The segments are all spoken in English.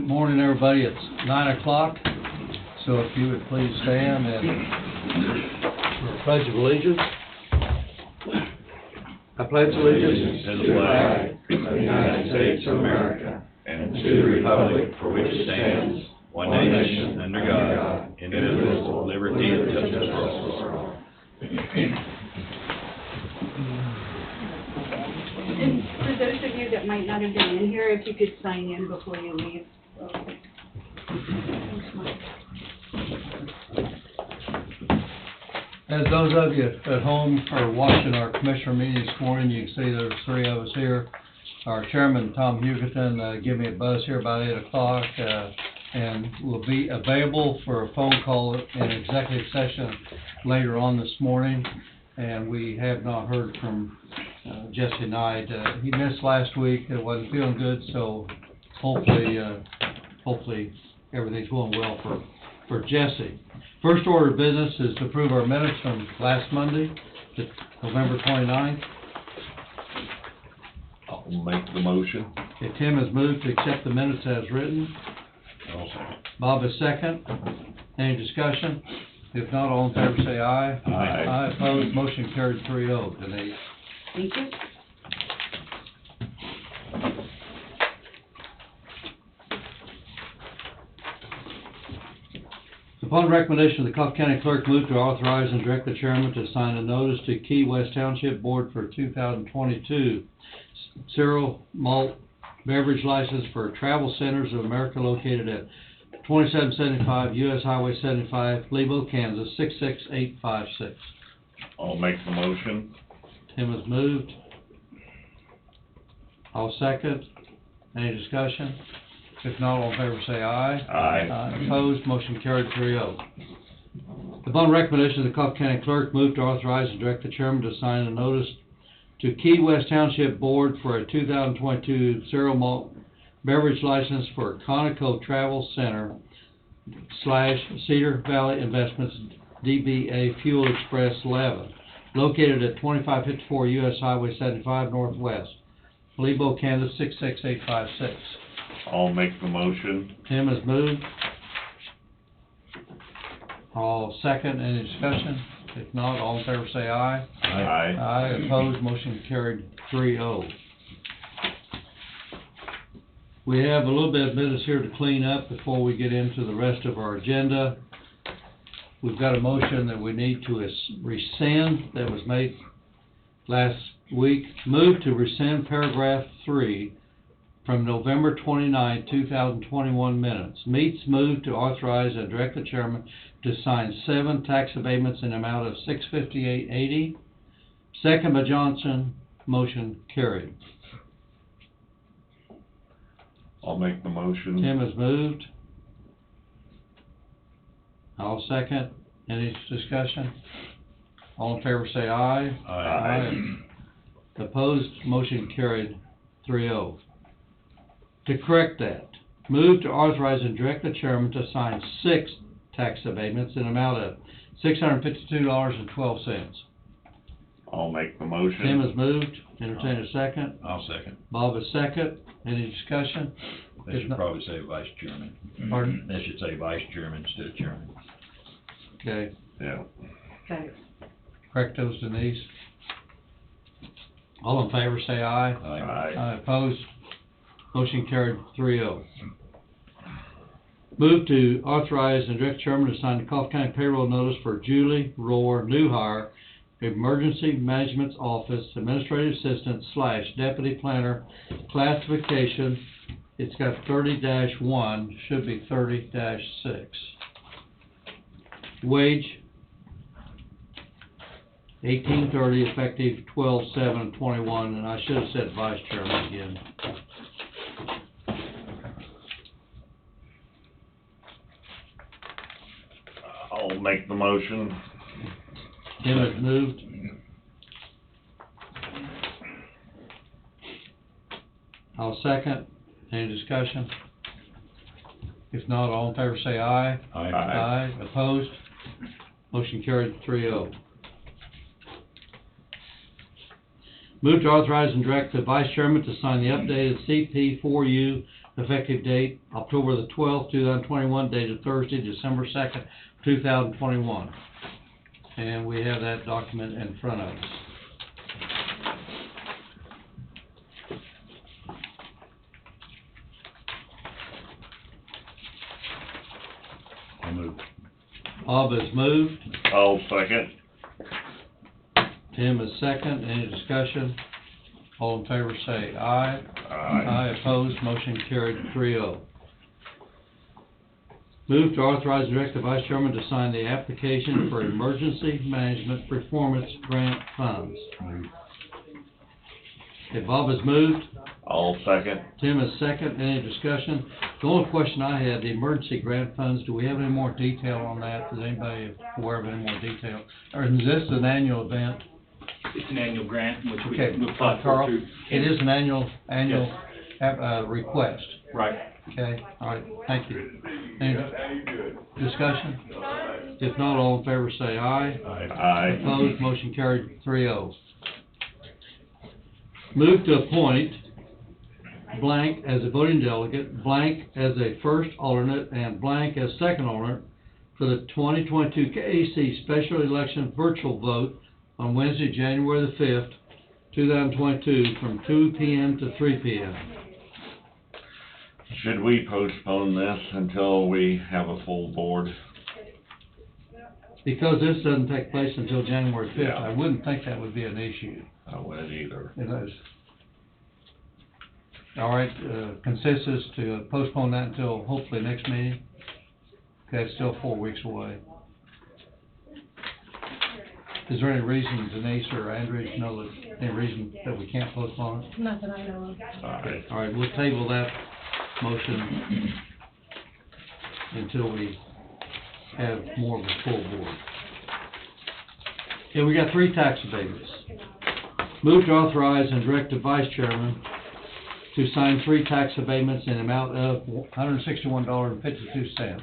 Good morning, everybody. It's 9 o'clock, so if you would please stand and for a pledge of allegiance. I pledge allegiance to the flag of the United States of America and to the republic for which it stands, one nation, under God, indivisible, with liberty and justice for all. And for those of you that might not have been in here, if you could sign in before you leave. Thanks, Mike. As those of you at home are watching our commissioner meeting this morning, you can see there's three of us here. Our chairman, Tom Hugerton, gave me a buzz here about 8 o'clock, and will be available for a phone call in executive session later on this morning. And we have not heard from Jesse Knight. He missed last week. It wasn't feeling good, so hopefully everything's going well for Jesse. First order of business is to approve our minutes from last Monday, November 29th. I'll make the motion. Okay, Tim has moved to accept the minutes as written. I'll second. Bob is second. Any discussion? If not, all in favor say aye. Aye. Aye, opposed, motion carried 3-0. Denise. Thank you. Upon recommendation of the Coffee County Clerk, move to authorize and direct the chairman to sign a notice to Key West Township Board for 2022 cereal malt beverage license for Travel Centers of America located at 2775 U.S. Highway 75, Lebo, Kansas, 66856. I'll make the motion. Tim has moved. I'll second. Any discussion? If not, all in favor say aye. Aye. Opposed, motion carried 3-0. Upon recommendation of the Coffee County Clerk, move to authorize and direct the chairman to sign a notice to Key West Township Board for a 2022 cereal malt beverage license for Conoco Travel Center / Cedar Valley Investments DBA Fuel Express 11, located at 2554 U.S. Highway 75 Northwest, Lebo, Kansas, 66856. I'll make the motion. Tim has moved. I'll second. Any discussion? If not, all in favor say aye. Aye. Aye. Opposed, motion carried 3-0. We have a little bit of business here to clean up before we get into the rest of our agenda. We've got a motion that we need to rescind that was made last week. Move to rescind paragraph 3 from November 29, 2021 minutes. Meets move to authorize and direct the chairman to sign 7 tax abatements in the amount of $658.80. Second by Johnson. Motion carried. I'll make the motion. Tim has moved. I'll second. Any discussion? All in favor say aye. Aye. Opposed, motion carried 3-0. To correct that, move to authorize and direct the chairman to sign 6 tax abatements in an amount of $652.12. I'll make the motion. Tim has moved. Entertain a second. I'll second. Bob is second. Any discussion? They should probably say vice chairman. Pardon? They should say vice chairman instead of chairman. Okay. Yeah. Okay. Correct those, Denise. All in favor say aye. Aye. Aye. Opposed? Motion carried 3-0. Move to authorize and direct chairman to sign the Coffee County payroll notice for Julie Rohr, new hire, Emergency Management Office, Administrative Assistant / Deputy Planner, classification. It's got 30-1, should be 30-6. Wage, $18.30, effective 12/7/21, and I should have said vice chairman again. I'll make the motion. Tim has moved. I'll second. Any discussion? If not, all in favor say aye. Aye. Aye. Opposed? Motion carried 3-0. Move to authorize and direct the Vice Chairman to sign the updated CP4U Effective date, October the 12th, 2021, dated Thursday, December 2nd, 2021. And we have that document in front of us. I'll move. Bob has moved, I'll second. Tim is second. Any discussion? All in favor say aye. Aye, opposed, motion carried 3-0. Move to authorize the Director Vice Chairman to sign the application for Emergency Management Performance Grant Funds. Move. Okay, Bob has moved, I'll second. Tim is second. Any discussion? The only question I had, the emergency grant funds, do we have any more detail on that? Is anybody aware of any more detail? Or is this an annual event? It's an annual grant, which we Okay, apply for Carl, through. it is an annual request. Right. Okay, all right, thank you. Any discussion? If not, all in favor say aye. Aye. Opposed, motion carried 3-0. Move to appoint blank as a voting delegate, blank as a first alternate, and blank as second alternate for the 2022 KAC special election virtual vote on Wednesday, January the 5th, 2022, from 2 p.m. to 3 p.m. Should we postpone this until we have a full board? Because this doesn't take place until January 5th, Yeah. I wouldn't think that would be an issue. I wouldn't either. It is. All right, consensus to postpone that until hopefully next meeting? Okay, it's still 4 weeks away. Is there any reason, Denise or Andrea, you know, that, any reason that we can't postpone it? Not that I know of. Aye. All right, we'll table that motion until we have more of a full board. Okay, we got 3 tax abatements. Move to authorize and direct the Vice Chairman to sign 3 tax abatements in amount of $161.52.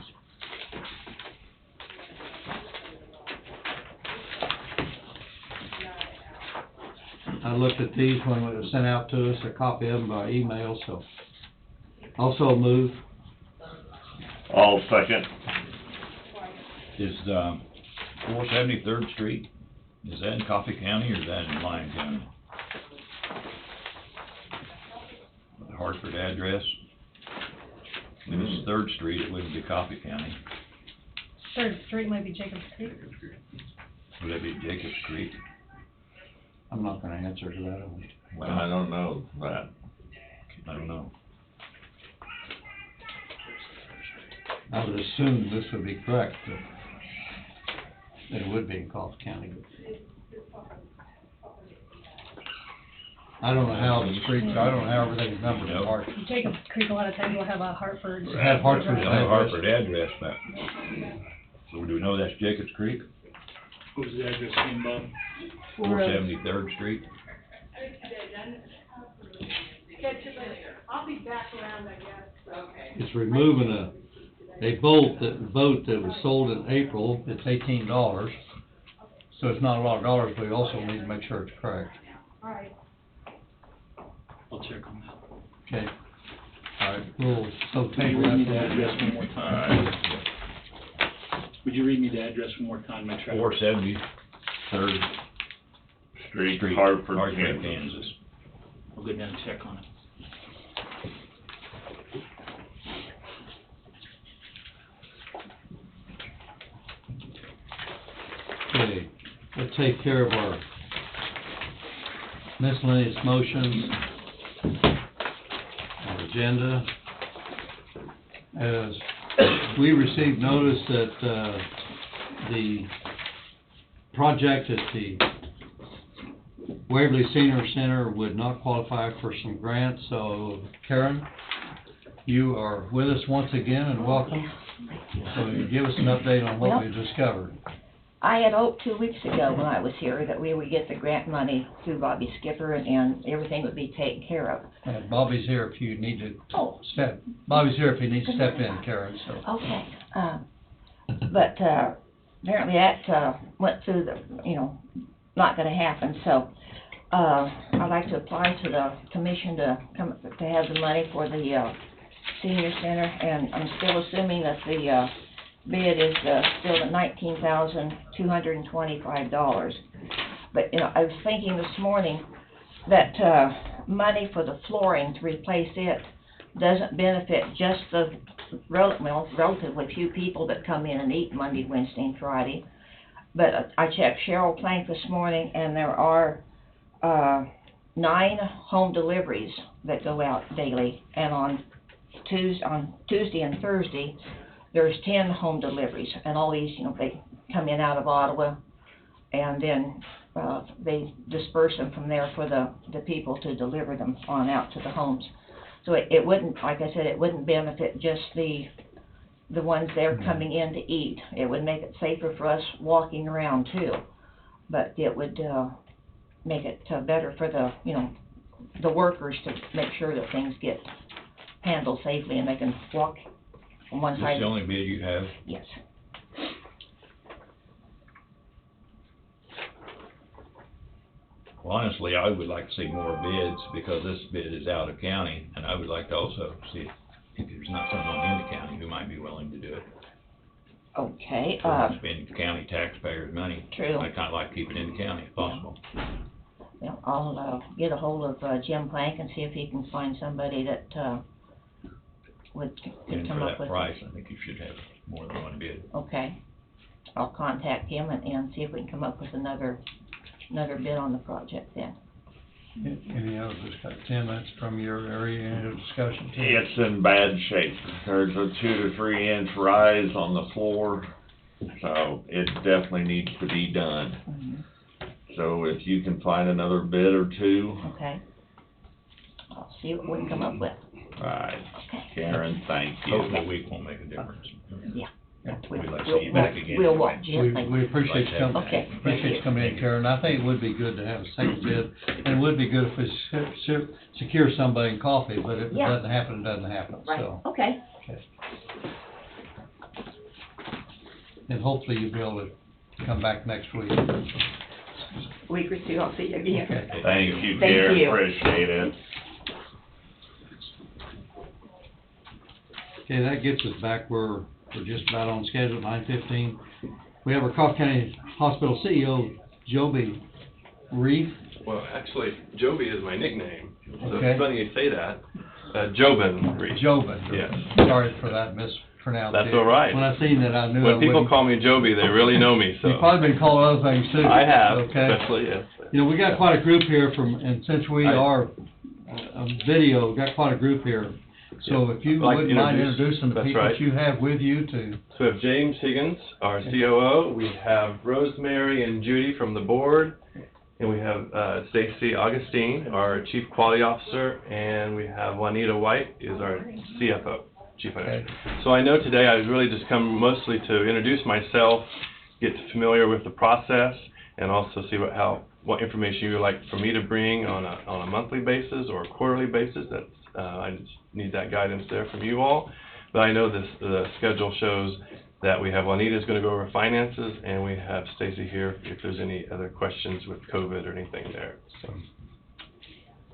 I looked at these when it was sent out to us, a copy of them by email, so. Also move. I'll second. Is, 473rd Street, is that in Coffee County or is that in Lyon County? The Hartford address? If it's 3rd Street, it wouldn't be Coffee County. 3rd Street might be Jacobs Creek. Would that be Jacobs Creek? I'm not gonna answer to that one. Well, I don't know that. I don't know. I would assume this would be correct, that it would be in Coffee County. I don't know how the streets, I don't know how everything's numbered in Nope. Hartford. Jacobs Creek, a lot of times will have a Hartford. Have Hartford. They have a Hartford address, but, so do we know that's Jacobs Creek? What was the address again, Bob? 473rd Street? I'll be back around, I guess. Okay. It's removing a boat that was sold in April, it's $18. So it's not a lot of dollars, but we also need to make sure it's correct. All right. I'll check on that. Okay. All right, we'll, so Would you table read me that. the address one more time? Would you read me the address one more time, make sure? 473rd Street, Street, Hartford, Hartford, Kansas. Kansas. I'll go down and check on it. Okay, let's take care of our miscellaneous motions, our agenda. As we received notice that, the project at the Waverly Senior Center would not qualify for some grants, so Karen, you are with us once again and welcome. So you give us an update on what Well, we discovered. I had hoped 2 weeks ago when I was here that we would get the grant money through Bobby Skipper and everything would be taken care of. And Bobby's here if you need to Oh. step, Bobby's here if you need to step in, Karen, so. Okay, but, apparently that, went through the, not gonna happen, so, I'd like to apply to the commission to have the money for the, Senior Center, and I'm still assuming that the, bid is, still at $19,225. But, you know, I was thinking this morning that, money for the flooring to replace it doesn't benefit just the relatively few people that come in and eat Monday, Wednesday, and Friday. But I checked Cheryl Plank this morning, and there are, 9 home deliveries that go out daily, and on Tuesday and Thursday, there's 10 home deliveries, and all these, you know, they come in out of Ottawa, and then, they disperse them from there for the people to deliver them on out to the homes. So it wouldn't, like I said, it wouldn't benefit just the ones that are coming in to eat. It would make it safer for us walking around too, but it would, make it better for the, you know, the workers to make sure that things get handled safely and they can walk from one Is side. this the only bid you have? Yes. Well, honestly, I would like to see more bids, because this bid is out of county, and I would like to also see if there's not someone in the county who might be willing to do it. Okay, Spend county taxpayers' money. True. I'd kinda like to keep it in the county if possible. well, I'll, get a hold of, Jim Plank and see if he can find somebody that, could And come for up with. that price, I think you should have more than one bid. Okay, I'll contact him and see if we can come up with another bid on the project then. Any other discussion? Tim, that's from your area, any other discussion? Tim? It's in bad shape. There's a 2 to 3 inch rise on the floor, so it definitely needs to be done. Mhm. So if you can find another bid or two, Okay. I'll see what we can come up with. right, Okay. Karen, thank you. Hopefully a week won't make a difference. Yeah. We'd like to see you back again. We'll walk We gently. appreciate you coming, Okay. appreciate you coming in, Karen. I think it would be good to have a second bid, and it would be good if we secure somebody in coffee, but if it Yeah. doesn't happen, it doesn't happen, Right, so. okay. Okay. And hopefully you'll be able to come back next week. Week or two, I'll see you again. Okay. Thank you, Thank Karen, you. appreciate it. Okay, that gets us back where we're just about on schedule, 9:15. We have our Coffee County Hospital CEO, Joby Reed. Well, actually, Joby is my nickname, so Okay. it's funny you say that. Jobin Reed. Jobin. Yes. Sorry for that mispronunciation. That's all right. When I seen that, I knew I When people wouldn't. call me Joby, they really know me, so. You've probably been called other things too. I have, Okay. especially, yes. You know, we got quite a group here and since we are, video, we got quite a group here. So if you I'd like to wouldn't mind introduce- introducing the that's people right. that you have with you to, So we have James Higgins, our COO, we have Rosemary and Judy from the board, and we have Stacy Augustine, our Chief Quality Officer, and we have Juanita White, is our CFO, Chief Financial. So I know today I've really just come mostly to introduce myself, get familiar with the process, and also see what information you would like for me to bring on a monthly basis or a quarterly basis. That's I just need that guidance there from you all. But I know the schedule shows that we have Juanita's going to go over finances, and we have Stacy here if there's any other questions with COVID or anything there.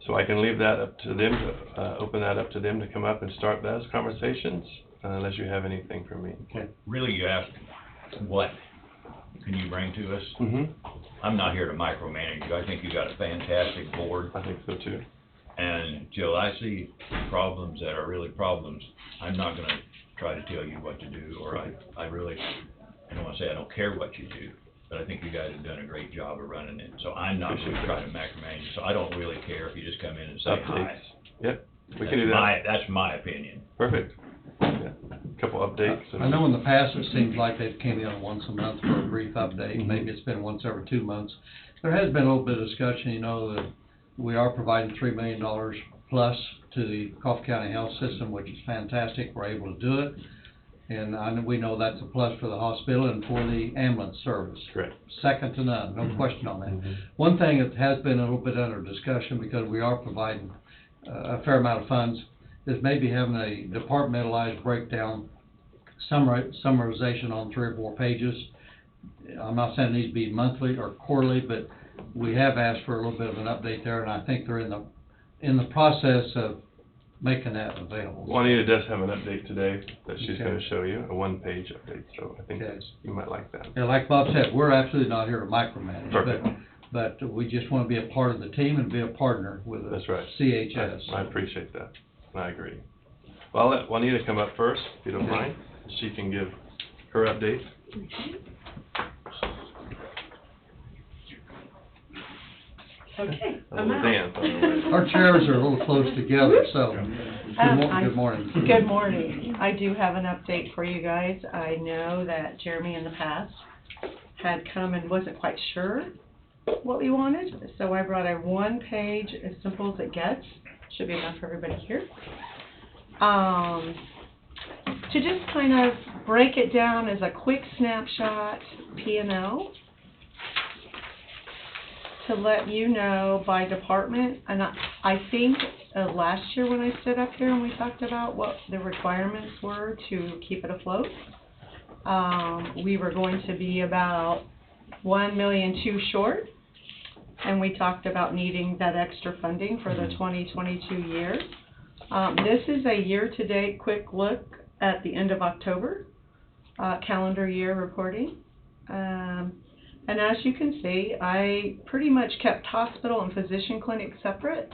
So I can leave that up to them, open that up to them to come up and start those conversations, unless you have anything for me. Really, you asked, what can you bring to us? Mm-hmm. I'm not here to micromanage you. I think you got a fantastic board. I think so too. And till I see problems that are really problems, I'm not gonna try to tell you what to do, or I don't wanna say I don't care what you do, but I think you guys have done a great job of running it, so I'm not gonna try to micromanage you, so I don't really care if you just come in and say hi. Updates. Yep, we can do that. That's my opinion. Perfect. Yeah. Couple updates. I know in the past it seems like they came in once a month for a brief update, maybe it's been once every 2 months. There has been a little bit of discussion, you know, that we are providing $3 million plus to the Coffee County Health System, which is fantastic, we're able to do it. And we know that's a plus for the hospital and for the ambulance service. Correct. Second to none, no question on that. One thing that has been a little bit under discussion, because we are providing a fair amount of funds, is maybe having a departmentalized breakdown, summarization on 3 or 4 pages. I'm not saying it needs to be monthly or quarterly, but we have asked for a little bit of an update there, and I think they're in the process of making that available. Juanita does have an update today that she's Okay. gonna show you, a one-page update, so I think Okay. that's, you might like that. Yeah, like Bob said, we're absolutely not here to micromanage, Perfect. but we just wanna be a part of the team and be a partner with the That's right. CHS. I appreciate that, and I agree. Well, I'll let Juanita come up first, if you don't mind. She can give her update. Okay, A I'm little out. dance on the way. Our chairs are a little close together, so, I- good morning. Good morning. I do have an update for you guys. I know that Jeremy in the past had come and wasn't quite sure what we wanted, so I brought a one-page, as simple as it gets, should be enough for everybody here. To just kind of break it down as a quick snapshot P&L, to let you know by department, and I think last year when I stood up here and we talked about what the requirements were to keep it afloat, we were going to be about 1.2 million short, and we talked about needing that extra funding for the 2022 year. This is a year-to-date quick look at the end of October, calendar year reporting. And as you can see, I pretty much kept hospital and physician clinics separate,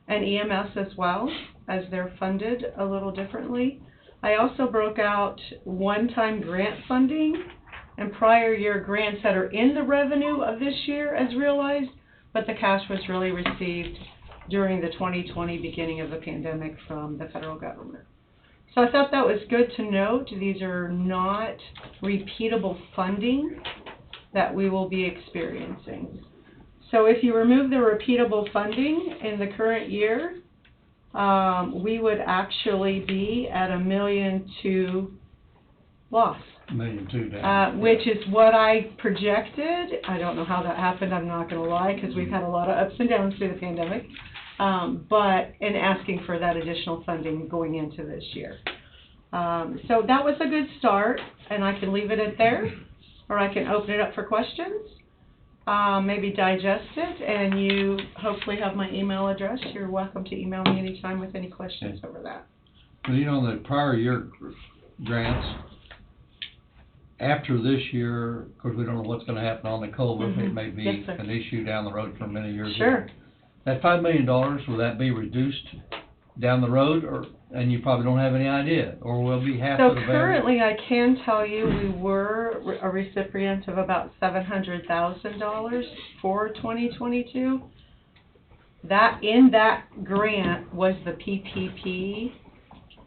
and EMS as well, as they're funded a little differently. I also broke out one-time grant funding and prior year grants that are in the revenue of this year as realized, but the cash was really received during the 2020 beginning of the pandemic from the federal government. So I thought that was good to note. These are not repeatable funding that we will be experiencing. So if you remove the repeatable funding in the current year, we would actually be at 1.2 million loss. 1.2 million down. Which is what I projected. I don't know how that happened, I'm not gonna lie, because we've had a lot of ups and downs through the pandemic. But in asking for that additional funding going into this year. So that was a good start, and I can leave it at there, or I can open it up for questions. Maybe digest it, and you hopefully have my email address. You're welcome to email me anytime with any questions over that. Well, you know, the prior year grants, after this year, of course, we don't know what's gonna happen on the COVID, it may be Yes, sir. an issue down the road for many years. Sure. That $5 million, will that be reduced down the road, or, and you probably don't have any idea, or will be half So of the value? currently, I can tell you, we were a recipient of about $700,000 for 2022. That, in that grant was the PPP,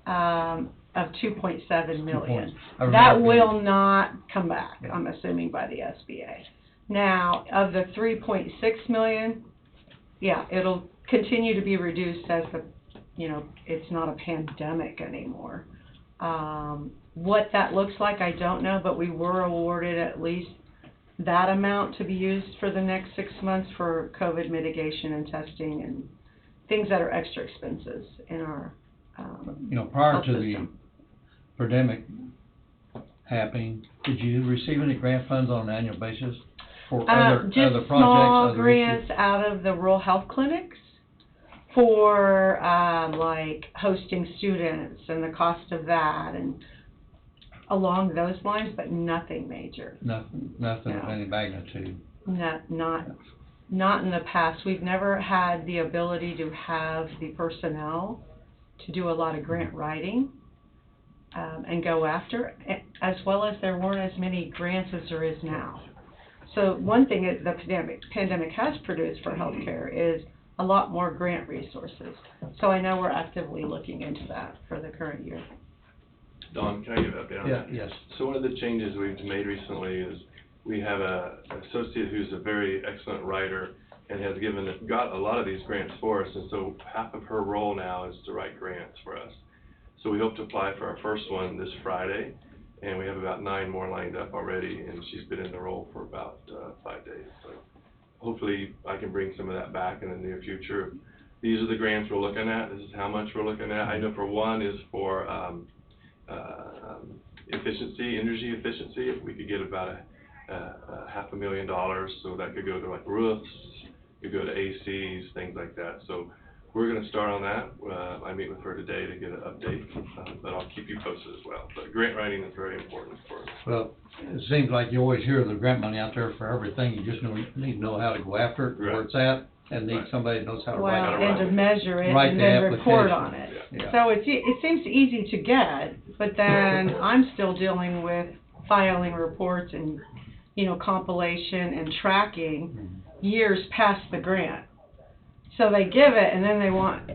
of 2.7 million. That will not come back, I'm assuming, by the SBA. Now, of the 3.6 million, yeah, it'll continue to be reduced as the, you know, it's not a pandemic anymore. What that looks like, I don't know, but we were awarded at least that amount to be used for the next 6 months for COVID mitigation and testing and things that are extra expenses in our You know, prior health to the system. pandemic happening, did you receive any grant funds on an annual basis for other Just projects? small other grants issues? out of the rural health clinics for, like hosting students and the cost of that and along those lines, but nothing major. Nothing of No. any magnitude. Not in the past. We've never had the ability to have the personnel to do a lot of grant writing, and go after, as well as there weren't as many grants as there is now. So one thing that the pandemic has produced for healthcare is a lot more grant resources. So I know we're actively looking into that for the current year. Don, can I give an update on that? Yes. So one of the changes we've made recently is we have an associate who's a very excellent writer and has got a lot of these grants for us, and so half of her role now is to write grants for us. So we hope to apply for our first one this Friday, and we have about 9 more lined up already, and she's been in the role for about 5 days. So hopefully I can bring some of that back in the near future. These are the grants we're looking at. This is how much we're looking at. I know for one is for energy efficiency. If we could get about $500,000, so that could go to like roofs, could go to ACs, things like that. So we're gonna start on that. I meet with her today to get an update, but I'll keep you posted as well. But grant writing is very important for us. Well, it seems like you always hear the grant money out there for everything, you just need to know how to go after it, where it's at, and need Right. somebody that knows how to Well, write it. and to measure it Write and the then report application. on it. Yeah. So it seems easy to get, but then I'm still dealing with filing reports and, compilation and tracking years past the grant. So they give it and then they want,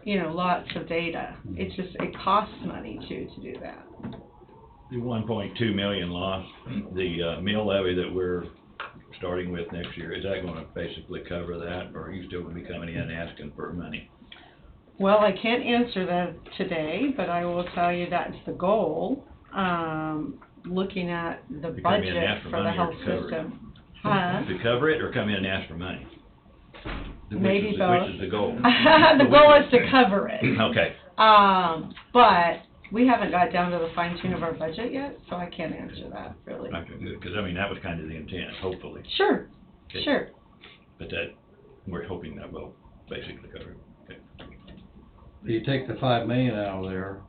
lots of data. It costs money to do that. The 1.2 million loss, the mill levy that we're starting with next year, is that gonna basically cover that, or are you still gonna be coming in and asking for money? Well, I can't answer that today, but I will tell you that's the goal. Looking at the To come in and budget ask for for the money or health to cover it? system. Huh? To cover it, or come in and ask for money? Maybe Which both. is the goal? The goal is to cover it. Okay, But we haven't got down to the fine tune of our budget yet, so I can't answer that, really. okay, good, because that was kind of the intent, hopefully. Sure, Okay. sure. But we're hoping that will basically cover it. Okay. You take the 5 million out of there,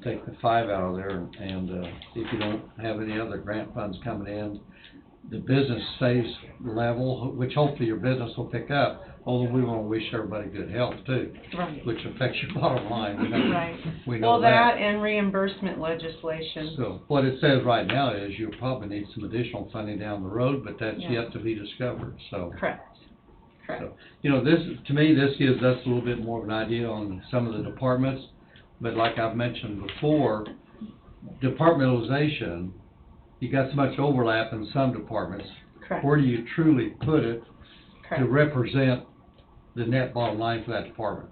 take the 5 out of there, and if you don't have any other grant funds coming in, the business stays level, which hopefully your business will pick up, although we wanna wish everybody good health too, Right. which affects your bottom line, we know, Right. we know Well, that that. and reimbursement legislation. So, what it says right now is you'll probably need some additional funding down the road, but that's Yeah. yet to be discovered, so. Correct. Correct. So, to me, this gives us a little bit more of an idea on some of the departments, but like I've mentioned before, departmentalization, you got so much overlap in some departments. Correct. Where do you truly put it to Correct. represent the net bottom line for that department?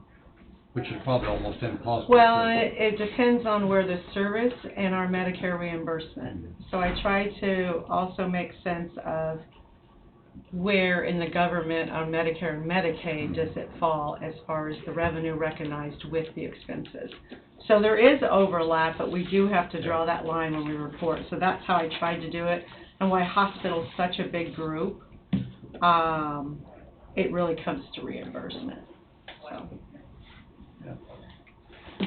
Which is probably almost impossible. Well, to- it depends on where the service and our Medicare reimbursement. So I try to also make sense of where in the government on Medicare and Medicaid does it fall as far as the revenue recognized with the expenses. So there is overlap, but we do have to draw that line when we report. So that's how I tried to do it, and why hospital's such a big group. It really comes to reimbursement, so.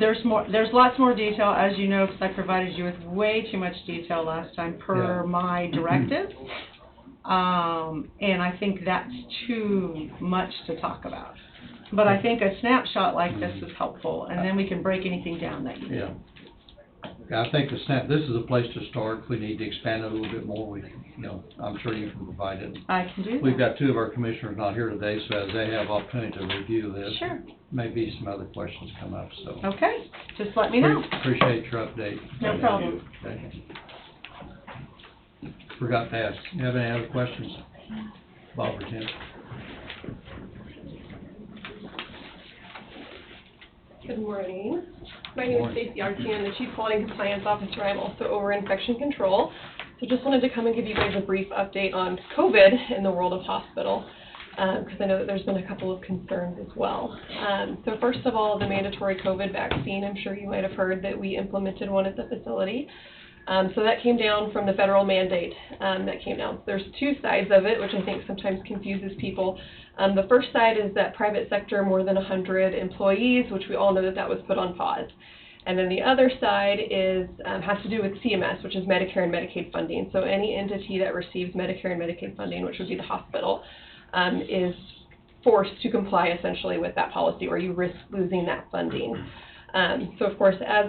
There's lots more detail, as you know, because I provided you with way too much detail last time per Yeah. my directive. And I think that's too much to talk about. But I think a snapshot like this is helpful, and then we can break anything down that you need. Yeah. I think this is a place to start. If we need to expand it a little bit more, I'm sure you can provide it. I can do that. We've got 2 of our commissioners not here today, so as they have opportunity to review this. Sure. Maybe some other questions come up, so. Okay, just let me know. Appreciate your update. No problem. Okay. Forgot to ask, you have any other questions? Bob or Tim? Good morning. My name is Stacy Archie. I'm the Chief Quality and Compliance Officer. I'm also over infection control. So just wanted to come and give you guys a brief update on COVID in the world of hospital, because I know that there's been a couple of concerns as well. So first of all, the mandatory COVID vaccine. I'm sure you might have heard that we implemented one at the facility. So that came down from the federal mandate that came down. There's 2 sides of it, which I think sometimes confuses people. The first side is that private sector, more than 100 employees, which we all know that was put on pause. And then the other side is has to do with CMS, which is Medicare and Medicaid funding. So any entity that receives Medicare and Medicaid funding, which would be the hospital, is forced to comply essentially with that policy, or you risk losing that funding. So of course, as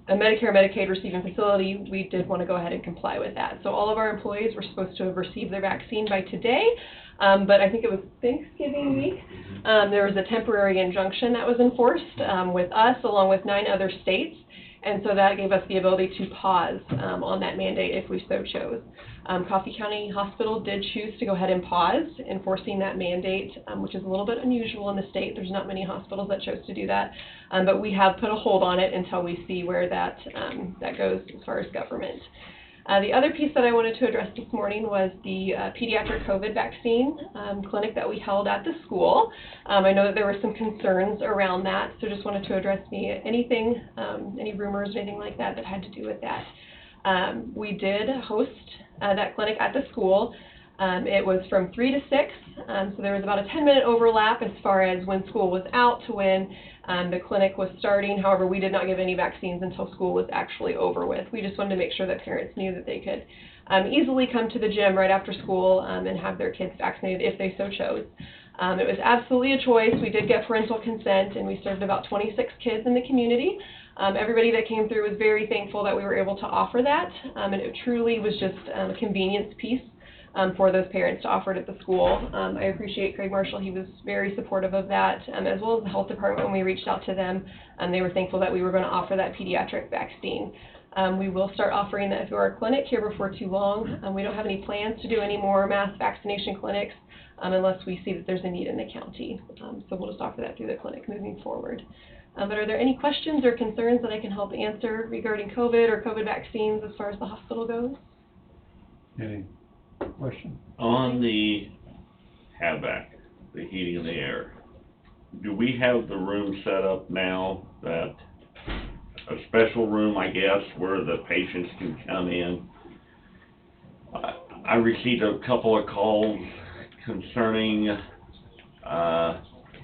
a Medicare and Medicaid receiving facility, we did want to go ahead and comply with that. So all of our employees were supposed to have received their vaccine by today, but I think it was Thanksgiving week. There was a temporary injunction that was enforced with us, along with 9 other states, and so that gave us the ability to pause on that mandate if we so chose. Coffee County Hospital did choose to go ahead and pause enforcing that mandate, which is a little bit unusual in the state. There's not many hospitals that chose to do that, but we have put a hold on it until we see where that goes as far as government. The other piece that I wanted to address this morning was the pediatric COVID vaccine clinic that we held at the school. I know that there were some concerns around that, so just wanted to address anything, any rumors, anything like that had to do with that. We did host that clinic at the school. It was from 3 to 6, so there was about a 10-minute overlap as far as when school was out to when the clinic was starting. However, we did not give any vaccines until school was actually over with. We just wanted to make sure that parents knew that they could easily come to the gym right after school and have their kids vaccinated if they so chose. It was absolutely a choice. We did get parental consent, and we served about 26 kids in the community. Everybody that came through was very thankful that we were able to offer that, and it truly was just a convenience piece for those parents to offer it at the school. I appreciate Craig Marshall. He was very supportive of that, as well as the health department when we reached out to them. They were thankful that we were going to offer that pediatric vaccine. We will start offering that through our clinic here before too long. We don't have any plans to do any more mass vaccination clinics unless we see that there's a need in the county. So we'll just offer that through the clinic moving forward. But are there any questions or concerns that I can help answer regarding COVID or COVID vaccines as far as the hospital goes? Any question? On the HVAC, the heating of the air, do we have the room set up now that, a special room, I guess, where the patients can come in? I received a couple of calls concerning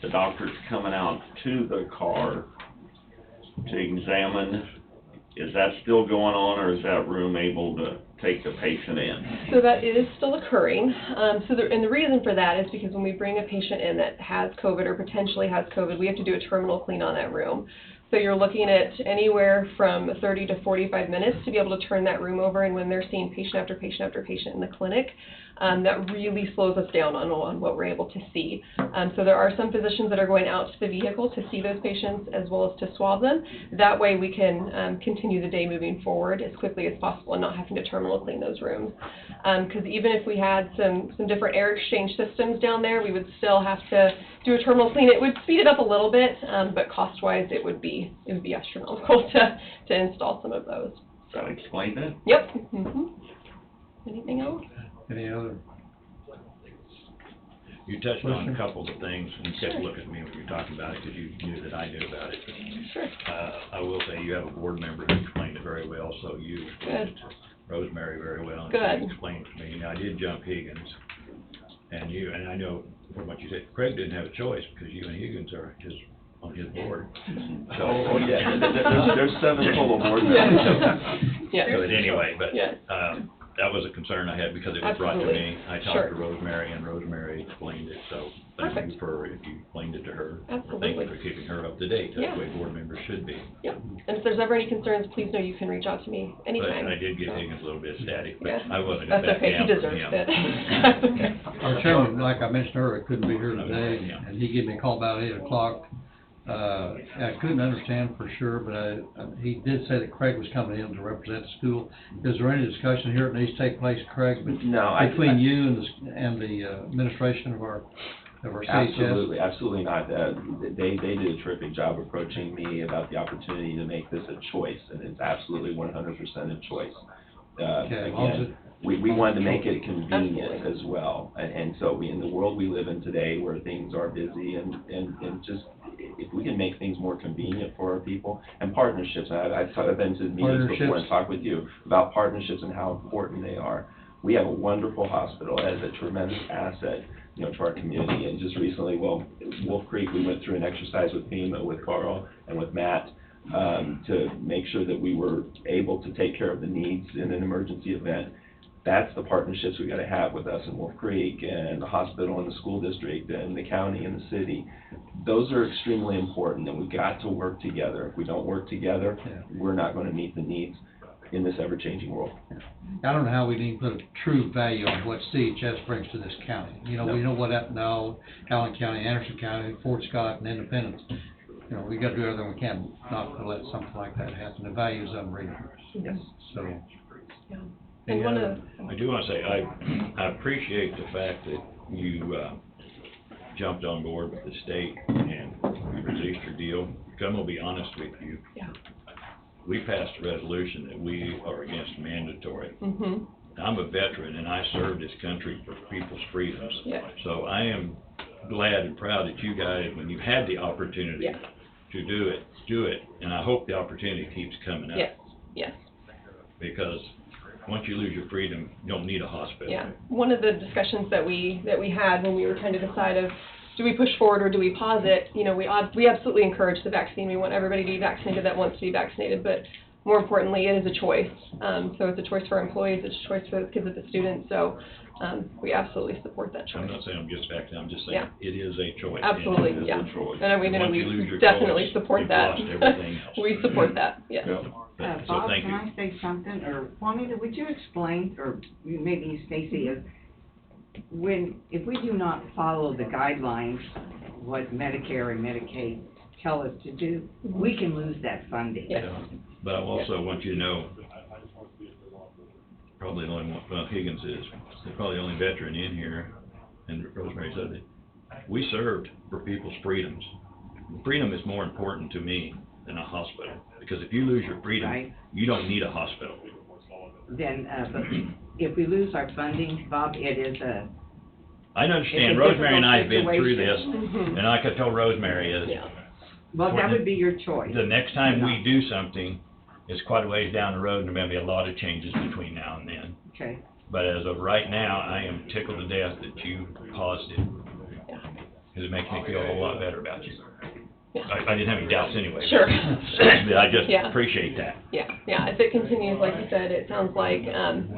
the doctors coming out to the car to examine. Is that still going on, or is that room able to take the patient in? So that is still occurring. And the reason for that is because when we bring a patient in that has COVID or potentially has COVID, we have to do a terminal clean on that room. So you're looking at anywhere from 30 to 45 minutes to be able to turn that room over, and when they're seeing patient after patient after patient in the clinic, that really slows us down on what we're able to see. So there are some physicians that are going out to the vehicle to see those patients as well as to swab them. That way we can continue the day moving forward as quickly as possible and not having to terminal clean those rooms. Because even if we had some different air exchange systems down there, we would still have to do a terminal clean. It would speed it up a little bit, but cost-wise it would be astronomical to install some of those. Does that explain that? Yep. Anything else? Any other? You touched on a couple of things, and you kept looking at me when you were talking about it, because you knew that I knew about it. Sure. I will say you have a board member who explained it very well, so you explained it to Rosemary very well, and Good. she explained it to me. Now, I did jump Higgins, and I know from what you said, Craig didn't have a choice, because you and Higgins are on his board. So, Oh, yeah, there's 7 total board members. Yeah. So anyway, but, Yeah. that was a concern I had because it was brought to Absolutely. me. I Sure. talked to Rosemary, and Rosemary explained it, so thank Perfect. you if you explained it to her. Absolutely. Thank you for keeping her up to date. That's Yeah. the way board members should be. Yep. And if there's ever any concerns, please know you can reach out to me But anytime. I did give So, Higgins a little bit of static, but yeah. I wasn't That's gonna back okay, he down from deserves him. it. That's okay. Our chairman, like I mentioned earlier, couldn't be here today, and he gave me a call about 8 o'clock. I couldn't understand for sure, but he did say that Craig was coming in to represent the school. Is there any discussion here that needs to take place, Craig, No, between you and the administration of our CHS? Absolutely not. They did a terrific job approaching me about the opportunity to make this a choice, and it's absolutely 100% a choice. Okay, as long as Again, we wanted to make it convenient Absolutely. as well, and so in the world we live in today, where things are busy, and just if we can make things more convenient for our people, and partnerships. I've been to meetings before and Partnerships. talked with you about partnerships and how important they are. We have a wonderful hospital as a tremendous asset, to our community. And just recently, Wolf Creek, we went through an exercise with Fema, with Carl, and with Matt, to make sure that we were able to take care of the needs in an emergency event. That's the partnerships we gotta have with us in Wolf Creek, and the hospital, and the school district, and the county, and the city. Those are extremely important, and we've got to work together. If we don't work together, we're not gonna meet the needs in this ever-changing world. I don't know how we can even put a true value on what CHS brings to this county. We know what happened now, Allen County, Anderson County, Fort Scott, and Independence. We gotta do everything we can not to let something like that happen. The value is unreal. Yes. So. Yeah. Any And one other- of I do want to say, I appreciate the fact that you jumped on board with the state and you released your deal. Because I'm going to be honest with you. Yeah. We passed a resolution that we are against mandatory. Mhm. I'm a veteran, and I served this country for people's freedoms. Yeah. So I am glad and proud that you guys, when you had the opportunity Yeah. to do it. And I hope the opportunity keeps coming up. Yes. Yes. Because once you lose your freedom, you don't need a hospital. Yeah, one of the discussions that we had when we were trying to decide of, do we push forward or do we pause it? You know, we absolutely encourage the vaccine. We want everybody to be vaccinated that wants to be vaccinated, but more importantly, it is a choice. So it's a choice for our employees, it's a choice for the kids of the students, so we absolutely support that choice. I'm not saying I'm just vaccinated, I'm just saying Yeah. it is a choice. Absolutely, It is yeah. a choice. And we Once you lose we your definitely choice, support you've that. lost everything else. We support that, yes. So Bob, thank can you. I say something, or Juanita, would you explain, or maybe Stacy, if we do not follow the guidelines, what Medicare and Medicaid tell us to do, we can lose that funding. Yes. But I also want you to know, probably the only one, well, Higgins is, they're probably the only veteran in here, and Rosemary said it. We served for people's freedoms. Freedom is more important to me than a hospital, because if you lose your freedom, Right. you don't need a hospital. Then, but if we lose our funding, Bob, it is I understand, It's a Rosemary and I have been difficult through this, situation. and like I told Rosemary is, Yeah. well, that would be your choice. the next time we do something, it's quite a ways down the road, and there may be a lot of changes between now and then. Okay. But as of right now, I am tickled to death that you paused it, because it makes me feel a whole lot better about you. Yeah. I didn't have any doubts anyway. Sure. But I just Yeah. appreciate that. Yeah, if it continues, like you said, it sounds like,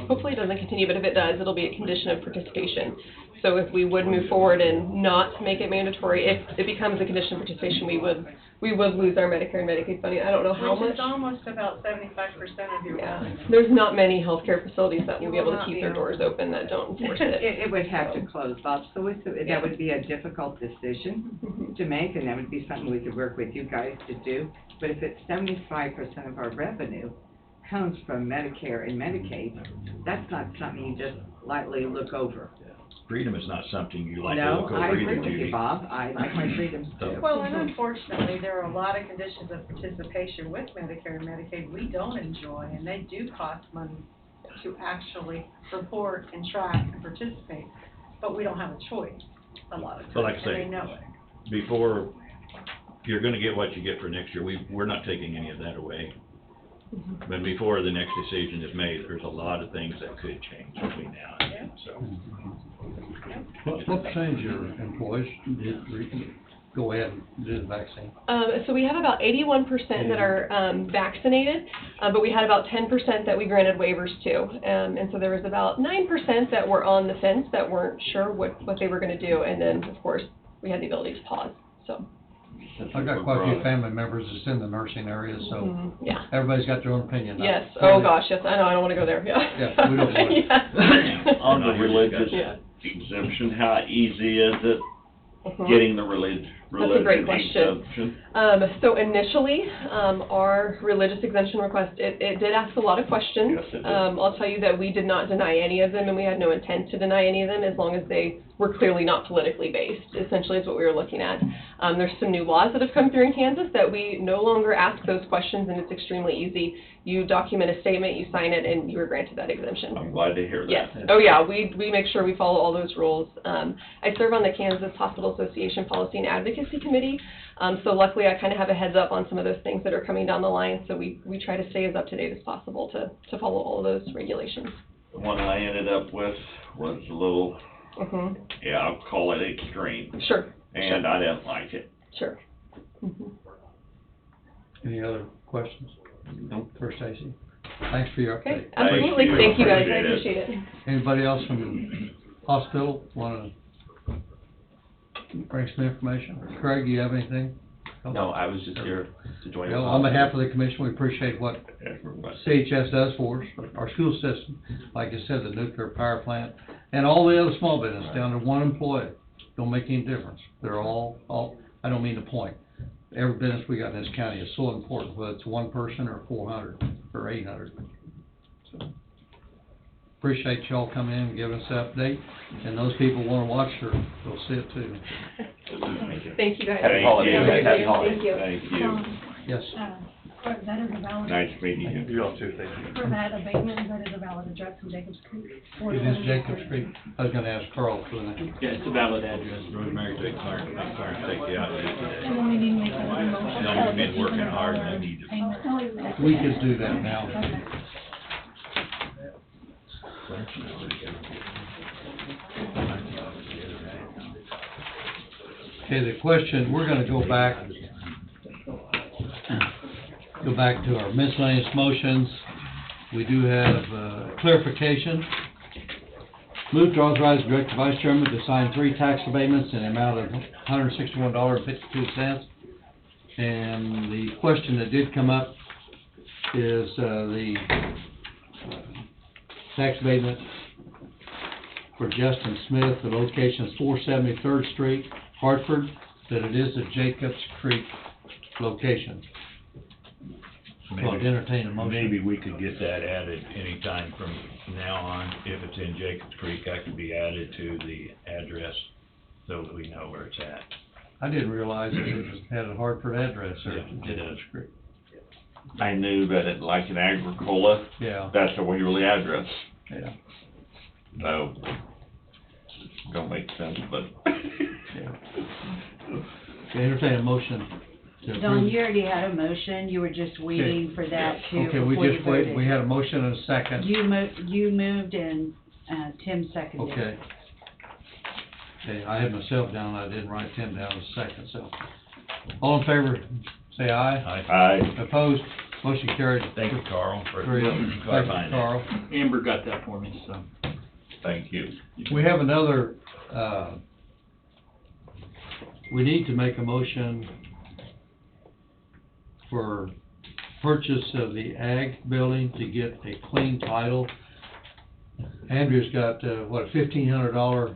hopefully it doesn't continue, but if it does, it'll be a condition of participation. So if we would move forward and not make it mandatory, if it becomes a condition of participation, we would lose our Medicare and Medicaid funding. I don't know how Which much. is almost about 75% of your Yeah, revenue. there's not many healthcare facilities that will You be able will to not keep be their able doors to. open that don't enforce it. It would have to close, Bob, so Yeah. that would be a difficult decision Mhm. to make, and that would be something we could work with you guys to do. But if it's 75% of our revenue comes from Medicare and Medicaid, that's not something you just lightly look over. Freedom is not something you like to No, look I over agree either, with you, Judy. Bob, I like my freedoms too. Well, and unfortunately, there are a lot of conditions of participation with Medicare and Medicaid we don't enjoy, and they do cost money to actually report and track and participate, but we don't have a choice a lot of times, But like I and say, they know it. Before, you're gonna get what you get for next year, we're not taking any of that away. But before the next decision is made, there's a lot of things that could change between now and then, so. What percentage of your employees go ahead and do the vaccine? So we have about 81% that are vaccinated, but we had about 10% that we granted waivers to. And so there was about 9% that were on the fence that weren't sure what they were going to do. And then, of course, we had the ability to pause, so. I've got quite a few family members that's in the nursing area, so Mhm, yeah. everybody's got their own opinion. Yes, oh gosh, yes, I know, I don't want to go there, yeah. Yeah, we don't want it. Yeah. On the religious Yeah. exemption, how easy is it Mhm. getting the religious That's a great question. exemption? So initially, our religious exemption request, it did ask a lot of questions. Yes, it did. I'll tell you that we did not deny any of them, and we had no intent to deny any of them as long as they were clearly not politically based, essentially is what we were looking at. There's some new laws that have come through in Kansas that we no longer ask those questions, and it's extremely easy. You document a statement, you sign it, and you are granted that exemption. I'm glad to hear that. Yes. Oh, yeah. We make sure we follow all those rules. I serve on the Kansas Hospital Association Policy and Advocacy Committee, so luckily I kind of have a heads up on some of those things that are coming down the line. So we try to stay as up to date as possible to follow all those regulations. The one I ended up with was a little, Mhm. yeah, I'll call it extreme, Sure. and I didn't like it. Sure. Mhm. Any other questions? Nope. For Stacy? Thanks for your Okay. update. Absolutely. you. Thank you guys. I Appreciate appreciate it. Anybody else from the hospital want to bring some information? Craig, you have anything? No, I was just here to join. Well, on behalf of the commission, we appreciate what Everybody. CHS does for us, our school system, like I said, the nuclear power plant, and all the other small business down to one employee. Don't make any difference. They're all, I don't mean to point. Every business we got in this county is so important, whether it's one person or 400 or 800. So, appreciate y'all coming in and giving us an update, and those people want to watch her, they'll see it too. Thank you guys. Happy holidays, guys. Happy holidays. Thank you. Thank you. Yes. That is a valid, Nice meeting you. You all too, thank you. for that abatement, that is a valid address in Jacobs Creek. It is Jacob Street. I was gonna ask Carl for that. Yeah, it's a valid address. Rosemary, take Clark, make Clark take you out of it today. And then we need to make a motion. No, you've been working hard, and I need to. Payment. We could do that now. Okay. Okay, the question, we're gonna go back to our miscellaneous motions. We do have clarification. Move to authorize Director Vice Chairman to sign 3 tax abatements in the amount of $161.52. And the question that did come up is the tax abatement for Justin Smith. The location is 473rd Street, Hartford, that it is a Jacobs Creek location. So I'd entertain a motion. Maybe we could get that added anytime from now on. If it's in Jacobs Creek, that could be added to the address so that we know where it's at. I didn't realize that it had a Hartford address or Yeah, it Jacobs is. Creek. I knew that it, like in Agricola, Yeah, that's the Waverly address. yeah, So, don't make sense, but. yeah. Okay, entertain a motion to Don, approve. you already had a motion, you were just waiting for that to, Okay, we before you just wait, voted. we had a motion and a second. You moved and, Tim seconded. Okay. Okay, I had myself down, I didn't write Tim down as a second, so. All in favor, say aye. Aye. Opposed, motion carried. Thank you, Carl, for 3-0. Thank you, clarifying that. Carl. Amber got that for me, so. Thank you. We have another, we need to make a motion for purchase of the ag building to get a clean title. Andrew's got, what, $1,500?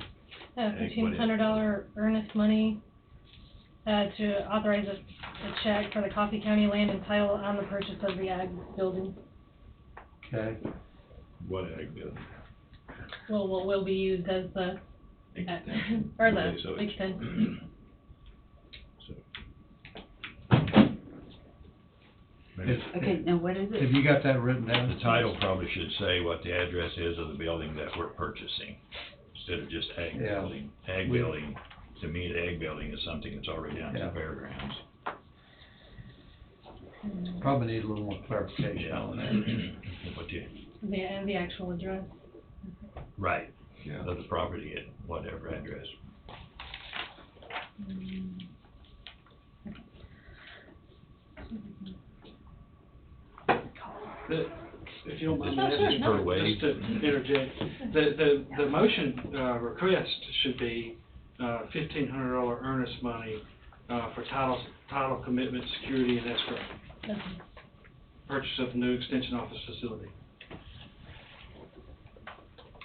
$1,500 earnest money, to authorize a check for the Coffee County Land and Title on the purchase of the ag building. Okay, What ag building? Well, what will be used as the, Extension. or the Okay, so it's- extension. Maybe- Okay, now what is have it? you got that written down? The title probably should say what the address is of the building that we're purchasing, instead of just ag Yeah. building. Ag We- building, to me, the ag building is something that's already down to Yeah. the fairgrounds. Probably need a little more clarification on that. What you, And the actual address. right, of the property at whatever address. If you don't mind me This is asking, per wave. just to interject, the motion, request should be, $1,500 earnest money, for title commitment, security, and escrow. Okay. Purchase of the new extension office facility.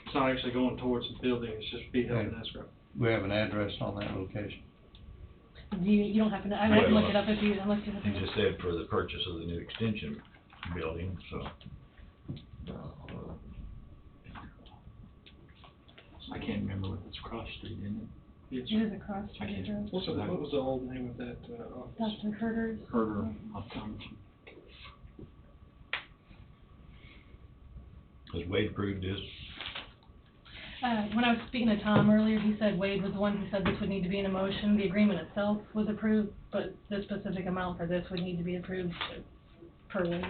It's not actually going towards the building, it's just be held in escrow. We have an address on that location. You don't happen to, I can look it up if you, unless you have. You just said for the purchase of the new extension building, so. I can't remember what it's cross street, isn't it? Yes. It is a cross street address. What was the old name of that, office? Dr. Herder's. Herder Optometry. Has Wade approved this? When I was speaking to Tom earlier, he said Wade was the one who said this would need to be in a motion. The agreement itself was approved, but the specific amount for this would need to be approved per Wade.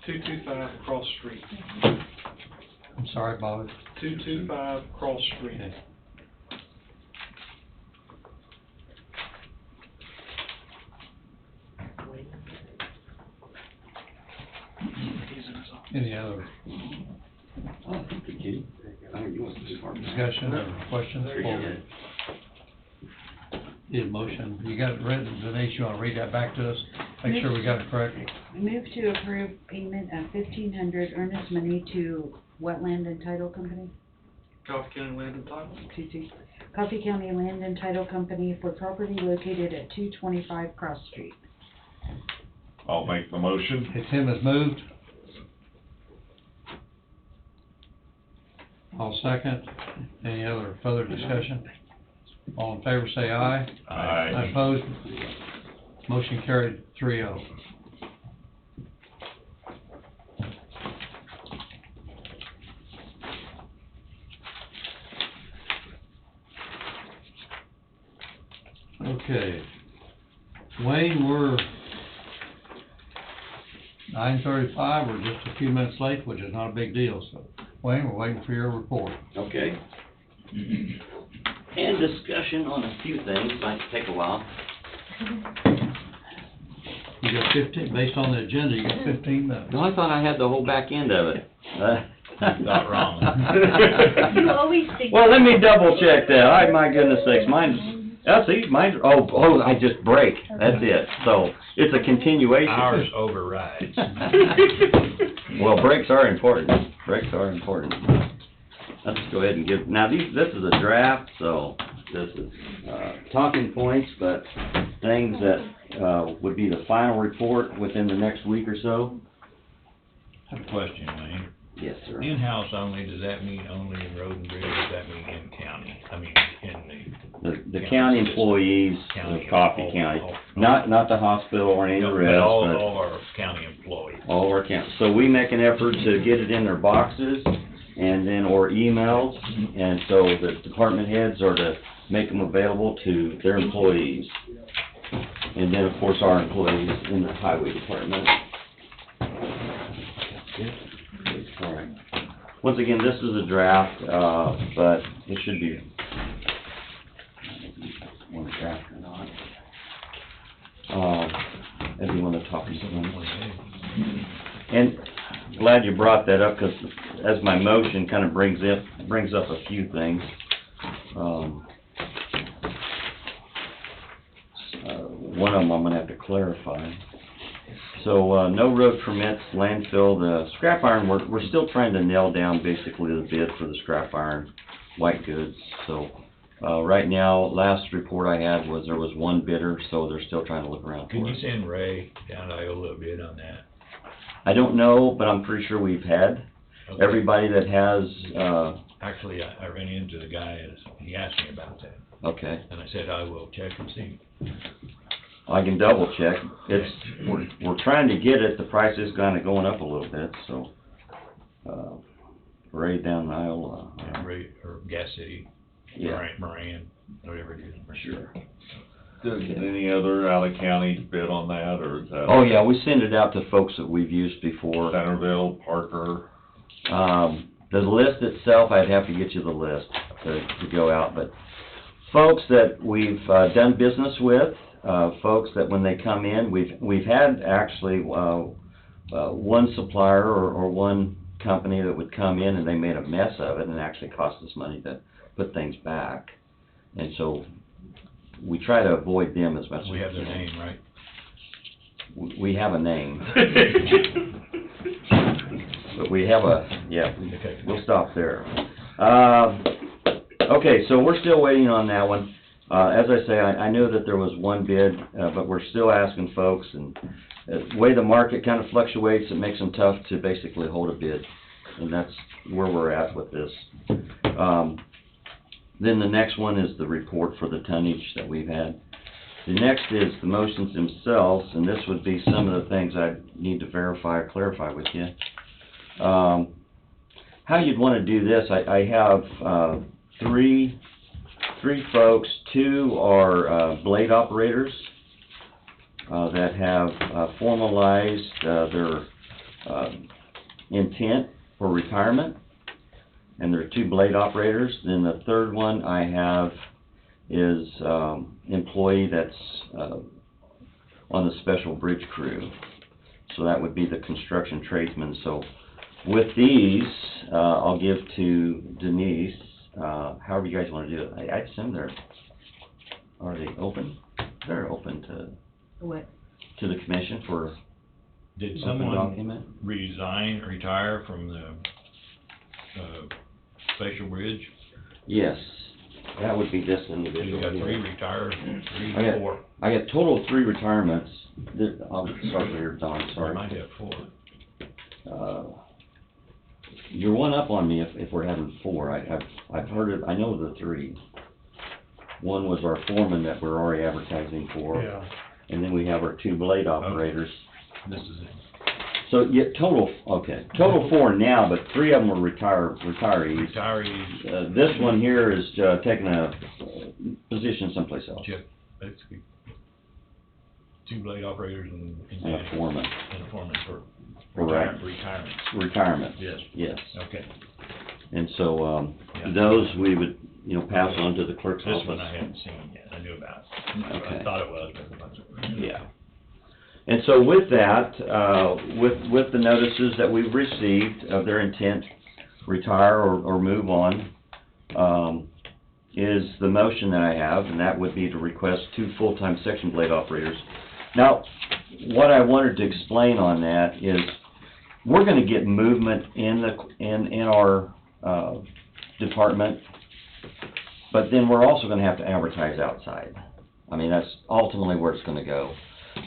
225 Cross Street. I'm sorry, Bobby. 225 Cross Street. Okay. Any other discussion or questions? Need a motion, you got it written, Denise, you wanna read that back to us? Make sure we got it correct. Move to approve payment of $1,500 earnest money to Wetland and Title Company? Coffee County Land and Title. Coffee County Land and Title Company for property located at 225 Cross Street. I'll make the motion. Okay, Tim has moved. I'll second. Any other further discussion? All in favor, say aye. Aye. Opposed? Motion carried 3-0. Okay. Wayne, we're 9:35, we're just a few minutes late, which is not a big deal, so, Wayne, we're waiting for your report. Okay. And discussion on a few things, might take a while. You got 15, based on the agenda, you got 15 minutes. No, I thought I had the whole back end of it. Not wrong. You always think. Well, let me double check that. My goodness sakes, mine's, I just break. That's it. So, it's a continuation. Ours overrides. Well, breaks are important. Breaks are important. Let's go ahead and now this is a draft, so this is, talking points, but things that, would be the final report within the next week or so. I have a question, Wayne. Yes, sir. In-house only, does that mean only in road and bridge, or does that mean in county? I mean, in The county employees of Coffee County, not the hospital or any of the rest, all but our county employees. all of our county. So we make an effort to get it in their boxes and then, or emails, and so the department heads are to make them available to their employees. And then, of course, our employees in the highway department. All right. Once again, this is a draft, but it should be one draft or not. If you want to talk to someone. And glad you brought that up, because as my motion kind of brings up a few things. One of them I'm gonna have to clarify. So, no road permits, landfill, the scrap iron, we're still trying to nail down basically the bid for the scrap iron white goods. So, right now, last report I had was there was one bidder, so they're still trying to look around for Can you it. send Ray down to Iowa a bid on that? I don't know, but I'm pretty sure we've had. Okay. Everybody that has, Actually, I ran into the guy, he asked me about that, okay, and I said I will check and see. I can double check. We're trying to get it, the price is kinda going up a little bit, so, Ray down in Iowa. Ray, or Gas City, Yeah. Moran, whatever it is. Sure. Does any other out-of-county bid on that, or is that? Oh, yeah, we send it out to folks that we've used before. Centerville, Parker? The list itself, I'd have to get you the list to go out, but folks that we've, done business with, folks that when they come in, we've had actually, one supplier or one company that would come in and they made a mess of it and it actually cost us money to put things back. And so, we try to avoid them as much as we can. We have their name, right? We have a name. But we have we'll stop there. Okay, so we're still waiting on that one. As I say, I know that there was one bid, but we're still asking folks, and the way the market kind of fluctuates, it makes them tough to basically hold a bid, and that's where we're at with this. Then the next one is the report for the tonnage that we've had. The next is the motions themselves, and this would be some of the things I need to verify or clarify with you. How you'd want to do this, I have three folks. Two are blade operators that have formalized their intent for retirement, and there are two blade operators. Then the third one I have is employee that's on the special bridge crew. So that would be the construction tradesman. So with these, I'll give to Denise, however you guys want to do it. I assume are they open? They're open to What? to the commission for Did open someone document? retire from the Special Bridge? Yes, that would be this individual. You got here. three retired, three, I got, four. I got total of 3 retirements. I'll start here, Don, I sorry. might have four. You're one up on me if we're having 4. I've heard it, I know the 3. One was our foreman that we're already advertising for. Yeah. And then we have our 2 blade operators. This is it. So, yeah, total 4 now, but 3 of them were retirees. Retirees. This one here is taking a position someplace else. Check, basically. 2 blade operators and And a foreman. And a foreman for Correct. Retirement. Retirement. Yes. Yes. Okay. And so, Yeah. those we would, pass on to the clerk's office. This one I hadn't seen yet, I knew about it. Okay. I thought it was, but it wasn't. Yeah. And so with that, with the notices that we've received of their intent, retire or move on, is the motion that I have, and that would be to request 2 full-time section blade operators. Now, what I wanted to explain on that is, we're gonna get movement in our, department, but then we're also gonna have to advertise outside. I mean, that's ultimately where it's gonna go.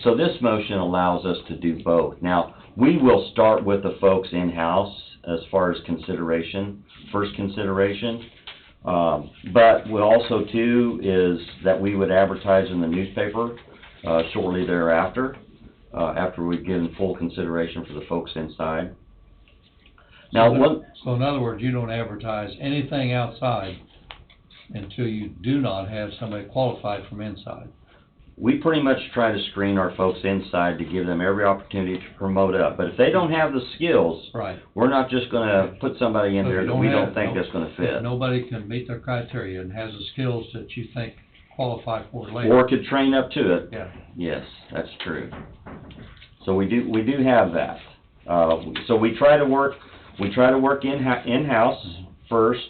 So this motion allows us to do both. Now, we will start with the folks in-house as far as consideration, first consideration. But we also too is that we would advertise in the newspaper, shortly thereafter, after we've given full consideration for the folks inside. Now, So in other words, you don't advertise anything outside until you do not have somebody qualified from inside. we pretty much try to screen our folks inside to give them every opportunity to promote up. But if they don't have the skills, Right. we're not just gonna put somebody in there that we don't think that's gonna fit. If nobody can meet their criteria and has the skills that you think qualify for it later. Or could train up to it. Yeah. Yes, that's true. So we do have that. So we try to work in-house first,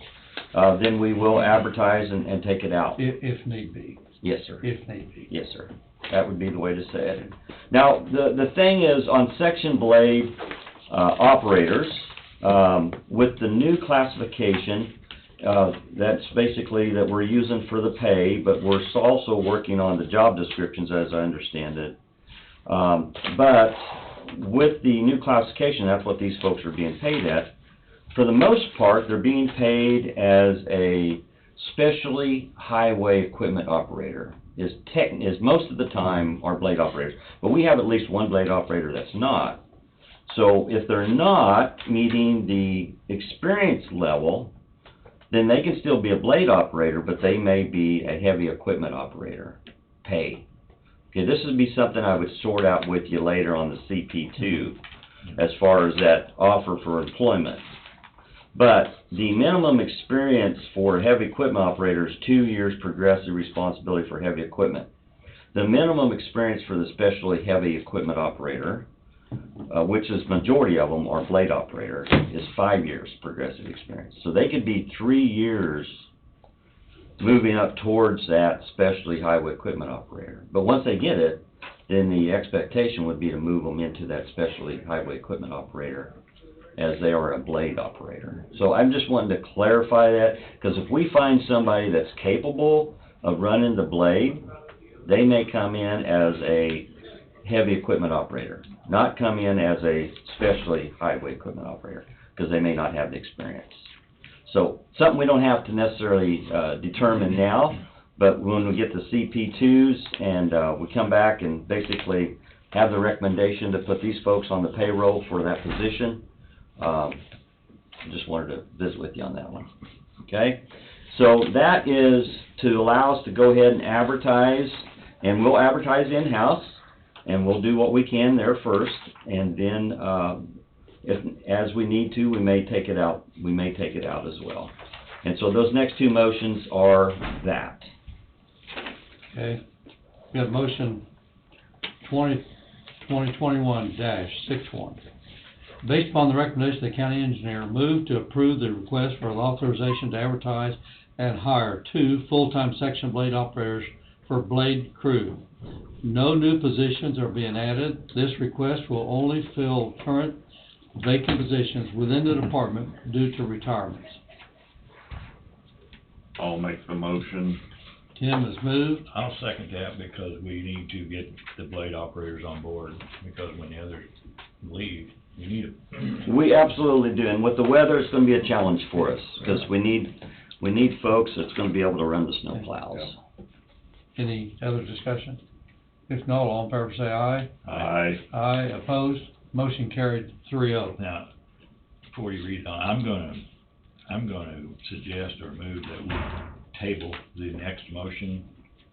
then we will advertise and take it out. If need be. Yes, sir. If need be. Yes, sir. That would be the way to say it. Now, the thing is, on section blade operators, with the new classification, that's basically that we're using for the pay, but we're also working on the job descriptions as I understand it. But with the new classification, that's what these folks are being paid at. For the most part, they're being paid as a specialty highway equipment operator. Is most of the time are blade operators, but we have at least one blade operator that's not. So if they're not meeting the experience level, then they can still be a blade operator, but they may be a heavy equipment operator pay. Okay, this would be something I would sort out with you later on the CP2 as far as that offer for employment. But the minimum experience for heavy equipment operators, 2 years progressive responsibility for heavy equipment. The minimum experience for the specialty heavy equipment operator, which is majority of them are blade operators, is 5 years progressive experience. So they could be 3 years moving up towards that specialty highway equipment operator. But once they get it, then the expectation would be to move them into that specialty highway equipment operator as they are a blade operator. So I'm just wanting to clarify that, because if we find somebody that's capable of running the blade, they may come in as a heavy equipment operator, not come in as a specialty highway equipment operator, because they may not have the experience. So something we don't have to necessarily determine now, but when we get the CP2s and we come back and basically have the recommendation to put these folks on the payroll for that position, just wanted to visit with you on that one. Okay? So that is to allow us to go ahead and advertise, and we'll advertise in-house, and we'll do what we can there first, and then if as we need to, we may take it out. We may take it out as well. And so those next two motions are that. Okay. We have motion 2021-61. Based upon the recommendation of the county engineer, move to approve the request for authorization to advertise and hire 2 full-time section blade operators for blade crew. No new positions are being added. This request will only fill current vacant positions within the department due to retirements. I'll make the motion. Tim has moved. I'll second that, because we need to get the blade operators on board, because when the others leave, we need them. We absolutely do, and with the weather, it's going to be a challenge for us, because we need folks that's going to be able to run the snow plows. Any other discussion? If not, all in favor say aye. Aye. Aye, opposed, motion carried 3-0. Now, before you read on, I'm gonna suggest or move that we table the next motion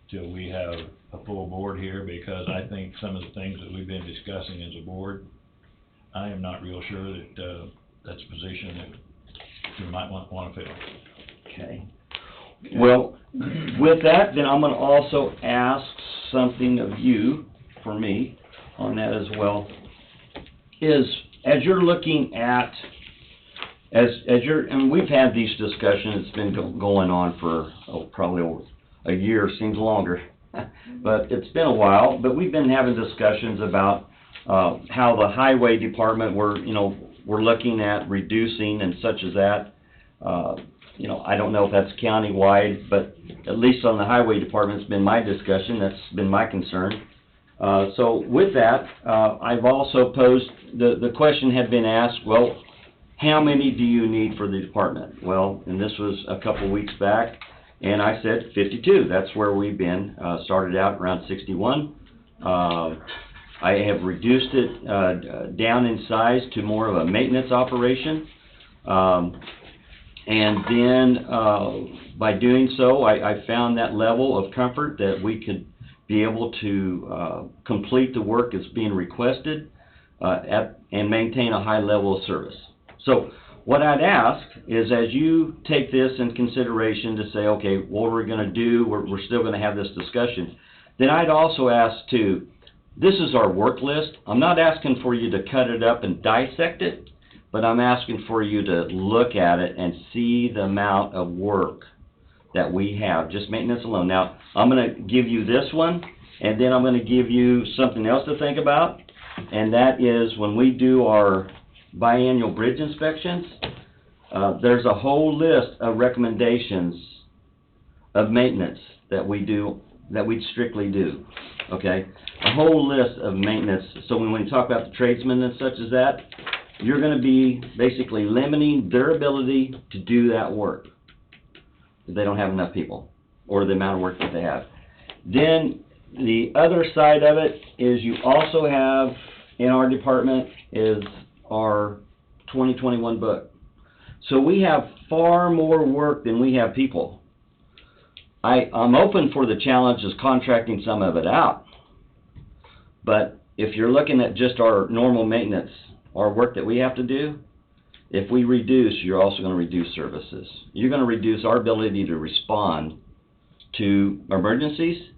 till we have a full board here, because I think some of the things that we've been discussing as a board, I am not real sure that, that's a position that you might wanna fill. Okay. Well, with that, then I'm gonna also ask something of you, for me, on that as well, is, as you're looking at, as you're, and we've had these discussions, it's been going on for, probably over a year, seems longer, but it's been a while, but we've been having discussions about, how the highway department, we're looking at reducing and such as that. I don't know if that's countywide, but at least on the highway department, it's been my discussion, that's been my concern. So with that, I've also posed, the question had been asked, well, how many do you need for the department? Well, and this was a couple weeks back, and I said 52. That's where we've been, started out around 61. I have reduced it down in size to more of a maintenance operation. And then by doing so, I found that level of comfort that we could be able to complete the work that's being requested and maintain a high level of service. So what I'd ask is, as you take this in consideration to say, okay, what we're going to do, we're still going to have this discussion, then I'd also ask too, this is our work list. I'm not asking for you to cut it up and dissect it, but I'm asking for you to look at it and see the amount of work that we have, just maintenance alone. Now, I'm going to give you this one, and then I'm going to give you something else to think about, and that is when we do our biannual bridge inspections, there's a whole list of recommendations of maintenance that we do, that we strictly do, okay? A whole list of maintenance. So when you talk about the tradesmen and such as that, you're going to be basically limiting their ability to do that work if they don't have enough people, or the amount of work that they have. Then the other side of it is you also have in our department is our 2021 book. So we have far more work than we have people. I'm open for the challenge of contracting some of it out. But if you're looking at just our normal maintenance, our work that we have to do, if we reduce, you're also going to reduce services. You're going to reduce our ability to respond to emergencies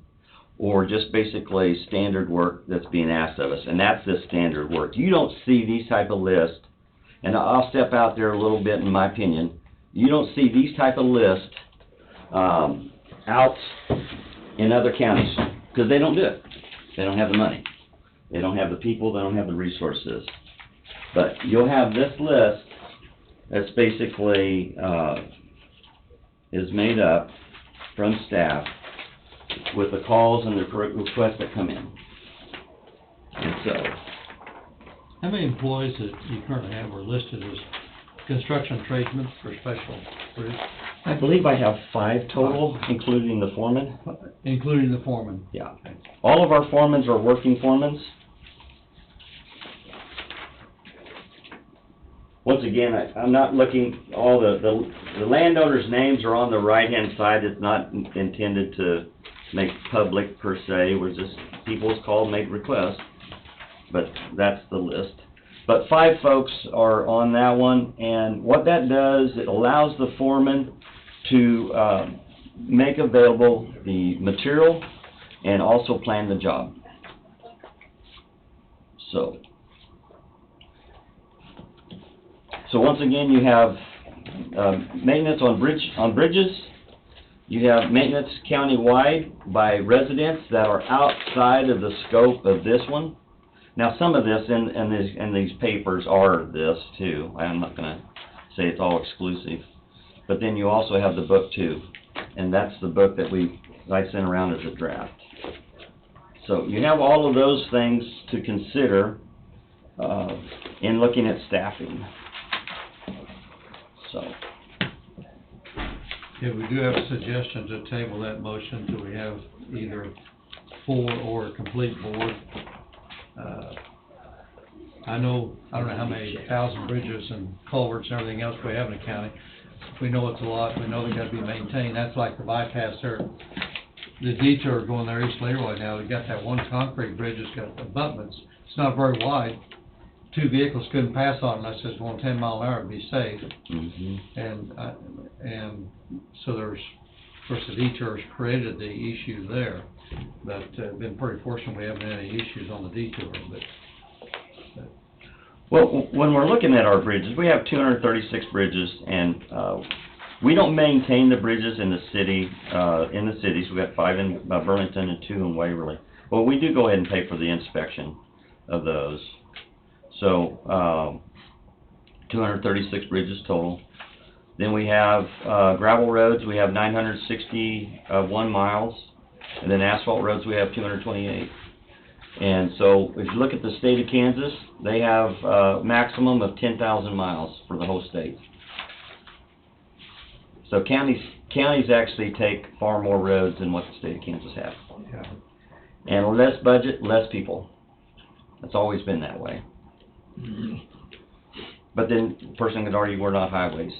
or just basically standard work that's being asked of us. And that's the standard work. You don't see these type of lists, and I'll step out there a little bit in my opinion. You don't see these type of lists out in other counties because they don't do it. They don't have the money. They don't have the people. They don't have the resources. But you'll have this list that's basically is made up from staff with the calls and the requests that come in. And so, how many employees that you currently have are listed as construction tradesmen for special bridge? I believe I have 5 total, including the foreman. Including the foreman? Yeah. All of our foremans are working foremans. Once again, I'm not looking, all the landowners' names are on the right-hand side. It's not intended to make public per se. We're just, people's call, make requests, but that's the list. But 5 folks are on that one, and what that does, it allows the foreman to make available the material and also plan the job. So once again, you have maintenance on bridges. You have maintenance countywide by residents that are outside of the scope of this one. Now, some of this in these papers are this too. I'm not going to say it's all exclusive. But then you also have the book too, and that's the book that I sent around as a draft. So you have all of those things to consider in looking at staffing. So. Yeah, we do have a suggestion to table that motion till we have either full or a complete board. I don't know how many 1,000 bridges and culverts and everything else we have in the county. We know it's a lot. We know they got to be maintained. That's like the bypass there, the detour going there East Leroy now. They got that one concrete bridge that's got abutments. It's not very wide. two vehicles couldn't pass on unless it's going 10 mile an hour to be safe. And so there's, of course, the detours created the issue there, but been pretty fortunate we haven't had any issues on the detour, but. Well, when we're looking at our bridges, we have 236 bridges, and we don't maintain the bridges in the city, in the cities. We've got 5 in Burlington and 2 in Waverly. Well, we do go ahead and pay for the inspection of those. So, 236 bridges total. Then we have gravel roads, we have 961 miles, and then asphalt roads, we have 228. And so, if you look at the state of Kansas, they have a maximum of 10,000 miles for the whole state. So counties actually take far more roads than what the state of Kansas has. Yeah. And less budget, less people. It's always been that way. But then, a person could argue we're not highways.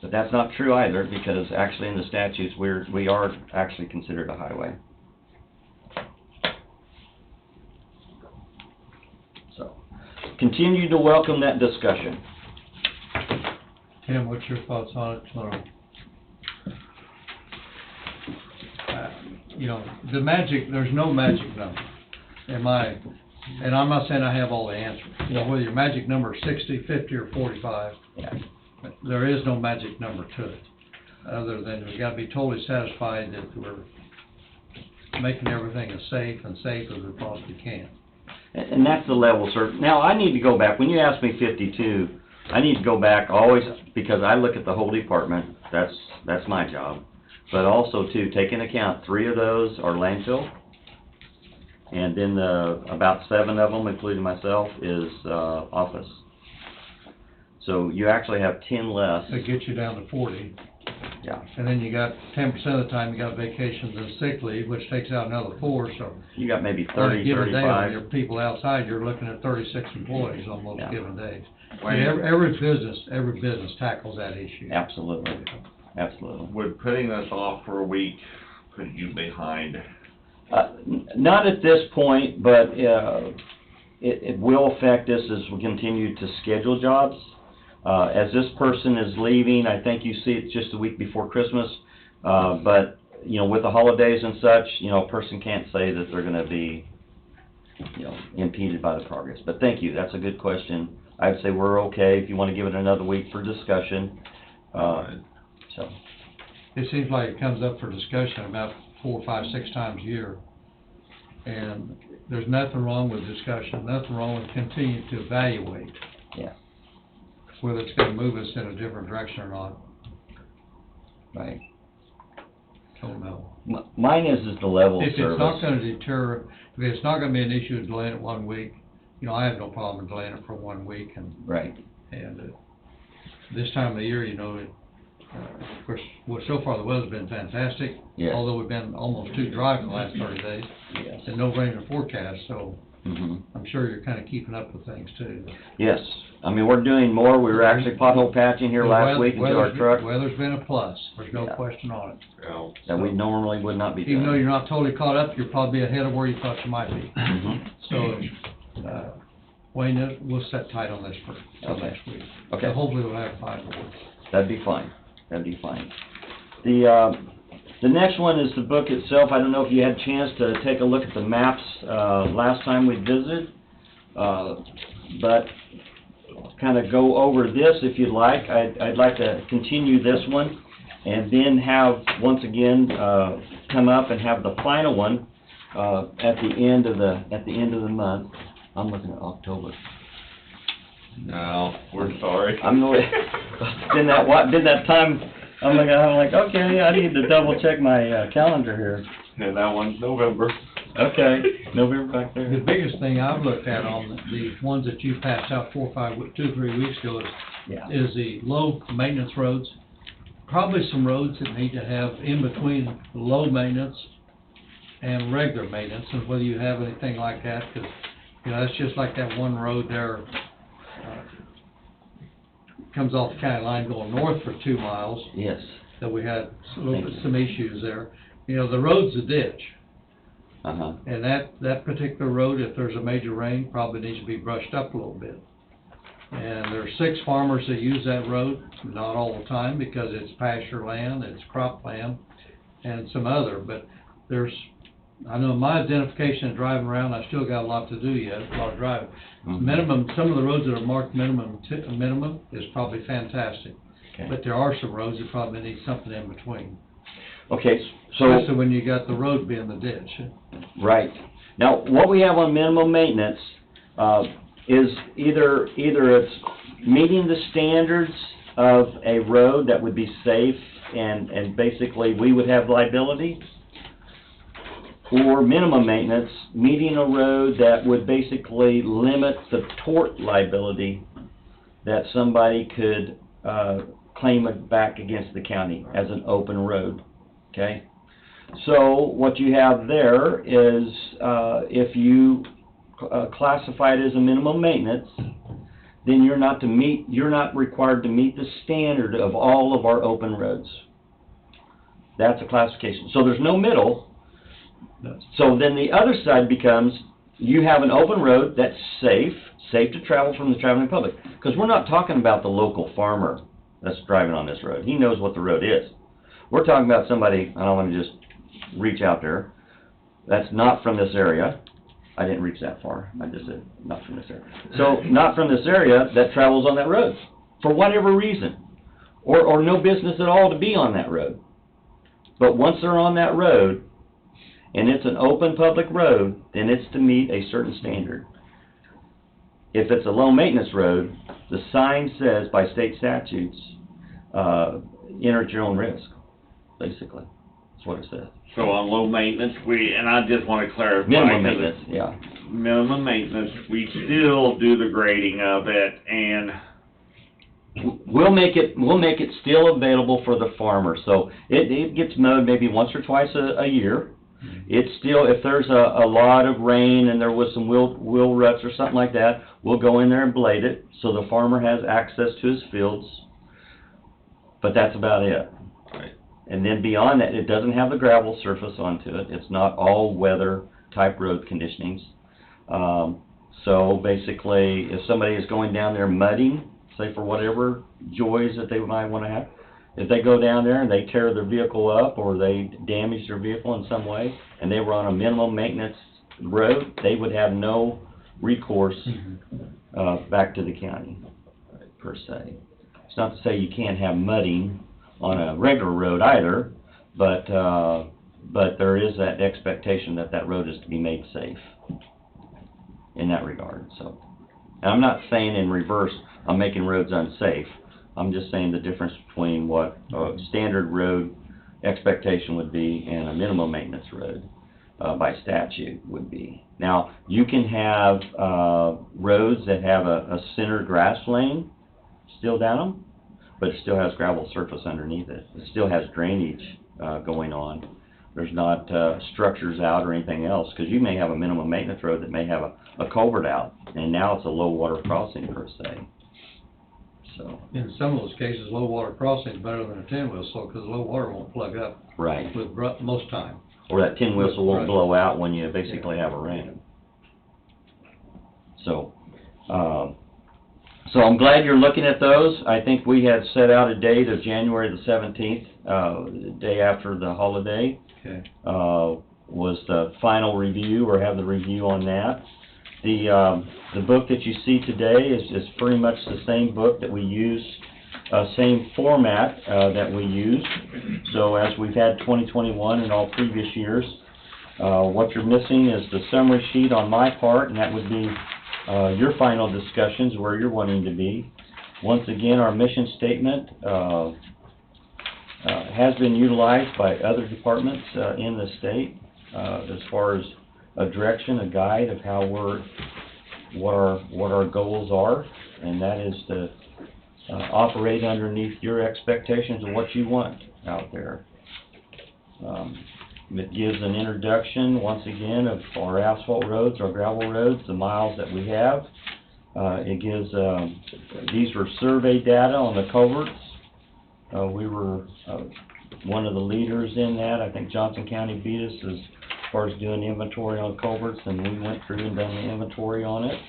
But that's not true either, because actually in the statutes, we are actually considered a highway. So, continue to welcome that discussion. Tim, what's your thoughts on it? You know, there's no magic number. And I'm not saying I have all the answers. You know, whether your magic number is 60, 50, or 45, there is no magic number to it, other than we got to be totally satisfied that we're making everything as safe as we possibly can. And that's the level, sir. Now, I need to go back. When you ask me 52, I need to go back always, because I look at the whole department. That's my job. But also, too, take into account 3 of those are landfill, and then about 7 of them, including myself, is office. So you actually have 10 less. That gets you down to 40. Yeah. And then you got 10% of the time you got vacations and sick leave, which takes out another 4, so. You got maybe On a 30, given day, 35. when your people outside, you're looking at 36 employees on most given days. Wayne. And every business tackles that issue. Absolutely. Absolutely. Would putting this off for a week put you behind? Not at this point, but it will affect us as we continue to schedule jobs. As this person is leaving, I think you see it's just a week before Christmas, but, you know, with the holidays and such, you know, a person can't say that they're going to be, you know, impeded by the progress. But thank you, that's a good question. I'd say we're okay if you want to give it another week for discussion. So. It seems like it comes up for discussion about 4, 5, 6 times a year. And there's nothing wrong with discussion, nothing wrong with continuing to evaluate. Yeah. Whether it's going to move us in a different direction or not. Right. Don't know. Mine is the level of If service. it's not going to deter, if it's not going to be an issue of delaying it 1 week, you know, I have no problem delaying it for 1 week. And right. And this time of the year, you know, of course, well, so far the weather's been fantastic. Yes. Although we've been almost too dry for the last 30 days. Yes. And no rain or forecast, so Mm-hmm. I'm sure you're kind of keeping up with things too. Yes. I mean, we're doing more. We were actually pothole patching here last week into our truck. Weather's been a plus. There's no question on it. Yeah. That we normally would not be doing. Even though you're not totally caught up, you're probably ahead of where you thought you might be. Mm-hmm. So, Wayne, we'll set tight on this till next week. Okay. So hopefully we'll have 5 more. That'd be fine. That'd be fine. The next one is the book itself. I don't know if you had a chance to take a look at the maps last time we visited, but kind of go over this if you'd like. I'd like to continue this one, and then have once again come up and have the final one at the end of the month. I'm looking at October. No, we're sorry. I'm been that time. I'm like, okay, I need to double check my calendar here. And that one's November. Okay, November back there. The biggest thing I've looked at on the ones that you passed out 2 or 3 weeks ago is the low maintenance roads. Probably some roads that need to have in between low maintenance and regular maintenance, and whether you have anything like that, because, you know, that's just like that one road there, comes off the county line going north for 2 miles. Yes. That we had some issues there. You know, the road's a ditch. Uh-huh. And that particular road, if there's a major rain, probably needs to be brushed up a little bit. And there are 6 farmers that use that road, not all the time, because it's pasture land, it's cropland, and some other, but there's, I know my identification of driving around, I still got a lot to do yet, a lot of driving. Minimum, some of the roads that are marked minimum is probably fantastic. Okay. But there are some roads that probably need something in between. Okay, so. Especially when you got the road being the ditch. Right. Now, what we have on minimum maintenance, is either it's meeting the standards of a road that would be safe and basically we would have liability, or minimum maintenance, meeting a road that would basically limit the tort liability that somebody could, claim it back against the county as an open road, okay? So what you have there is, if you classify it as a minimum maintenance, then you're not required to meet the standard of all of our open roads. That's a classification. So there's no middle. So then the other side becomes, you have an open road that's safe to travel from the traveling public. Because we're not talking about the local farmer that's driving on this road. He knows what the road is. We're talking about somebody, I don't want to just reach out there, that's not from this area. I didn't reach that far. I just said not from this area. So not from this area that travels on that road for whatever reason, or no business at all to be on that road. But once they're on that road, and it's an open public road, then it's to meet a certain standard. If it's a low maintenance road, the sign says by state statutes, enter at your own risk, basically. That's what it says. So on low maintenance, and I just want to clarify. Minimum maintenance, yeah. Minimum maintenance, we still do the grading of it, and we'll make it still available for the farmer. So it gets mowed maybe once or twice a year. It's still, if there's a lot of rain and there was some wheel ruts or something like that, we'll go in there and blade it so the farmer has access to his fields. But that's about it. Right. And then beyond that, it doesn't have the gravel surface onto it. It's not all weather type road conditionings. So basically, if somebody is going down there mudding, say for whatever joys that they might want to have, if they go down there and they tear their vehicle up or they damage their vehicle in some way, and they were on a minimum maintenance road, they would have no recourse back to the county, per se. It's not to say you can't have mudding on a regular road either, but there is that expectation that that road is to be made safe in that regard. So, and I'm not saying in reverse, I'm making roads unsafe. I'm just saying the difference between what a standard road expectation would be and a minimum maintenance road by statute would be. Now, you can have roads that have a center grass lane still down them, but it still has gravel surface underneath it. It still has drainage going on. There's not structures out or anything else, because you may have a minimum maintenance road that may have a culvert out, and now it's a low water crossing per se. So in some of those cases, low water crossing is better than a 10-wheel slope, because low water won't plug up. Right. With most time. Or that tin whistle won't blow out when you basically have a rain. So, so I'm glad you're looking at those. I think we had set out a date of January the 17th, the day after the holiday. Okay. Was the final review, or have the review on that. The book that you see today is pretty much the same book that we use, same format that we use. So as we've had 2021 and all previous years, what you're missing is the summary sheet on my part, and that would be your final discussions where you're wanting to be. Once again, our mission statement has been utilized by other departments in the state as far as a direction, a guide of how what our goals are, and that is to operate underneath your expectations of what you want out there. It gives an introduction, once again, of our asphalt roads, our gravel roads, the miles that we have. It gives, these were survey data on the culverts. We were one of the leaders in that. I think Johnson County beat us as far as doing inventory on culverts, and we went through and done the inventory on it.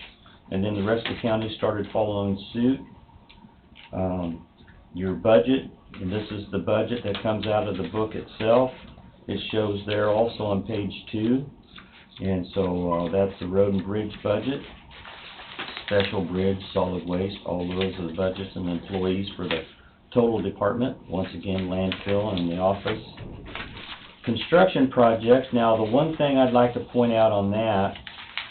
and then the rest of the county started following suit. Your budget, and this is the budget that comes out of the book itself. It shows there also on page 2. And so that's the road and bridge budget, special bridge, solid waste, all those are the budgets and employees for the total department. Once again, landfill and the office. Construction projects, now the one thing I'd like to point out on that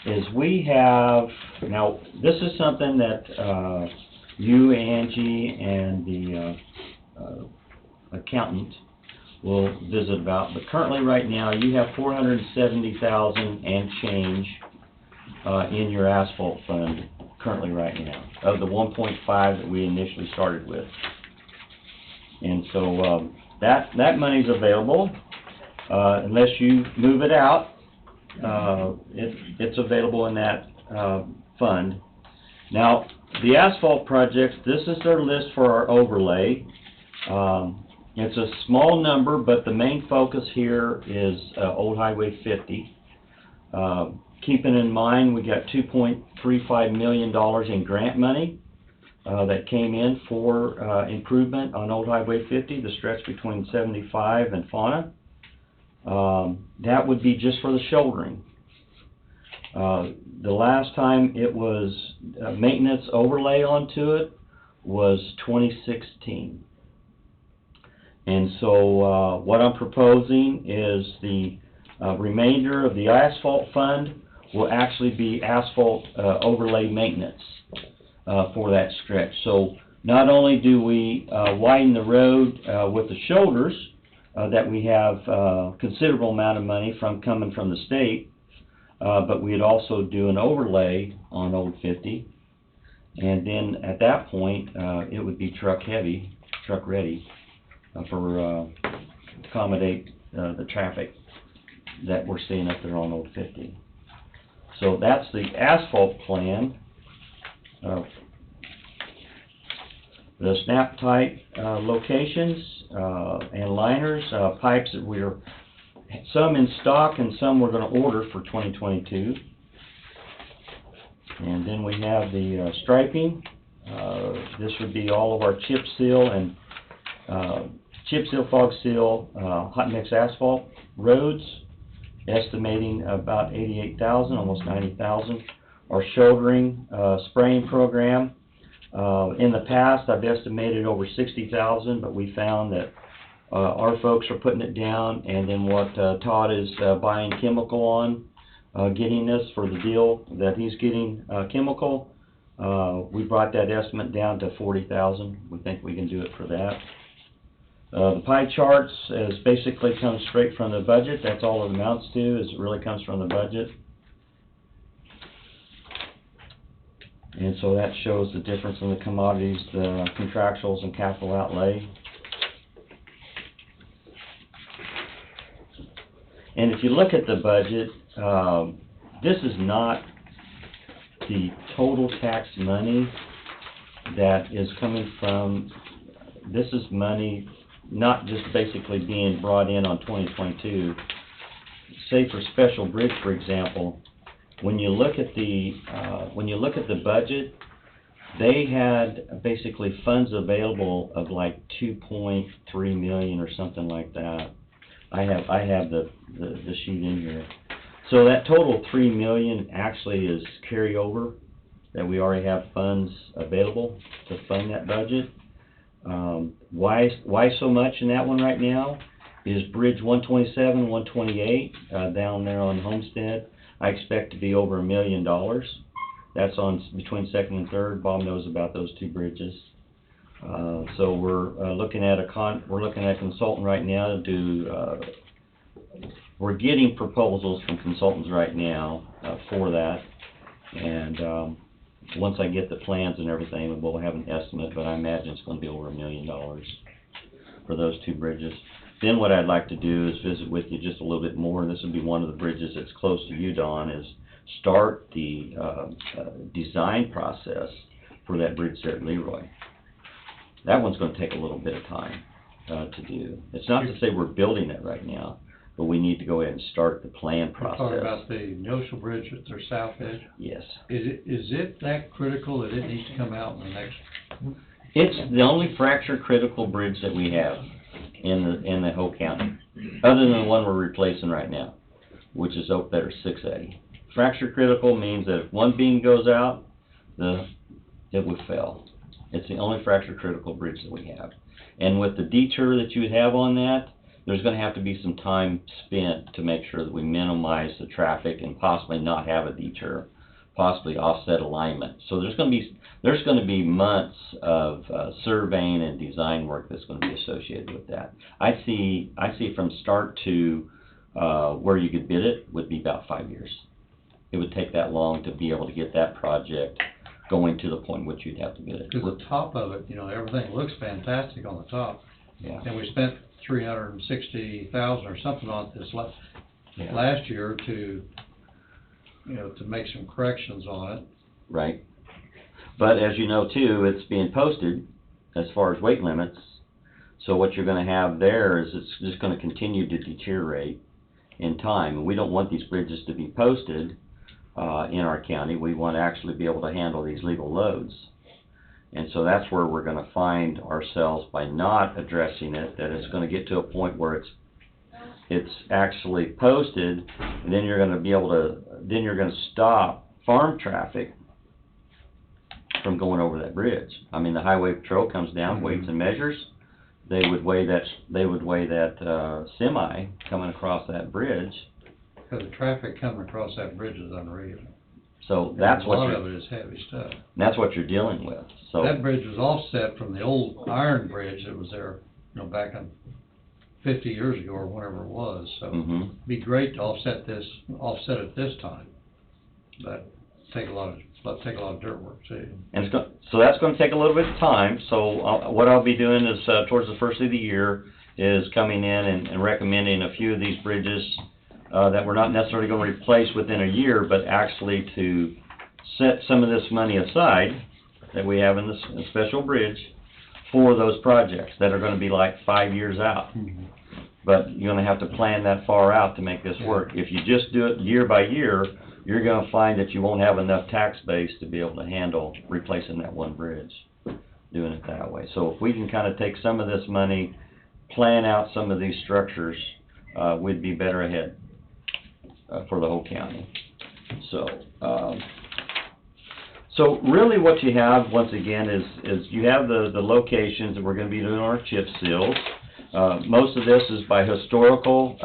is we have, now this is something that you, Angie, and the accountant will visit about, but currently right now you have $470,000 and change in your asphalt fund currently right now, of the 1.5 that we initially started with. And so that money's available unless you move it out. It's available in that fund. Now, the asphalt projects, this is their list for our overlay. It's a small number, but the main focus here is Old Highway 50. Keeping in mind, we got $2.35 million in grant money that came in for improvement on Old Highway 50, the stretch between 75 and Fauna. That would be just for the shouldering. The last time it was maintenance overlay onto it was 2016. And so what I'm proposing is the remainder of the asphalt fund will actually be asphalt overlay maintenance for that stretch. So not only do we widen the road with the shoulders that we have considerable amount of money coming from the state, but we'd also do an overlay on Old 50, and then at that point it would be truck ready for to accommodate the traffic that we're seeing up there on Old 50. So that's the asphalt plan. The snap tight locations and liners, pipes that we're some in stock and some we're going to order for 2022. And then we have the striping. This would be all of our chip seal and chip seal, fog seal, hot mix asphalt roads, estimating about 88,000, almost 90,000. Our shouldering spraying program. In the past, I've estimated over 60,000, but we found that our folks are putting it down, and then what Todd is buying chemical on, getting this for the deal that he's getting chemical. We brought that estimate down to 40,000. We think we can do it for that. The pie charts is basically comes straight from the budget. That's all it amounts to, is it really comes from the budget. And so that shows the difference in the commodities, the contractuals, and capital outlay. And if you look at the budget, this is not the total tax money that is coming from, this is money not just basically being brought in on 2022. Say for Special Bridge, for example, when you look at the budget, they had basically funds available of like 2.3 million or something like that. I have the sheet in here. So that total 3 million actually is carryover, that we already have funds available to fund that budget. Why so much in that one right now is Bridge 127, 128 down there on Homestead. I expect to be over $1 million. That's on between second and third. Bob knows about those two bridges. So we're looking at a consultant right now to do. We're getting proposals from consultants right now for that, and once I get the plans and everything, we'll have an estimate. But I imagine it's going to be over $1 million for those two bridges. Then what I'd like to do is visit with you just a little bit more, and this would be one of the bridges that's close to you, Don, is start the design process for that bridge there at Leroy. That one's going to take a little bit of time to do. It's not to say we're building it right now. but we need to go ahead and start the plan You're talking process. about the Neosho Bridge at their south edge? Yes. Is it that critical that it needs to come out in the next? It's the only fracture critical bridge that we have in the whole county, other than the one we're replacing right now, which is Oak Better 680. Fracture critical means that if one beam goes out, it would fail. It's the only fracture critical bridge that we have. And with the detour that you would have on that, there's gonna have to be some time spent to make sure that we minimize the traffic and possibly not have a detour, possibly offset alignment. So there's gonna be months of surveying and design work that's gonna be associated with that. I see from start to where you could bid it would be about 5 years. It would take that long to be able to get that project going to the point in which you'd have to bid it. Because the top of it, everything looks fantastic on the top. Yeah. And we spent $360,000 or something on this Yeah. last year to make some corrections on it. Right. But as you know too, it's being posted as far as weight limits. So what you're gonna have there is it's just gonna continue to deteriorate in time. We don't want these bridges to be posted in our county. We want to actually be able to handle these legal loads. And so that's where we're going to find ourselves by not addressing it, that it's going to get to a point where it's actually posted, and then you're going to stop farm traffic from going over that bridge. I mean, the highway patrol comes down, weights and measures. They would weigh that semi coming across that bridge. Because the traffic coming across that bridge is unreal. So that's a lot of it is heavy stuff. That's what you're dealing with. So that bridge was offset from the old iron bridge that was there, back in 50 years ago or whenever it was. So it'd be great to offset it this time, but take a lot of dirt work too. And so that's going to take a little bit of time. So what I'll be doing is towards the first of the year is coming in and recommending a few of these bridges that we're not necessarily going to replace within a year, but actually to set some of this money aside that we have in this special bridge for those projects that are going to be like 5 years out. But you're going to have to plan that far out to make this work. If you just do it year by year, you're going to find that you won't have enough tax base to be able to handle replacing that one bridge, doing it that way. So if we can kind of take some of this money, plan out some of these structures, we'd be better ahead for the whole county. So really what you have, once again, is you have the locations that we're going to be doing our chip seals. Most of this is by historical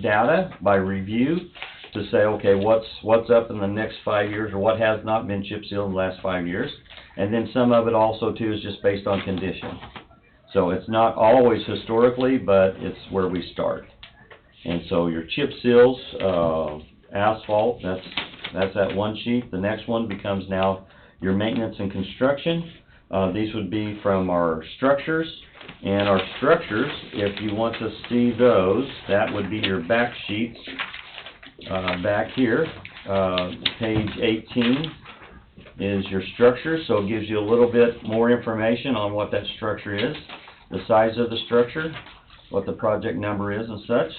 data, by review, to say, okay, what's up in the next 5 years, or what has not been chip sealed in the last 5 years. And then some of it also, too, is just based on condition. So it's not always historically, but it's where we start. And so your chip seals, asphalt, that's that one sheet. The next one becomes now your maintenance and construction. These would be from our structures. And our structures, if you want to see those, that would be your back sheets. Back here, page 18 is your structure, so it gives you a little bit more information on what that structure is, the size of the structure, what the project number is and such.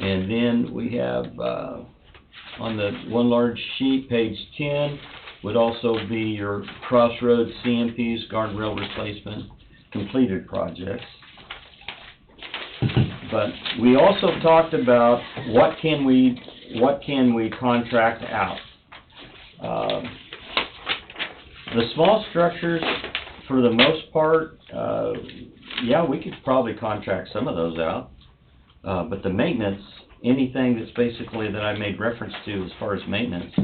And then we have on the one large sheet, page 10, would also be your crossroads CMPs, guardrail replacement, completed projects. But we also talked about what can we contract out. The small structures, for the most part, yeah, we could probably contract some of those out. But the maintenance, anything that's basically that I made reference to as far as maintenance,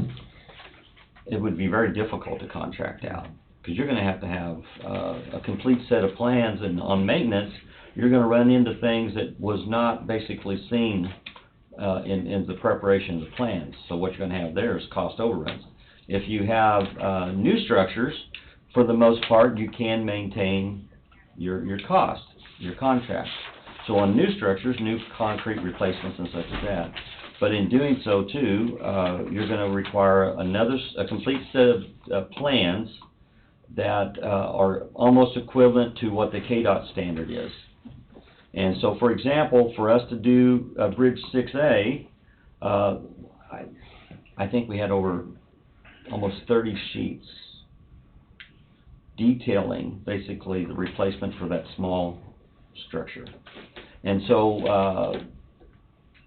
it would be very difficult to contract out, because you're going to have a complete set of plans, and on maintenance, you're going to run into things that was not basically seen in the preparation of the plans. So what you're going to have there is cost overruns. If you have new structures, for the most part, you can maintain your cost, your contract. So on new structures, new concrete replacements and such as that, But in doing so too, you're gonna require a complete set of plans that are almost equivalent to what the KDOT standard is. And so, for example, for us to do Bridge 6A, I think we had over almost 30 sheets detailing basically the replacement for that small structure. And so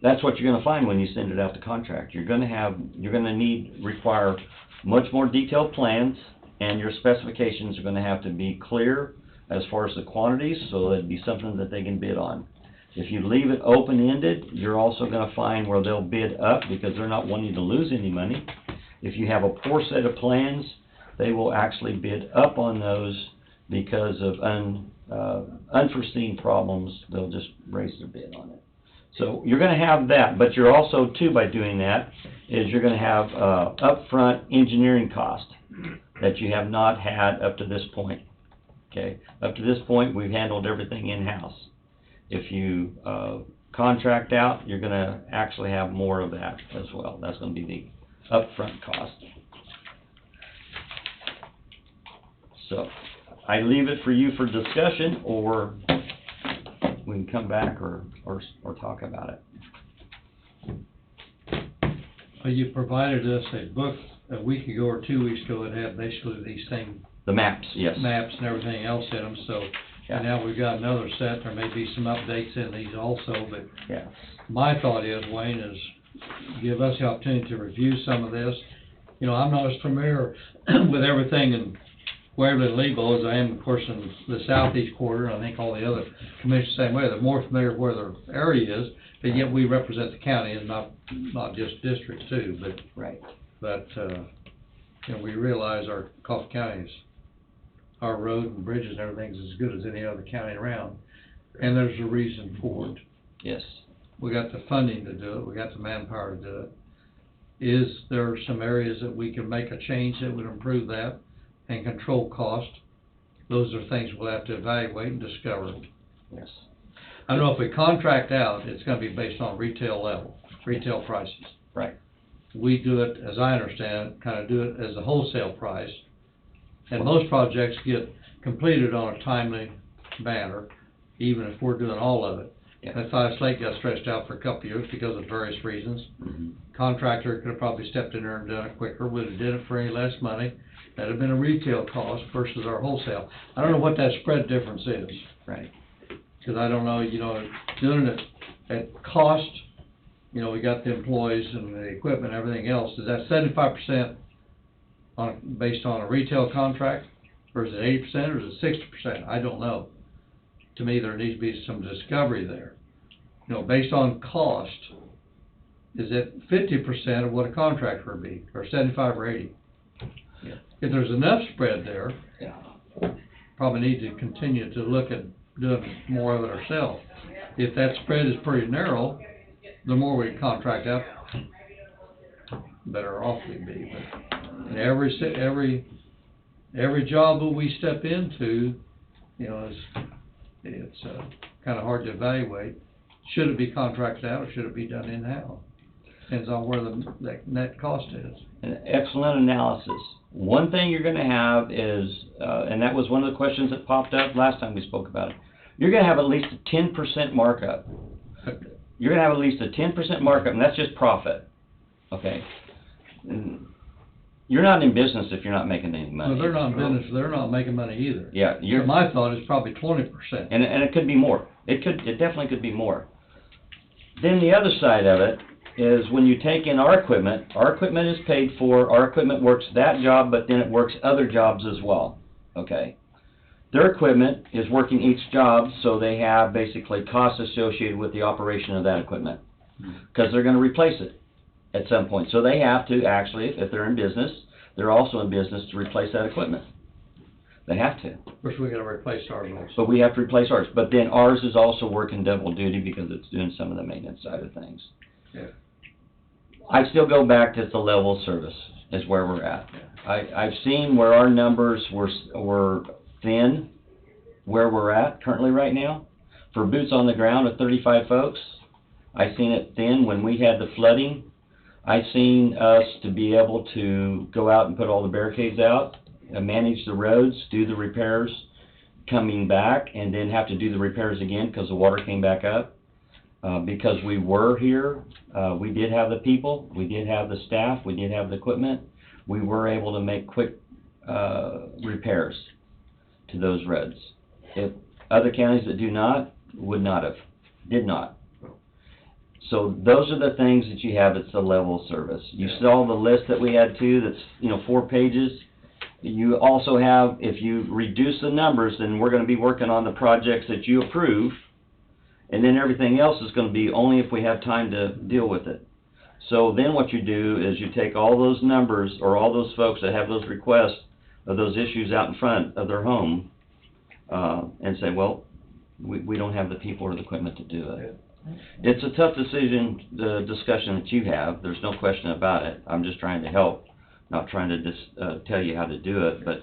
that's what you're going to find when you send it out to contract. You're going to require much more detailed plans, and your specifications are going to have to be clear as far as the quantities, so it'd be something that they can bid on. If you leave it open-ended, you're also going to find where they'll bid up because they're not wanting to lose any money. If you have a poor set of plans, they will actually bid up on those because of unforeseen problems. They'll just raise their bid on it. So you're going to have that, but you're also, too, by doing that, is you're going to have upfront engineering cost that you have not had up to this point. Okay, up to this point, we've handled everything in-house. If you contract out, you're going to actually have more of that as well. That's going to be the upfront cost. So I leave it for you for discussion, or we can come back or talk about it. You provided us a book a week ago or 2 weeks ago that had basically these same the maps, yes, maps and everything else in them. So and now we've got another set. There may be some updates in these also, but yeah. My thought is, Wayne, is give us the opportunity to review some of this. You know, I'm not as familiar with everything in Waverly and Lebo as I am, of course, in the southeast quarter, and I think all the other commissions the same way. They're more familiar with where their area is, but yet we represent the county and not just districts too. But right. But you know, we realize our Coffee County is, our road and bridges and everything's as good as any other county around, and there's a reason for it. Yes. We got the funding to do it. We got the manpower to do it. Is there some areas that we can make a change that would improve that and control cost? Those are things we'll have to evaluate and discover. Yes. I don't know if we contract out, it's going to be based on retail level, retail prices. Right. We do it, as I understand it, kind of do it as a wholesale price. And most projects get completed on a timely manner, even if we're doing all of it. Yeah. That 5 Slate got stretched out for a couple of years because of various reasons. Mm-hmm. Contractor could have probably stepped in there and done it quicker, would have did it for any less money. That'd have been a retail cost versus our wholesale. I don't know what that spread difference is. Right. Because I don't know, you know, doing it at cost, you know, we got the employees and the equipment and everything else. Is that 75% based on a retail contract, or is it 80%, or is it 60%? I don't know. To me, there needs to be some discovery there. You know, based on cost, is it 50% of what a contractor would be, or 75 or 80? Yeah. If there's enough spread there, yeah, probably need to continue to look at doing more of it ourselves. If that spread is pretty narrow, the more we contract out, better off we'd be. But every job that we step into, you know, it's kind of hard to evaluate. Should it be contracted out or should it be done in-house? Depends on where the net cost is. An excellent analysis. One thing you're going to have is, and that was one of the questions that popped up last time we spoke about it, you're going to have at least a 10% markup. You're going to have at least a 10% markup, and that's just profit. Okay? And you're not in business if you're not making any money. No, they're not in business. They're not making money either. Yeah. So my thought is probably 20%. And it could be more. It definitely could be more. Then the other side of it is when you take in our equipment is paid for, our equipment works that job, but then it works other jobs as well. Okay? Their equipment is working each job, so they have basically costs associated with the operation of that equipment. Because they're going to replace it at some point. So they have to actually, if they're in business, they're also in business to replace that equipment. They have to. Of course, we got to replace ours also. But we have to replace ours. But then ours is also working double duty because it's doing some of the maintenance side of things. Yeah. I still go back to the level of service is where we're at. I've seen where our numbers were thin, where we're at currently right now. For boots on the ground with 35 folks, I seen it then when we had the flooding. I seen us to be able to go out and put all the barricades out, manage the roads, do the repairs, coming back, and then have to do the repairs again because the water came back up. Because we were here, we did have the people, we did have the staff, we did have the equipment. We were able to make quick repairs to those roads. If other counties that do not, would not have, did not. So those are the things that you have. It's the level of service. You saw the list that we had too, that's, 4 pages. You also have, if you reduce the numbers, then we're gonna be working on the projects that you approve, and then everything else is gonna be only if we have time to deal with it. So then what you do is you take all those numbers, or all those folks that have those requests of those issues out in front of their home, and say, well, we don't have the people or the equipment to do it. It's a tough decision, the discussion that you have, there's no question about it. I'm just trying to help, not trying to tell you how to do it, but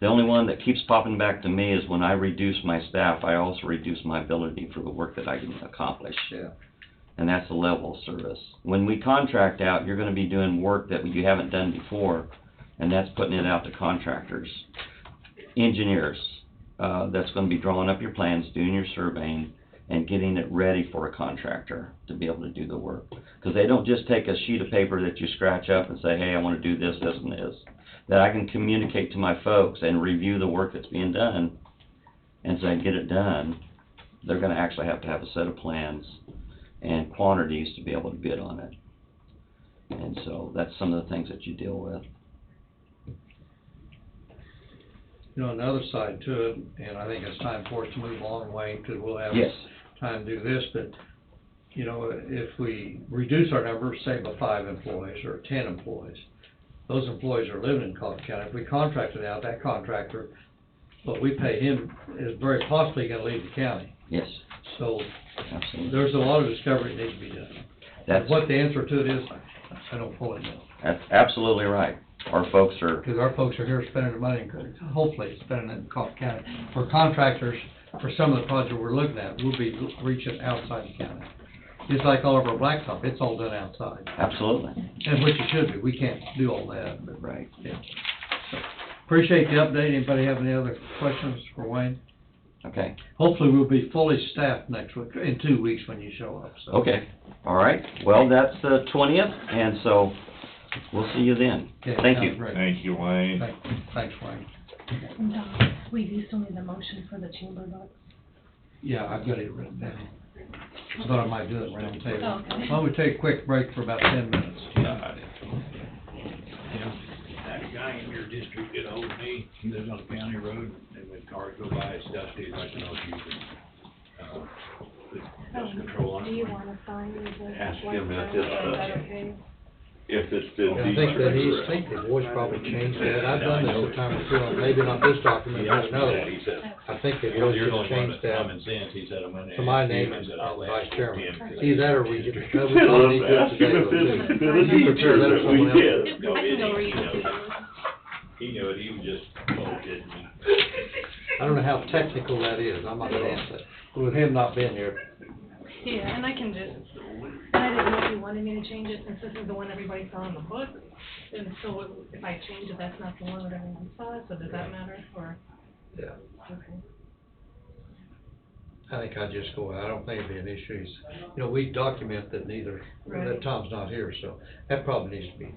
the only one that keeps popping back to me is when I reduce my staff, I also reduce my ability for the work that I can accomplish. Yeah. And that's the level of service. When we contract out, you're gonna be doing work that you haven't done before, and that's putting it out to contractors, engineers, that's gonna be drawing up your plans, doing your surveying, and getting it ready for a contractor to be able to do the work. Because they don't just take a sheet of paper that you scratch up and say, hey, I want to do this, this, and this. That I can communicate to my folks and review the work that's being done, and say, get it done. They're going to actually have to have a set of plans and quantities to be able to bid on it. And so that's some of the things that you deal with. Another side to it, and I think it's time for us to move on, Wayne, because we'll have Yes. time to do this, but, if we reduce our numbers, say by 5 employees or 10 employees, those employees are living in Coffee County. If we contract it out, that contractor, what we pay him is very possibly gonna leave the county. Yes. So, Absolutely. there's a lot of discovery that needs to be done. That's, What the answer to it is, I don't fully know. that's absolutely right. Our folks are, Because our folks are here spending the money, hopefully spending it in Coffee County. For contractors, for some of the projects we're looking at, we'll be reaching outside the county. Just like all of our blacktop, it's all done outside. absolutely. And which it should be, we can't do all that, but, Right. yeah. So, appreciate the update. Anybody have any other questions for Wayne? Okay. Hopefully we'll be fully staffed next week, in 2 weeks when you show up, so. Okay. All right. Well, that's the 20th, and so we'll see you then. Okay, Thank sounds you. great. Thank you, Wayne. Thanks, Wayne. And, we do still need the motion for the chamber box. Yeah, I've got it written down. I thought I might do it round table. Oh, okay. Why don't we take a quick break for about 10 minutes? That guy in your district get ahold of me, he lives on a county road, and when cars go by, it's dusty, I'd like to know if you can, put dust control on it. Do you wanna sign the? Ask him if Is it's, that okay? if it's been. I think that he's, the voice probably changed that. I've done this a time or two, on maybe not this document, He but asked me another that, one. he said, I think the you're voice the just only one changed that's that common sense, he said, I'm gonna. to my ask you." name I as said, "I'll ask vice chairman. Tim, 'cause Either that or we just, we Well, probably need to do it ask him today, if though, it's too. been a You prefer that or that we someone else? did. No, I he can go didn't, read he it. knows. He knew it, he was just bullshitting me. I don't know how technical that is, I'm not gonna answer that. With him not being here, Yeah, and I can just, I didn't know if you wanted me to change it since this is the one everybody saw in the book. And so if I change it, that's not the one that everyone saw, so does that matter, or? yeah, Okay. I think I'd just go, I don't think it'd be an issue. We document that neither, that Right. Tom's not here, so that probably needs to be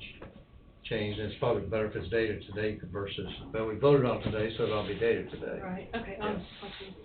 changed. It's probably better if it's dated today versus, well, we voted on today, so it'll be dated today. Right, okay, I'll see.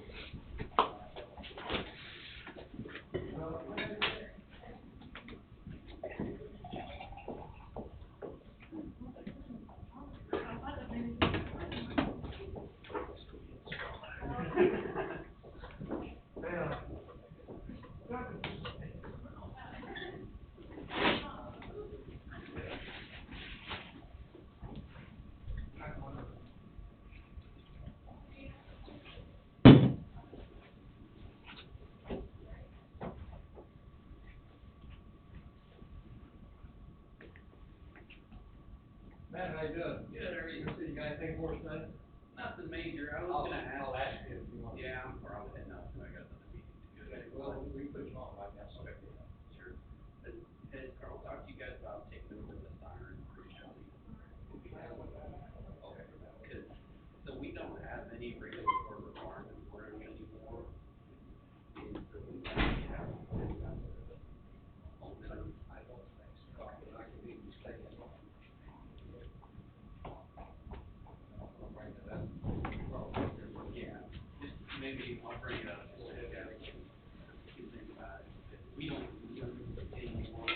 Matt, how you doing? Good, how are you? You got anything for us tonight? Nothing major, I was gonna ask. I'll ask you if you want. Yeah, I'm probably heading out, I got another meeting to do. Okay, well, we put you on, I guess. guys about taking over the siren for county? Okay, because, so we don't have any regulatory requirements for them anymore. And so we actually have to put it on the open. I don't think so. I can be mistaken. Yeah, just maybe I'll bring it up, so you guys can think about it. We don't anymore.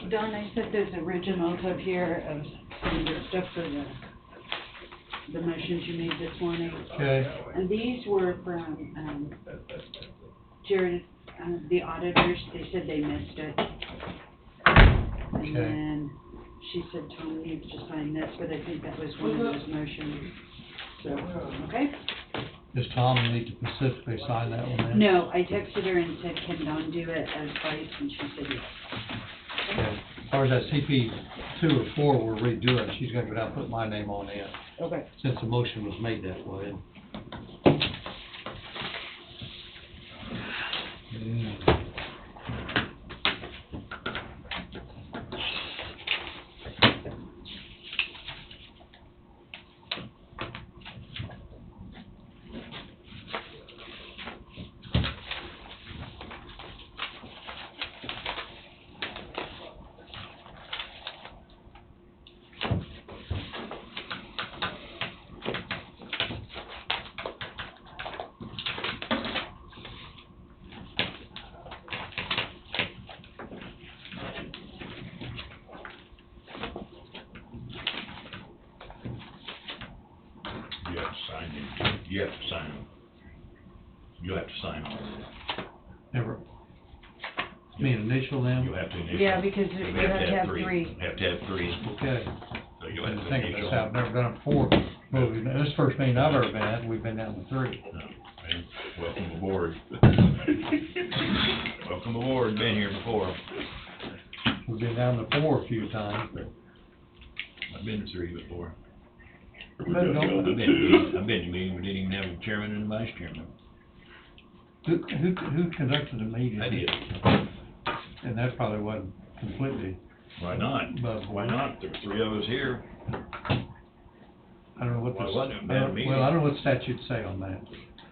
Don, I set those originals up here of some of the stuff for the motions you made this morning. Okay. And these were from, Jared, the auditors, they said they missed it. And Okay. then she said Tom needs to sign this, but I think that was one of those motions. So, okay? Does Tom need to specifically sign that one then? No, I texted her and said, can Don do it as vice, and she said yes. Okay. As far as that CP 2 or 4 we're redoing, she's gonna go down and put my name on it, Okay. since the motion was made that way. You have to sign them. You have to sign them. You have to sign all of them. Never. Me initial them? You have to initial. Yeah, because You we have to have three. You have to have three. Okay. So you'll have And to think of initial. this, I've never done it before. Well, this first meeting I've ever been at, we've been down to 3. No, and welcome aboard. Welcome aboard, been here before. We've been down to 4 a few times, but. I've been to 3 before. But don't- I've been to meetings, we didn't even have a chairman and a vice chairman. Who conducted the meeting? I did. And that probably wasn't completely Why not? But Why not? There's three of us here. I don't know what Why this, wasn't it a bad meeting? well, I don't know what statutes say on that.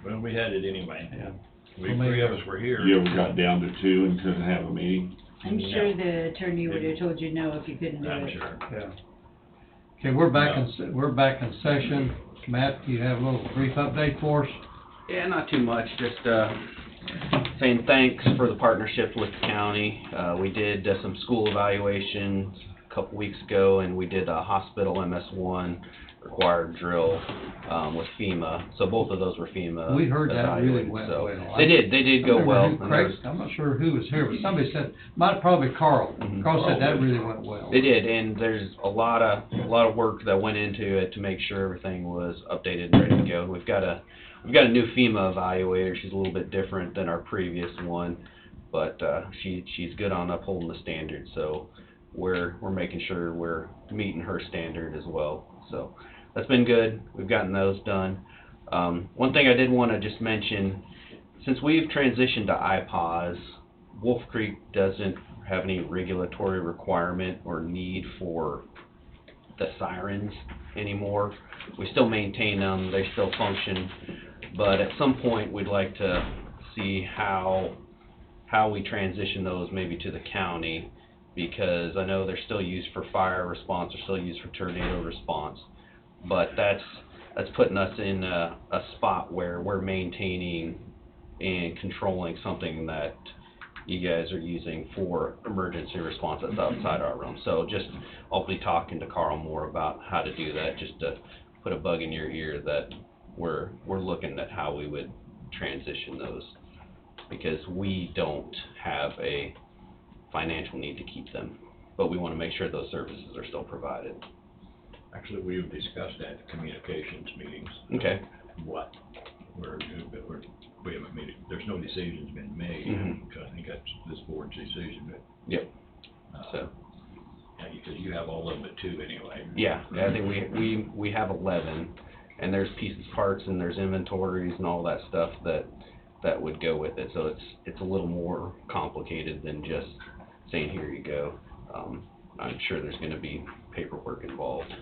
Well, we had it anyway. Yeah. We, Well, maybe- three of us were here. You ever got down to two and couldn't have a meeting? I'm sure the attorney would have told you no if you couldn't do I'm it. sure. Yeah. Okay, we're back we're back in session. Matt, do you have a little brief update for us? Yeah, not too much, just, saying thanks for the partnership with the county. We did some school evaluations a couple weeks ago, and we did a hospital MS1 required drill, with Fema. So both of those were Fema We heard that really evaluated, went so well. They did go well. and there was- I'm not sure who was here, but somebody said, probably Carl. Mhm. Carl said that really went well. They did, and there's a lot of work that went into it to make sure everything was updated and ready to go. We've got a new FEMA evaluator. She's a little bit different than our previous one, but she's good on upholding the standards. So we're making sure we're meeting her standard as well. So that's been good. We've gotten those done. One thing I did want to just mention, since we've transitioned to IPAWS, Wolf Creek doesn't have any regulatory requirement or need for the sirens anymore. We still maintain them, they still function, but at some point we'd like to see how we transition those maybe to the county, because I know they're still used for fire response, they're still used for tornado response, but that's putting us in a spot where we're maintaining and controlling something that you guys are using for emergency response that's outside our realm. So just, I'll be talking to Carl more about how to do that, just to put a bug in your ear that we're looking at how we would transition those, because we don't have a financial need to keep them, but we want to make sure those services are still provided. Actually, we've discussed that at communications meetings. Okay. What we're doing, but we haven't made it, there's no decisions been made. Mhm. Because I think that's this board's decision, but. Yep. So. Yeah, because you have all of it too anyway. Yeah, I think we have 11, and there's pieces, parts, and there's inventories and all that stuff that would go with it. So it's a little more complicated than just saying, here you go. I'm sure there's going to be paperwork involved.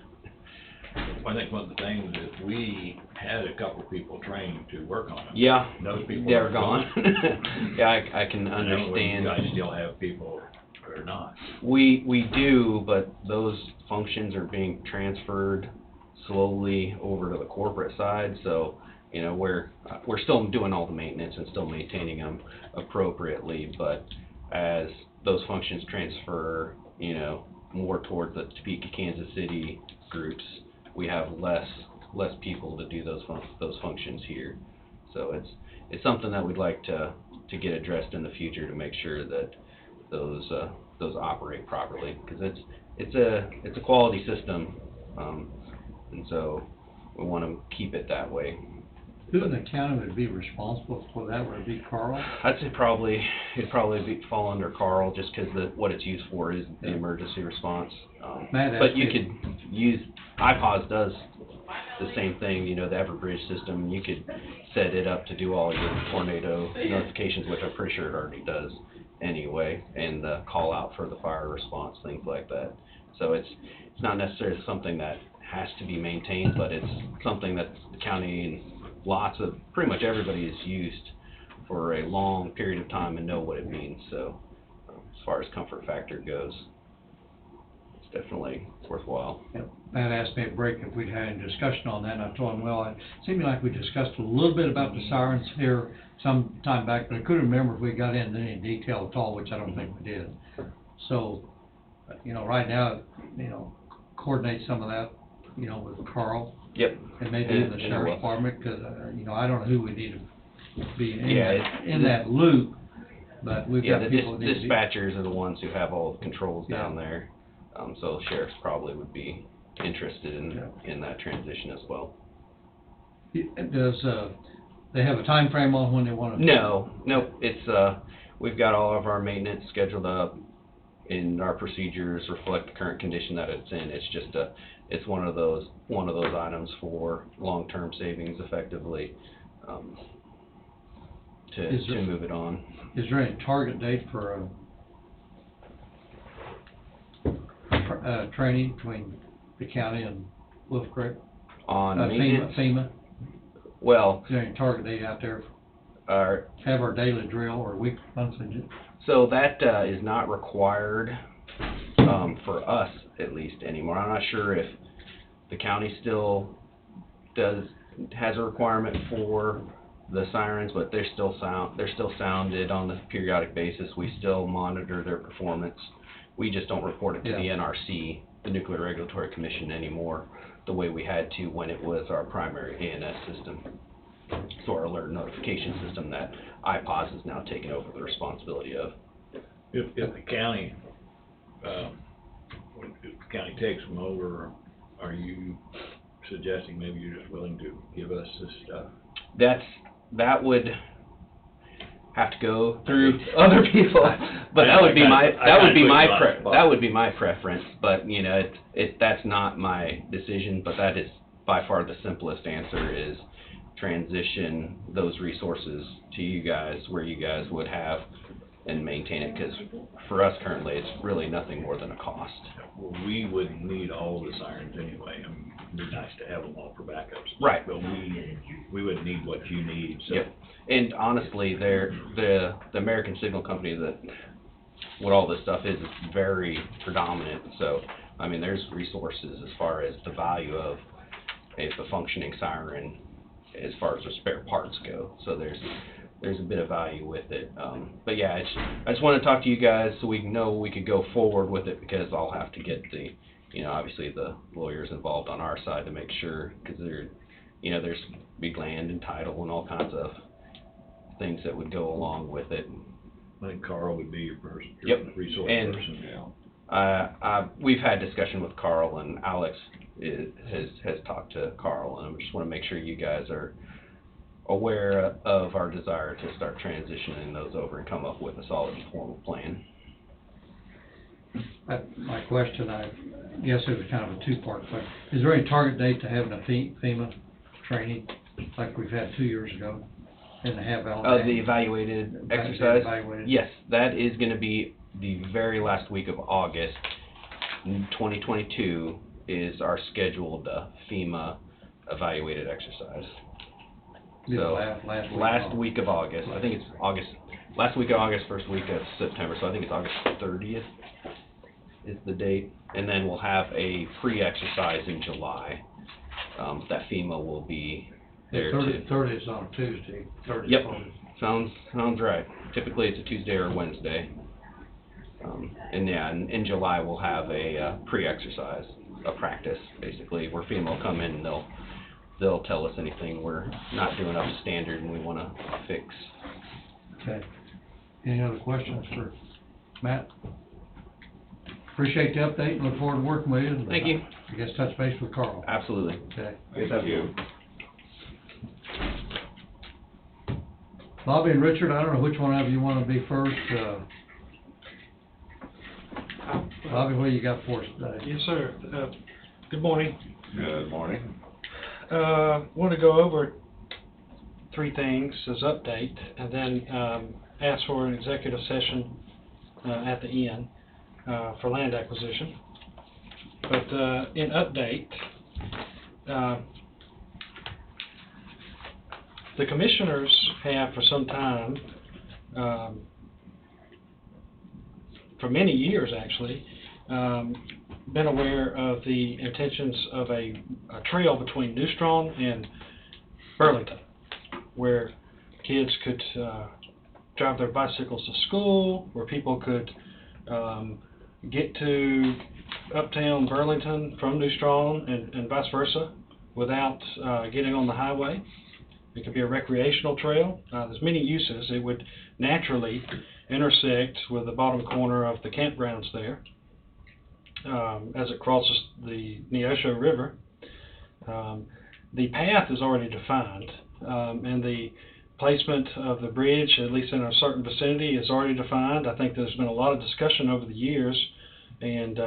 I think one of the things is we had a couple people trained to work on it. Yeah, Those people they're are gone. Yeah, I can I don't know whether understand. you guys still have people or not. We do, but those functions are being transferred slowly over to the corporate side, so, you know, we're still doing all the maintenance and still maintaining them appropriately, but as those functions transfer, you know, more toward the Topeka, Kansas City groups, we have less people to do those functions here. So it's something that we'd like to get addressed in the future to make sure that those operate properly, because it's a quality system, and so we want to keep it that way. Who in the county would be responsible for that? Would it be Carl? I'd say it'd probably fall under Carl, just because what it's used for is the emergency response. Matt But asked you me- could use, IPAWS does the same thing, you know, the Everbridge system. You could set it up to do all your tornado notifications, which I'm pretty sure it already does anyway, and the call out for the fire response, things like that. So it's not necessarily something that has to be maintained, but it's something that the county and pretty much everybody has used for a long period of time and know what it means. So as far as comfort factor goes, it's definitely worthwhile. Yep. Matt asked me at break if we'd had any discussion on that, and I told him, well, it seemed like we discussed a little bit about the sirens here some time back, but I couldn't remember if we got into any detail at all, which I don't think we did. So, you know, right now, you know, coordinate some of that, you know, with Carl. Yep. And maybe in the sheriff's department, because, you know, I don't know who we need to be in that loop, but we've got people that the need to be. dispatchers are the ones who have all the controls down there, so sheriffs probably would be interested in that transition as well. Does, they have a time frame on when they want to? No, it's, we've got all of our maintenance scheduled up, and our procedures reflect the current condition that it's in. It's just it's one of those items for long-term savings effectively, to move it on. Is there any target date for training between the county and Wolf Creek? On FEMA, maintenance, FEMA, well, is there any target date out there? our, Have our daily drill or monthly? so that is not required for us at least anymore. I'm not sure if the county still has a requirement for the sirens, but they're still sounded on a periodic basis. We still monitor their performance. We just don't report it to the NRC, the Nuclear Regulatory Commission, anymore, the way we had to when it was our primary ANS system. So our alert notification system that IPOS has now taken over the responsibility of. If the county, if the county takes them over, are you suggesting maybe you're just willing to give us this stuff? That would have to go through other people, but that would be my preference. But you know, that's not my decision. But that is by far the simplest answer, is transition those resources to you guys where you guys would have and maintain it, because for us currently it's really nothing more than a cost. Well, we wouldn't need all the sirens anyway. I mean, it'd be nice to have them all for backups. Right. But we would need what you need, so. Yep. And honestly, the American Signal Company, that what all this stuff is very predominant. So, I mean, there's resources as far as the value of a functioning siren as far as the spare parts go. So there's a bit of value with it. But yeah, I just want to talk to you guys so we know we could go forward with it, because I'll have to get obviously the lawyers involved on our side to make sure, because there's big land and title and all kinds of things that would go along with it. I think Carl would be your person, Yep. resource And person. we've had discussion with Carl, and Alex has talked to Carl, and I just want to make sure you guys are aware of our desire to start transitioning those over and come up with a solid formal plan. My question, I guess it was kind of a two-part question. Is there any target date to having a FEMA training like we've had 2 years ago? And have The evaluated exercise? Evaluated. Yes, that is going to be the very last week of August. 2022 is our scheduled FEMA evaluated exercise. So last week of August. I think it's August. Last week of August, first week of September. So I think it's August 30th is the date. And then we'll have a pre-exercise in July. That FEMA will be there too. 30th is on Tuesday. 30th. Yep. Sounds right. Typically it's a Tuesday or Wednesday. In July we'll have a pre-exercise, a practice basically, where FEMA will come in and they'll tell us anything we're not doing up to standard and we want to fix. Okay. Any other questions for Matt? Appreciate the update and look forward to working with you. Thank you. I guess touch base with Carl. Absolutely. Okay. Thank you. Bobby and Richard, I don't know which one of you want to be first. Bobby, what do you got for us today? Yes, sir. Good morning. Good morning. Want to go over three things as update, and then ask for an executive session at the end for land acquisition. But in update, the commissioners have for some time, for many years actually, been aware of the intentions of a trail between New Strong and Burlington, where kids could drive their bicycles to school, where people could get to uptown Burlington from New Strong and vice versa without getting on the highway. It could be a recreational trail. There's many uses. It would naturally intersect with the bottom corner of the campgrounds there as it crosses the Neosho River. The path is already defined, and the placement of the bridge, at least in a certain vicinity, is already defined. I think there's been a lot of discussion over the years, and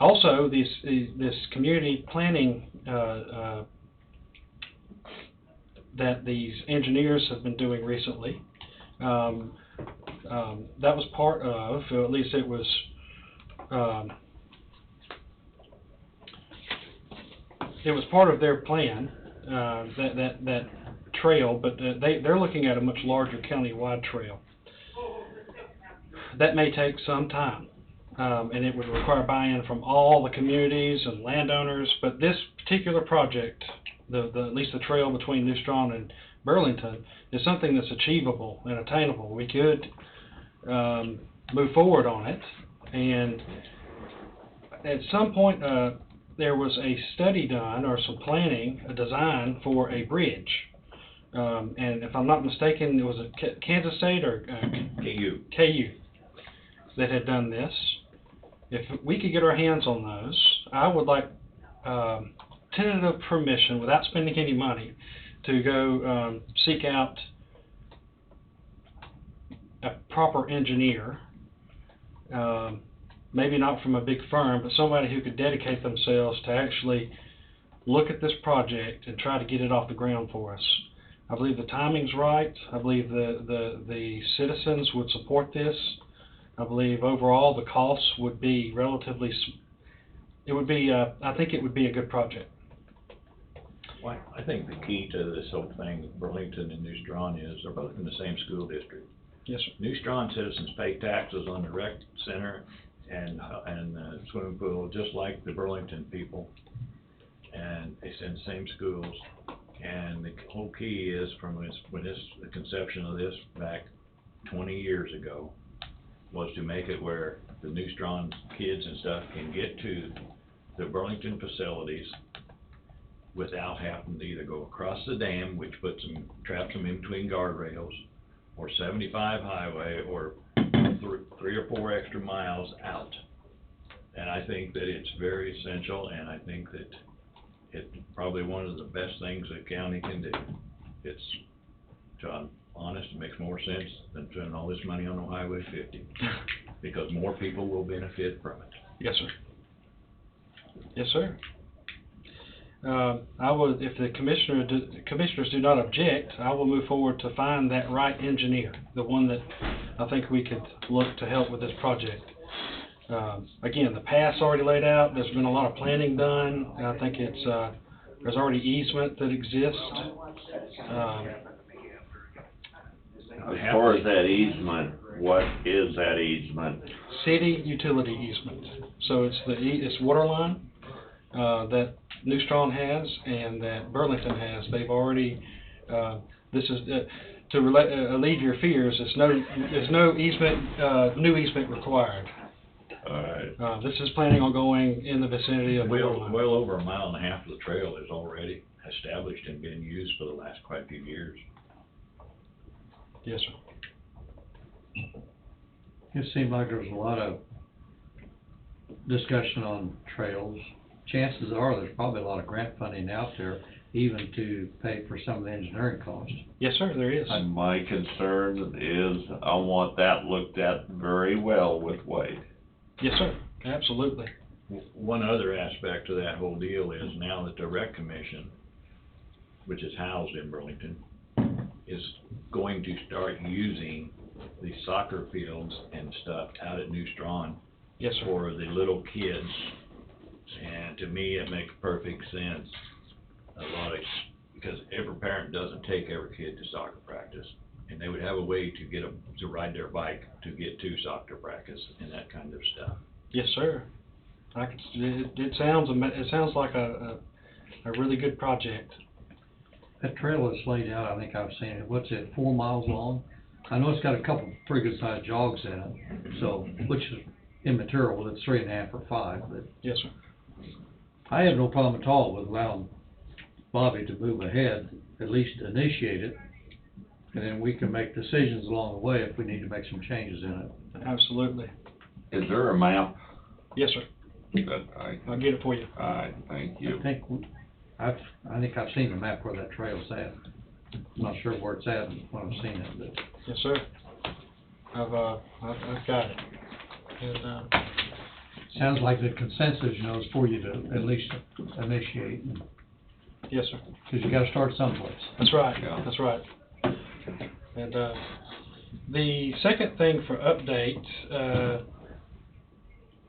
also this community planning that these engineers have been doing recently. That was part of, or at least it was it was part of their plan, that trail, but they're looking at a much larger county-wide trail. That may take some time, and it would require buy-in from all the communities and landowners, but this particular project, at least the trail between New Strong and Burlington, is something that's achievable and attainable. We could move forward on it, and at some point there was a study done, or some planning, a design for a bridge. And if I'm not mistaken, it was Kansas State or KU that had done this. If we could get our hands on those, I would like tentative permission, without spending any money, to go seek out a proper engineer, maybe not from a big firm, but somebody who could dedicate themselves to actually look at this project and try to get it off the ground for us. I believe the timing's right. I believe the citizens would support this. I believe overall the costs would be relatively, I think it would be a good project. Well, I think the key to this whole thing with Burlington and New Strong is they're both in the same school district. Yes, sir. New Strong citizens pay taxes on the rec center and swimming pool, just like the Burlington people. And they send the same schools. And the whole key is the conception of this back 20 years ago was to make it where the New Strong kids and stuff can get to the Burlington facilities without having to either go across the dam, which traps them in between guardrails, or 75 highway, or 3 or 4 extra miles out. And I think that it's very essential, and I think that it's probably one of the best things the county can do. It's, to be honest, it makes more sense than spending all this money on Highway 50, because more people will benefit from it. Yes, sir. Yes, sir. I will, if the commissioners do not object, I will move forward to find that right engineer, the one that I think we could look to help with this project. Again, the path's already laid out. There's been a lot of planning done. I think there's already easement that exists. As far as that easement, what is that easement? City utility easement. So it's water line that New Strong has and that Burlington has. They've already, this is, to alleviate your fears, there's no easement, new easement required. All right. This is planning on going in the vicinity of the water line. Well over 1.5 miles of the trail is already established and been used for the last quite a few years. Yes, sir. It seemed like there was a lot of discussion on trails. Chances are there's probably a lot of grant funding out there, even to pay for some of the engineering costs. Yes, sir, there is. And my concern is I want that looked at very well with Wade. Yes, sir, absolutely. One other aspect of that whole deal is now that the Rec Commission, which is housed in Burlington, is going to start using the soccer fields and stuff out at New Strong. Yes, sir. For the little kids. And to me, it makes perfect sense. Because every parent doesn't take every kid to soccer practice. And they would have a way to get them to ride their bike to get to soccer practice and that kind of stuff. Yes, sir. It sounds like a really good project. That trail is laid out, I think I've seen it, what's it, 4 miles long? I know it's got a couple pretty good sized jogs in it, so, which is immaterial, it's 3.5 or 5, but. Yes, sir. I have no problem at all with allowing Bobby to move ahead, at least initiate it, and then we can make decisions along the way if we need to make some changes in it. Absolutely. Is there a map? Yes, sir. I'll get it for you. All right, thank you. I think I've seen the map where that trail's at. I'm not sure where it's at when I've seen it, but. Yes, sir. I've got it. And, sounds like the consensus, is for you to at least initiate. Yes, sir. Because you gotta start someplace. That's right, Yeah. That's right. And, the second thing for update,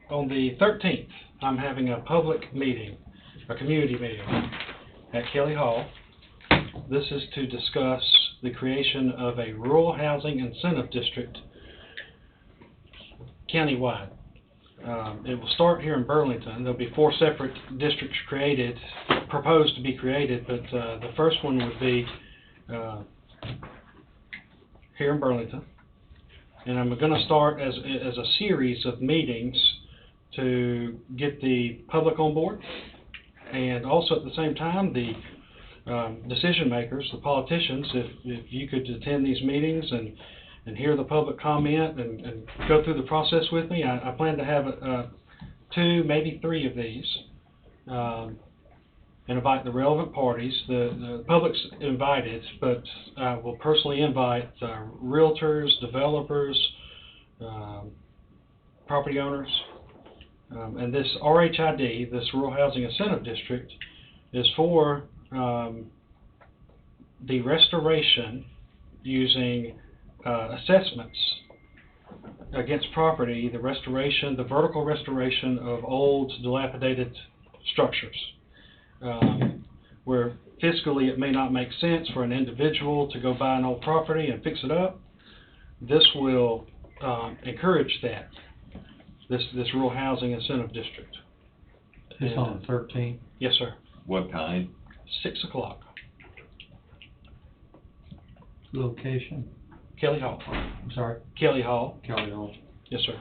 on the 13th, I'm having a public meeting a community meeting at Kelly Hall. This is to discuss the creation of a rural housing incentive district countywide. It will start here in Burlington. There'll be 4 separate districts created, proposed to be created, but the first one would be here in Burlington. And I'm going to start as a series of meetings to get the public on board, and also at the same time the decision makers, the politicians, if you could attend these meetings and hear the public comment and go through the process with me. I plan to have 2, maybe 3 of these, and invite the relevant parties. The public's invited, but I will personally invite realtors, developers, property owners. And this RHID, this Rural Housing Incentive District, is for the restoration using assessments against property, the vertical restoration of old, dilapidated structures. Where fiscally it may not make sense for an individual to go buy an old property and fix it up, this will encourage that, this Rural Housing Incentive District. It's on the 13th? Yes, sir. What time? 6 o'clock. Location? Kelly Hall. I'm sorry? Kelly Hall. Kelly Hall. Yes, sir.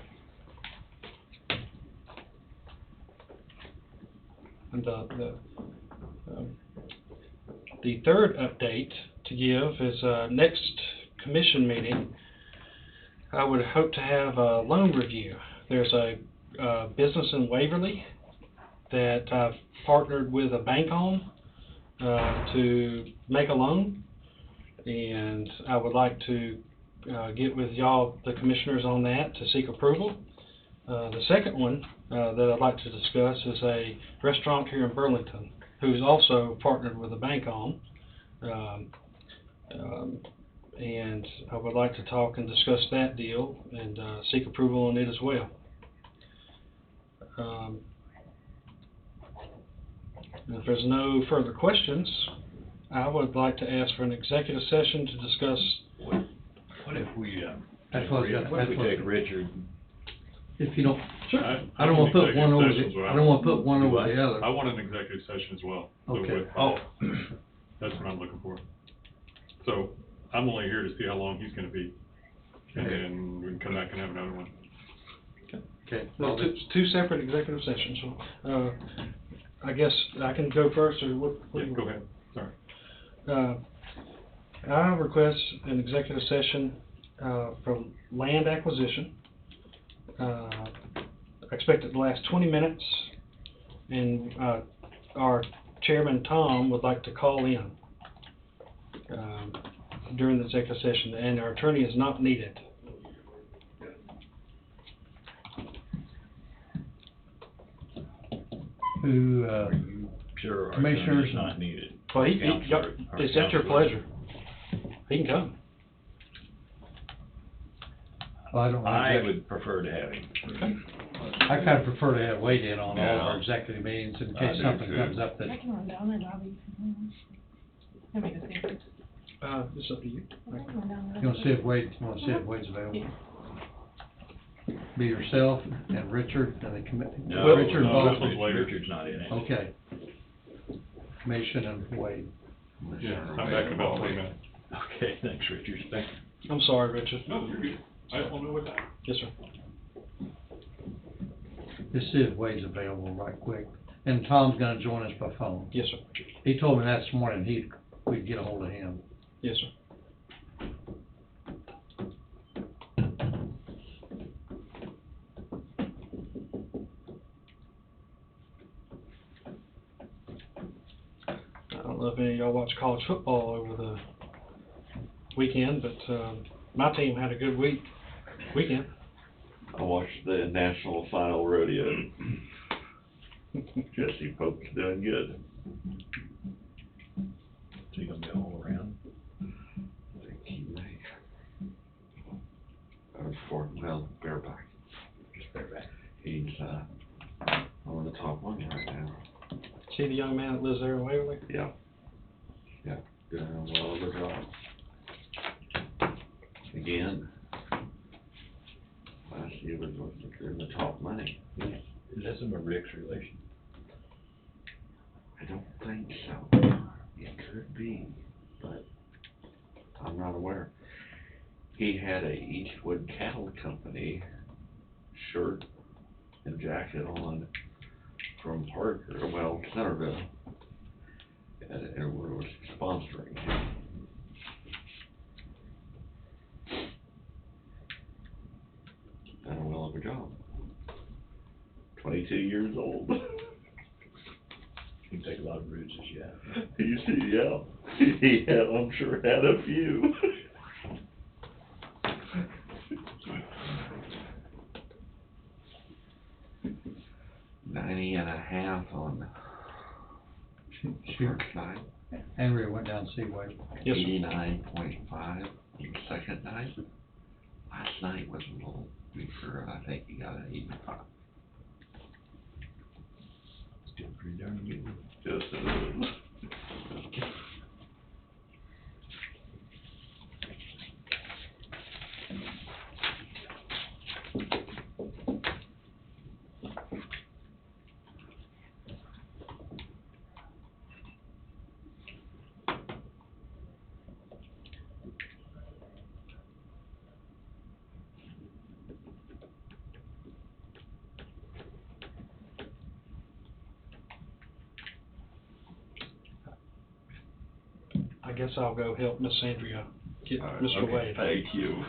And the third update to give is next commission meeting. I would hope to have a loan review. There's a business in Waverly that I've partnered with a bank on to make a loan, and I would like to get with y'all, the commissioners, on that to seek approval. The second one that I'd like to discuss is a restaurant here in Burlington who's also partnered with a bank on, and I would like to talk and discuss that deal and seek approval on it as well. And if there's no further questions, I would like to ask for an executive session to discuss. What if we, That's what we take Richard? If you don't, sure. I don't want to put one over the other. I want an executive session as well. Okay. That's what I'm looking for. So I'm only here to see how long he's gonna be, and then we can come back and have another one. Okay. Well, two separate executive sessions. I guess I can go first, or what? Yeah, go ahead. Sorry. I request an executive session for land acquisition. I expect it to last 20 minutes, and our chairman, Tom, would like to call in during the executive session, and our attorney is not needed. Who, Are you sure our commissioners attorney's not needed? Well, Our it's at your pleasure. He can come. I would prefer to have him. Okay. I kind of prefer to have Wade in on all of our Yeah. executive meetings in I case do something too. comes up I that, can run down there, Bobby. I mean, it's different. It's up to you. I can run down there. you want to see if Wade's available? Be yourself and Richard and the committee. No, Richard no, both. Richard's not in it. Okay. Commission and Wade. Yeah, I'm back in about 20 minutes. Okay, thanks, Richard. Thanks. I'm sorry, Richard. No, you're good. I don't know what that. Yes, sir. Just see if Wade's available right quick. And Tom's gonna join us by phone. Yes, sir. He told me that this morning we'd get a hold of him. Yes, sir. I don't know if any of y'all watch college football over the weekend, but my team had a good weekend. I watched the national final rodeo. Jesse Pope's doing good. So you gonna be all around? I think he may. Bareback. Just bareback. He's on the top one right now. See the young man that lives there in Waverly? Yeah. Yeah, doing a well of a job. Again, last year was in the top money. Is that some of Rick's relation? I don't think so. It could be, but I'm not aware. He had a Eastwood Cattle Company shirt and jacket on from Parker, well, Centerville. And it was sponsoring him. Done a well of a job. 22 years old. You can take a lot of bruises, yeah. Yeah, I'm sure had a few. 90.5 on first night. Andrea went down to see Wade. Yes, sir. 89.5 on the second night. Last night was a little weaker. I think he got an 85. Still pretty darn good. Yes, it is. I guess I'll go help Miss Andrea get Mr. Okay, Wade. thank you.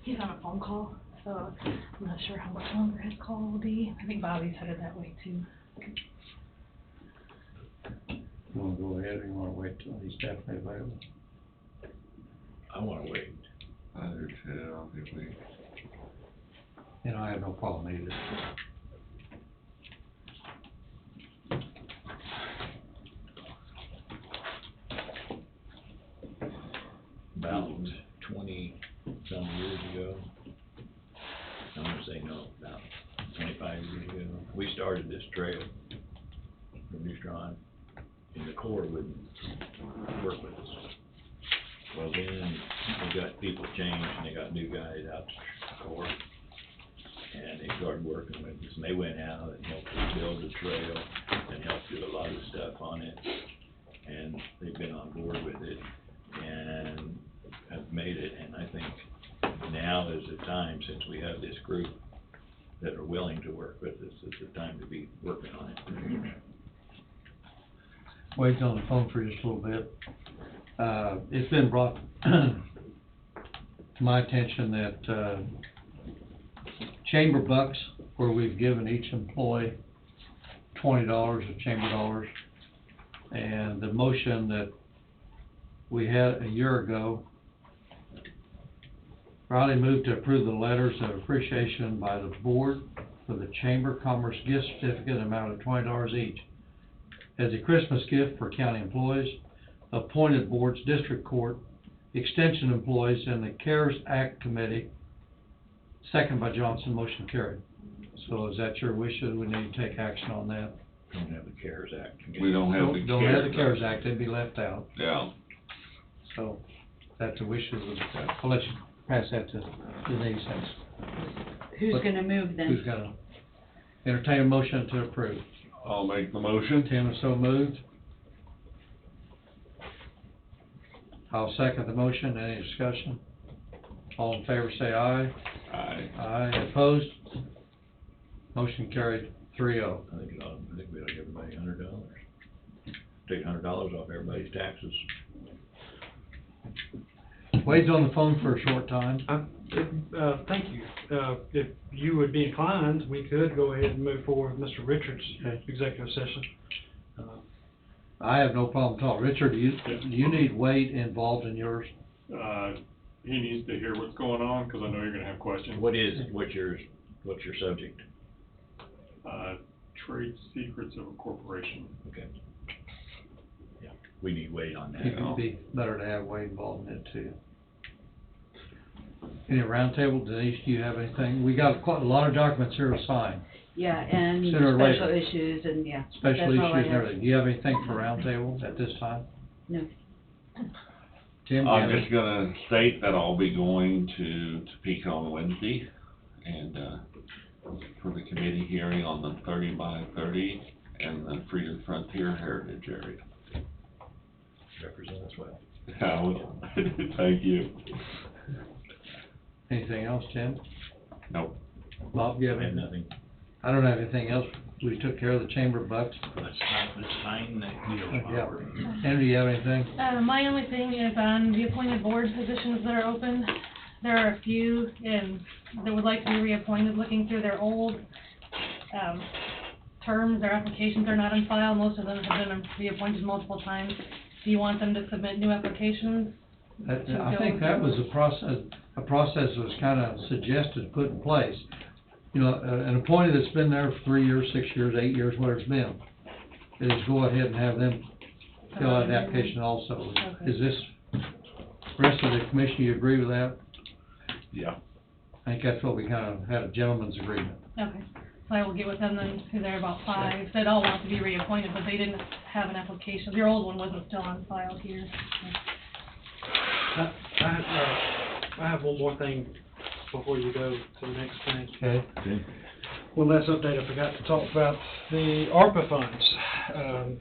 He's on a phone call, so I'm not sure how much longer his call will be. I think Bobby's headed that way too. You wanna go ahead, or you wanna wait till he's definitely available? I wanna wait. I do too, I'll be waiting. You know, I have no problem either. About 20-some years ago, I'm gonna say no, about 25 years ago, we started this trail from Neutron, and the Corps wouldn't work with us. Well, then, we got people changed, and they got new guys out to the Corps, and they started working with us, and they went out and helped us build the trail, and helped do a lot of stuff on it, and they've been on board with it, and have made it, and I think now is the time, since we have this group that are willing to work with us, is the time to be working on it. Wade's on the phone for just a little bit. It's been brought to my attention that, chamber bucks, where we've given each employee $20 of chamber dollars, and the motion that we had a year ago, Riley moved to approve the letters of appreciation by the board for the Chamber of Commerce gift certificate amount of $20 each as a Christmas gift for county employees, appointed boards, district court, extension employees, and the CARES Act committee. Second by Johnson, motion carried. So is that your wishes? We need to take action on that. Don't have the CARES Act. We don't have the Don't have the CARES Act, they'd be left out. Yeah. So that's the wishes of, I'll let you pass that to Denise. Who's gonna move then? Who's gonna entertain a motion to approve? I'll make the motion. Tim is so moved. I'll second the motion. Any discussion? All in favor say aye. Aye. Aye. Opposed? Motion carried 3-0. I think we ought to give everybody $100. Take $100 off everybody's taxes. Wade's on the phone for a short time. Thank you. If you would be inclined, we could go ahead and move forward with Mr. Richards' executive session. I have no problem at all. Richard, do you need Wade involved in yours? He needs to hear what's going on, cause I know you're gonna have questions. What's your subject? trade secrets of a corporation. Okay. Yeah, we need Wade on that. It would be better to have Wade involved in it too. Any roundtable, Denise, do you have anything? We got quite a lot of documents here to sign, Yeah, and Sooner or special later. issues and, yeah. special that's all I issues and have. everything. Do you have anything for roundtable at this time? No. Tim, do you have I'm any- just gonna state that I'll be going to Topeka on Wednesday, and, for the committee hearing on the 30x30 and the Freedom Frontier Heritage Area. Represent us well. Thank you. Anything else, Tim? Nope. Bob, do you have I have anything? nothing. I don't have anything else. We took care of the chamber bucks. Let's sign that deal. Yeah. Andrew, you have anything? My only thing is on the appointed board positions that are open, there are a few that would like to be reappointed. Looking through their old, terms, their applications are not on file. Most of them have been reappointed multiple times. Do you want them to submit new applications? I think that was a process that was kind of suggested, put in place. You know, an appointee that's been there for 3 years, 6 years, 8 years, whatever it's been, is go ahead and have them fill out an application also. Okay. Is this, rest of the commission, you agree with that? Yeah. I think that's what we kind of had a gentleman's agreement. Okay, so I will get with them then, because there are about 5 that all want to be reappointed, but they didn't have an application. Your old one wasn't still on file here. I have one more thing before you go to the next thing. Okay. One last update I forgot to talk about, the ARPA funds.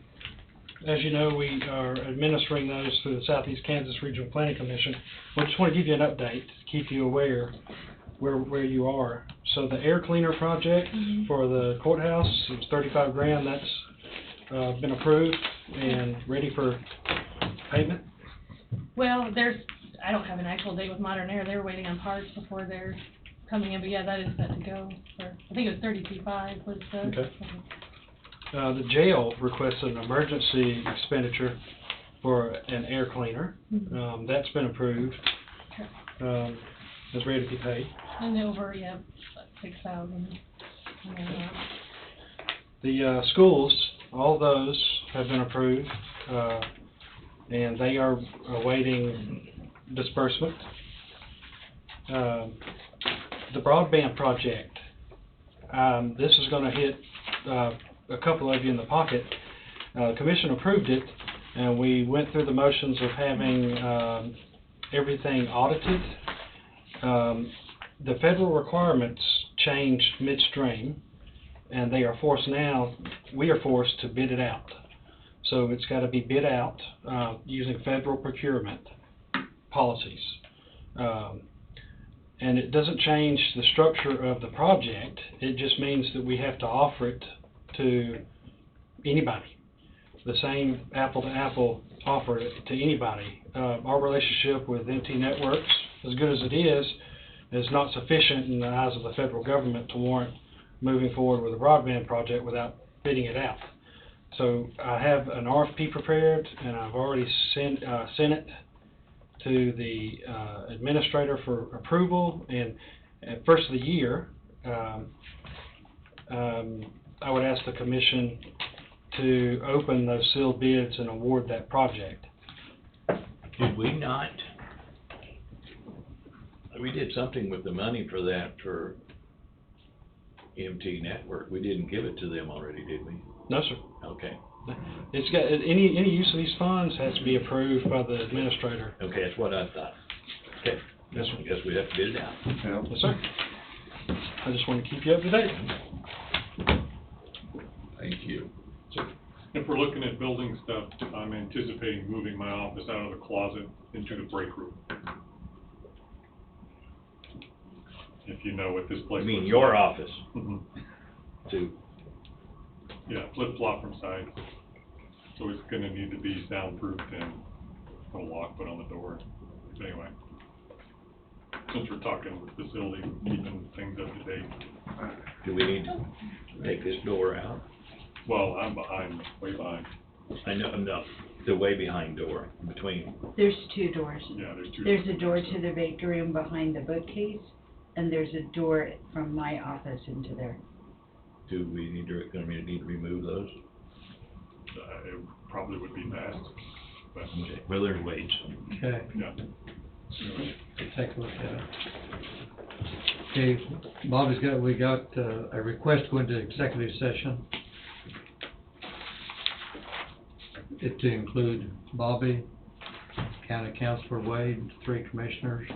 As you know, we are administering those through the Southeast Kansas Regional Planning Commission. We just want to give you an update, to keep you aware where you are. So the air cleaner project for the courthouse, it was 35 grand, that's been approved and ready for payment. Well, I don't have an actual date with Modern Air. They were waiting on parts before they're coming in, but yeah, that is set to go. I think it was 32.5 was the. Okay. The jail requested an emergency expenditure for an air cleaner. That's been approved. It's ready to be paid. And over, yeah, 6,000. The schools, all those have been approved, and they are awaiting disbursement. The broadband project, this is going to hit a couple of you in the pocket. Commission approved it, and we went through the motions of having everything audited. The federal requirements changed midstream, and we are forced to bid it out. So it's got to be bid out using federal procurement policies. And it doesn't change the structure of the project. It just means that we have to offer it to anybody. The same apple-to-apple offer to anybody. Our relationship with MT Networks, as good as it is not sufficient in the eyes of the federal government to warrant moving forward with a broadband project without bidding it out. So I have an RFP prepared, and I've already sent it to the administrator for approval. And at first of the year, I would ask the commission to open those sealed bids and award that project. Did we not? We did something with the money for that for MT Network. We didn't give it to them already, did we? No, sir. Okay. It's got, any use of these funds has to be approved by the administrator. Okay, that's what I thought. Okay. Yes, sir. I guess we have to bid it out. Yes, sir. I just want to keep you up to date. Thank you. If we're looking at building stuff, I'm anticipating moving my office out of the closet into the break room. If you know what this place You mean looks your like. office? Mhm. To, Yeah, flip-flop from sides. So it's gonna need to be soundproofed and a lock put on the door. But anyway, since we're talking facility, keeping things up to date. do we need to take this door out? Well, I'm behind, way behind. I know, no, the way behind door, between. There's 2 doors. Yeah, there's 2 There's doors. a door to the big room behind the bookcase, and there's a door from my office into there. Do we need to, gonna need to remove those? It probably would be best, but. Okay, well, there's ways. Okay, Yeah. take a look at it. Okay, Bobby's we got a request to go into executive session. It to include Bobby, County Councilor Wade, 3 commissioners.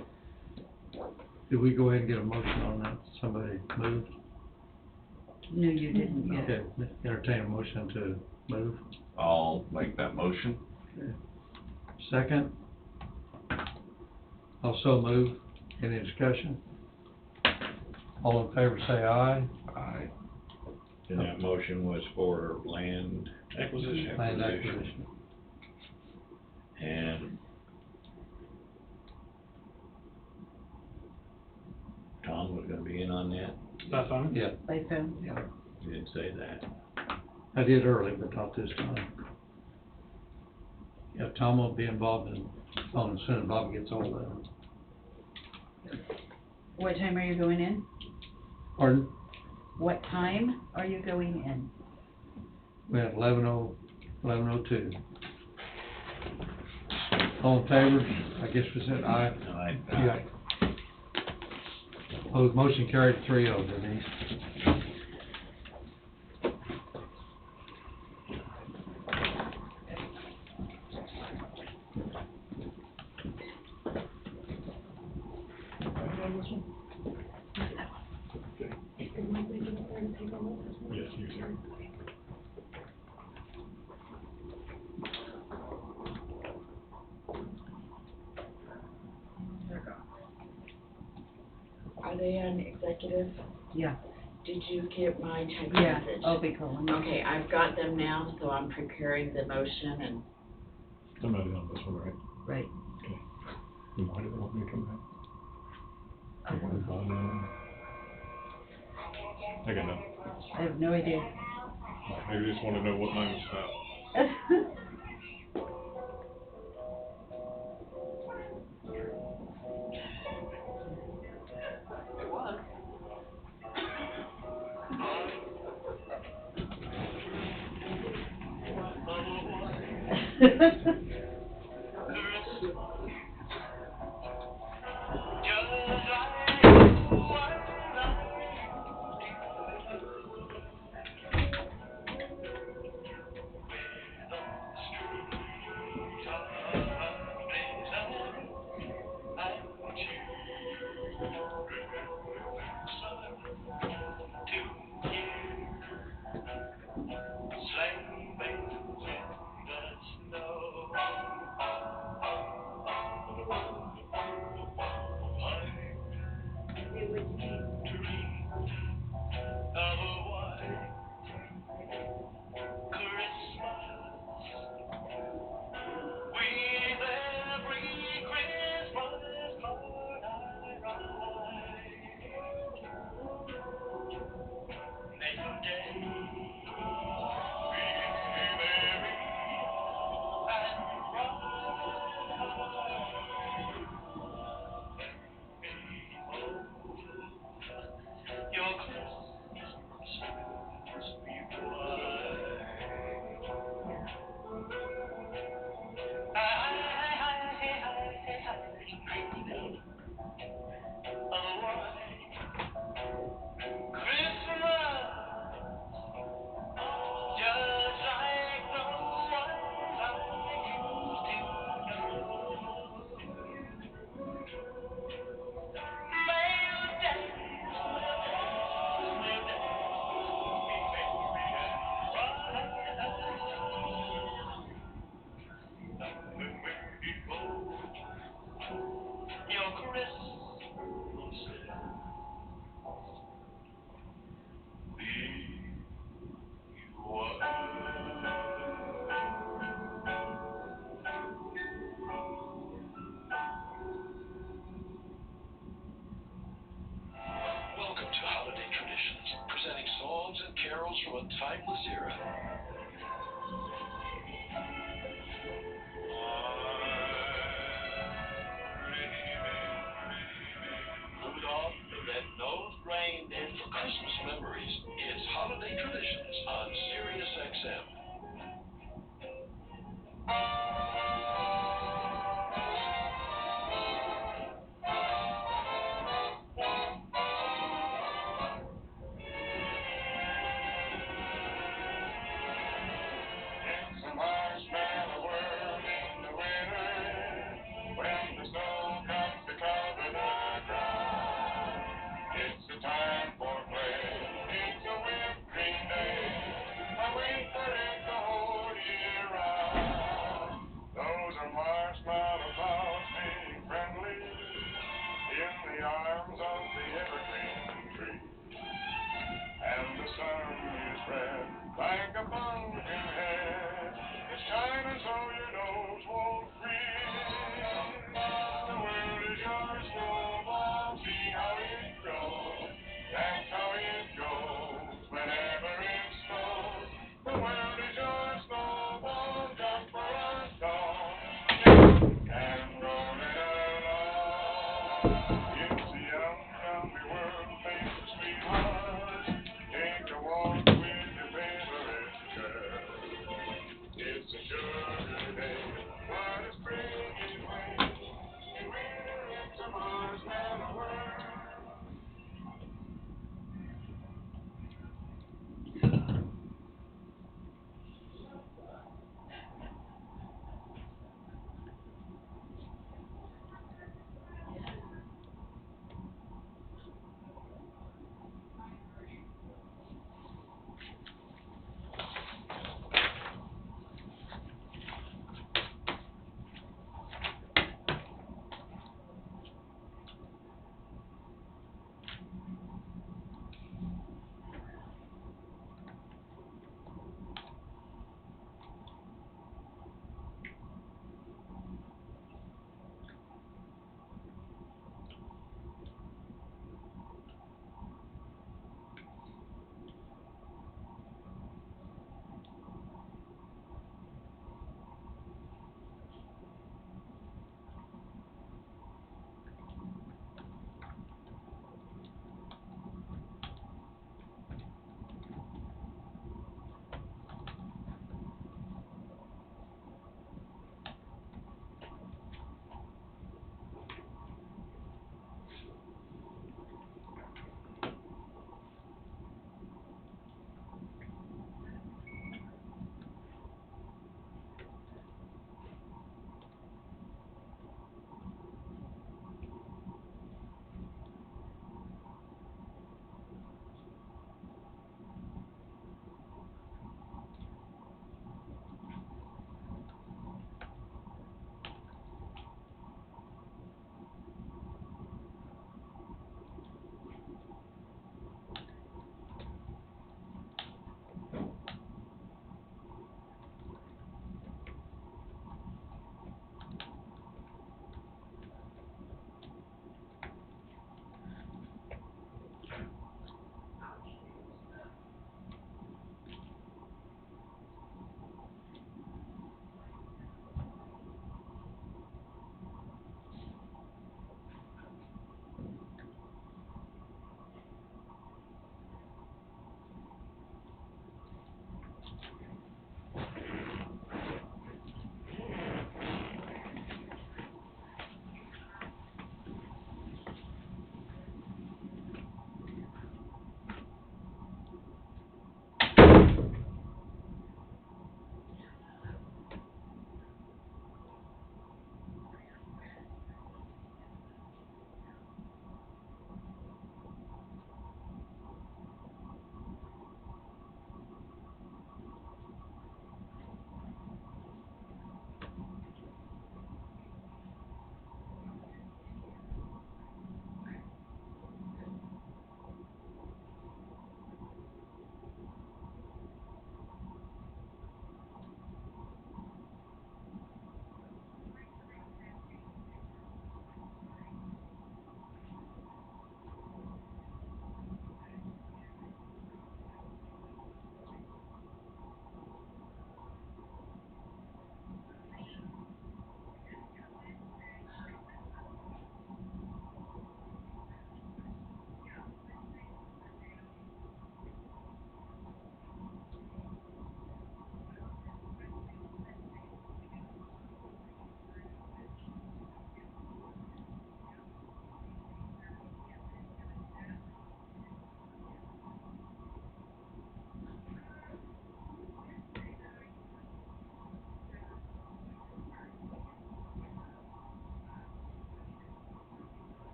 Did we go ahead and get a motion on that? Somebody moved? No, you didn't yet. Okay, entertain a motion to move. I'll make that motion. Okay. Second? Also move. Any discussion? All in favor say aye. Aye. And that motion was for land acquisition. Land acquisition. And Tom was gonna be in on that? That's fine. Yeah, By phone? yeah. You didn't say that. I did early, but not this time. Yeah, Tom will be involved in, as soon as Bob gets hold of it. What time are you going in? Pardon? What time are you going in? We have 11:02. All in favor? I guess we said aye. Aye. Yeah. Opposed, motion carried 3-0, Denise. Yes, you too. Are they on executive? Yeah. Did you get my text Yeah, message? I'll be calling. Okay, I've got them now, so I'm preparing the motion and. I'm not in on this one, right? Right. Okay. And why do they want me to come back? They want to buy now? I got nothing. I have no idea. Maybe they just want to know what time it's at. Welcome to Holiday Traditions, presenting songs and carols from a timeless era. Rudolph the Red-Nosed Reindeer. For Christmas memories, it's Holiday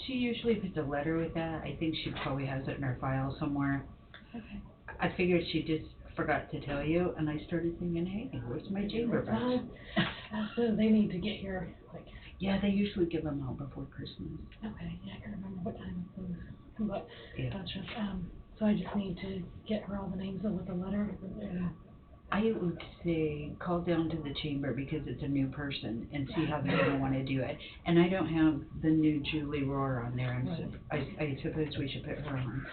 She usually puts a letter with that. I think she probably has it in her file somewhere. Okay. I figured she just forgot to tell you, and I started thinking, hey, where's my chamber bucks? So they need to get here, like. Yeah, they usually give them out before Christmas. Okay, yeah, I can't remember what time it was, but, Yeah. gotcha. So I just need to get her all the names with the letter, and I would say call down to the chamber because it's a new person and see how they're gonna wanna do it. And I don't have the new Julie Rohr on there. I suppose we should put her on.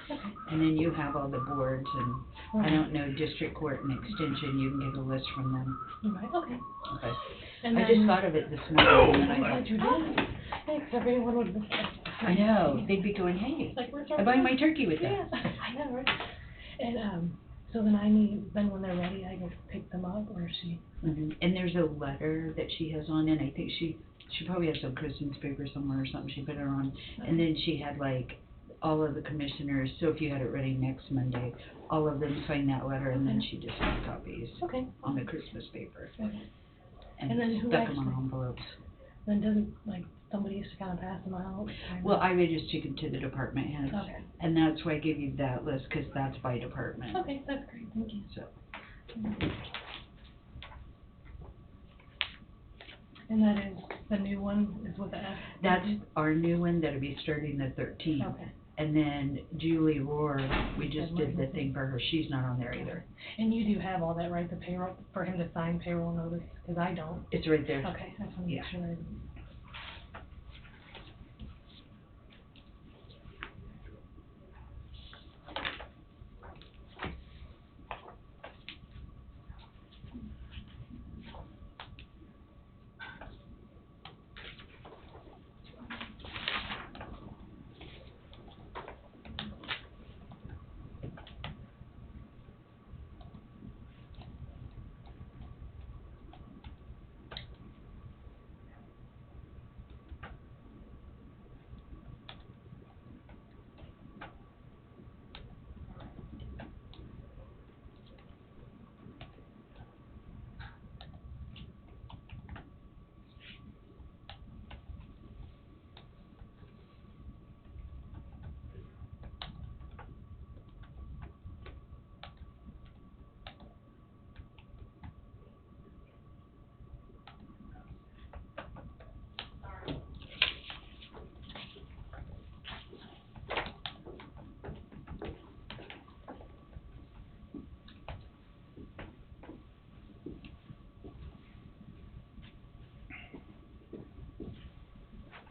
And then you have all the boards and I don't know, district court and extension, you can get a list from them. Right, okay. Okay. And I then- just thought of it this morning and I'm I glad you did. Thanks, everyone would be. I know, they'd be going, hey, Like, where's I buy my turkey with Yeah, that. I know, right? And, so then I need, then when they're ready, I go pick them up, or she? And there's a letter that she has on, and I think she probably has some Christmas paper somewhere or something she put her on. And then she had like all of the commissioners, so if you had it ready next Monday, all of them sign that letter, and then she just made copies on the Christmas paper. Okay. And And then who stuck them actually- on envelopes. Then doesn't, like, somebody used to kind of pass them out? Well, I would just take them to the department heads. Okay. And that's why I gave you that list, because that's by department. Okay, that's great, thank you. So. And that is, the new one is with the F? That's our new one that'll be starting the 13th. Okay. And then Julie Rohr, we just did the thing for her, she's not on there either. And you do have all that, right, the payroll, for him to sign payroll notice, because I don't. It's right there. Okay, I just want to make sure.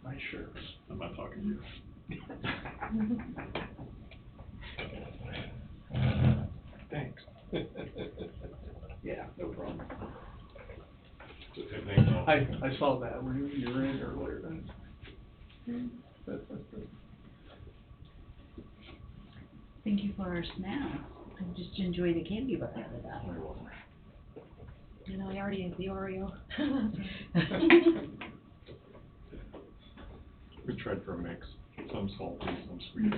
Nice shirts. I'm not talking to you. Thanks. Yeah, no problem. I saw that when you were in earlier. Thank you for our snack. I just enjoy the candy bar out of that. You know, I already ate the Oreo. We tried for a mix, some salty, some sweet.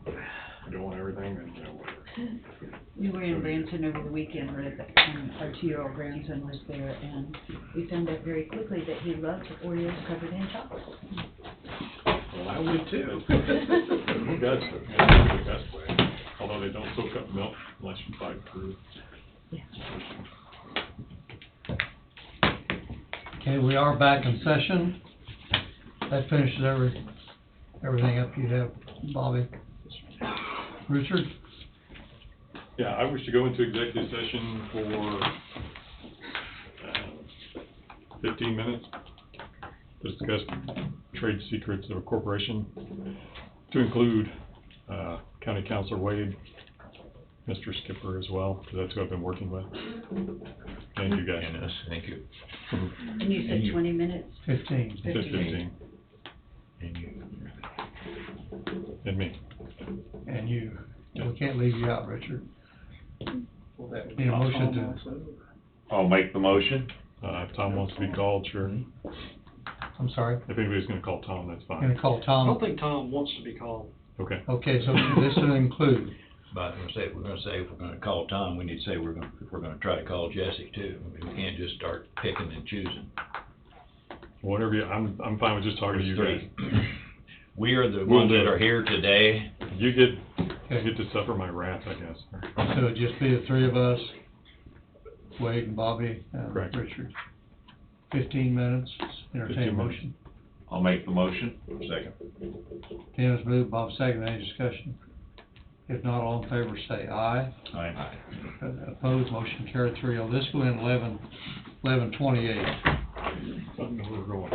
You don't want everything, then you know whatever. We were in Branson over the weekend, where our 2-year-old grandson was there, and we found out very quickly that he loves Oreos covered in chocolate. Well, I would too. That's the best way, although they don't soak up milk unless you buy through. Okay, we are back in session. That finishes everything up you have, Bobby. Richard? Yeah, I wish to go into executive session for 15 minutes to discuss trade secrets of a corporation, to include County Councilor Wade, Mr. Skipper as well, because that's who I've been working with, and you guys. And us, thank you. And you said 20 minutes? 15. 15. And you. And me. And you. We can't leave you out, Richard. Need a motion to... I'll make the motion. If Tom wants to be called, sure. I'm sorry? If anybody's gonna call Tom, that's fine. Gonna call I Tom? don't think Tom wants to be called. Okay. Okay, so this will include... But if we're gonna call Tom, we need to say if we're gonna try to call Jesse too. I mean, we can't just start picking and choosing. Whatever you, I'm fine with just talking to you guys. We are the ones that are here today. You get to suffer my wrath, I guess. So it'd just be the three of us, Wade and Bobby and Correct. Richard. 15 minutes, entertain a 15 minutes. motion. I'll make the motion. Second. Tim has moved, Bob second, any discussion? If not, all in favor say aye. Aye. Opposed, motion carried 3-0. This go in 11:28. Something we're going.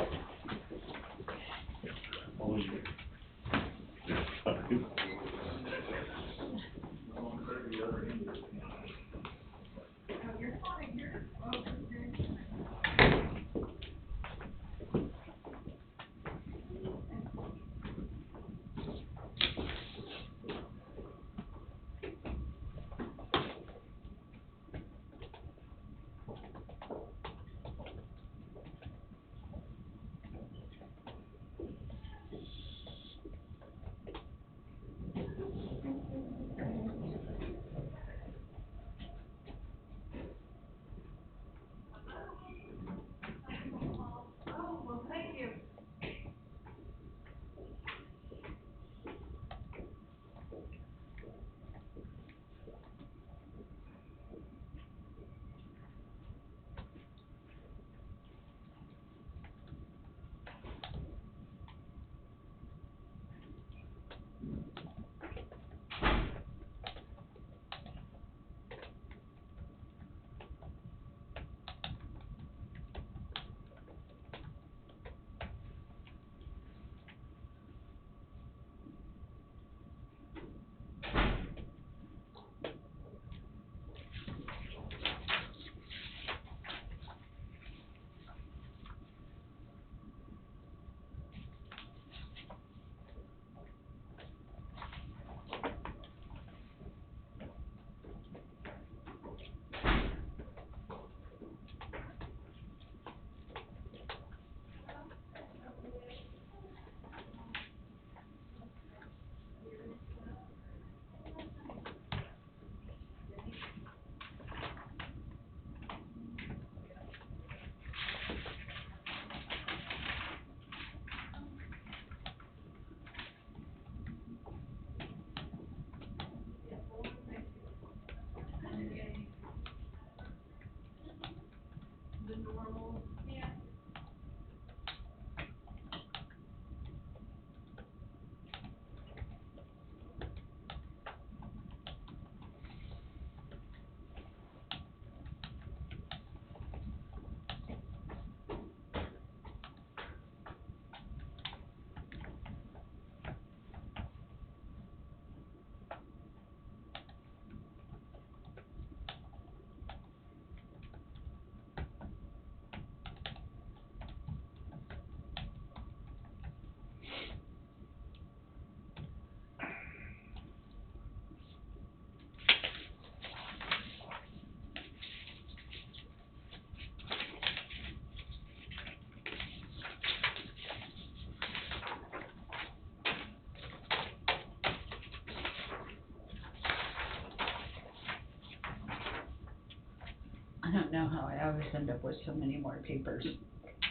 I don't know how I always end up with so many more papers.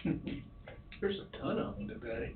There's a ton of them today.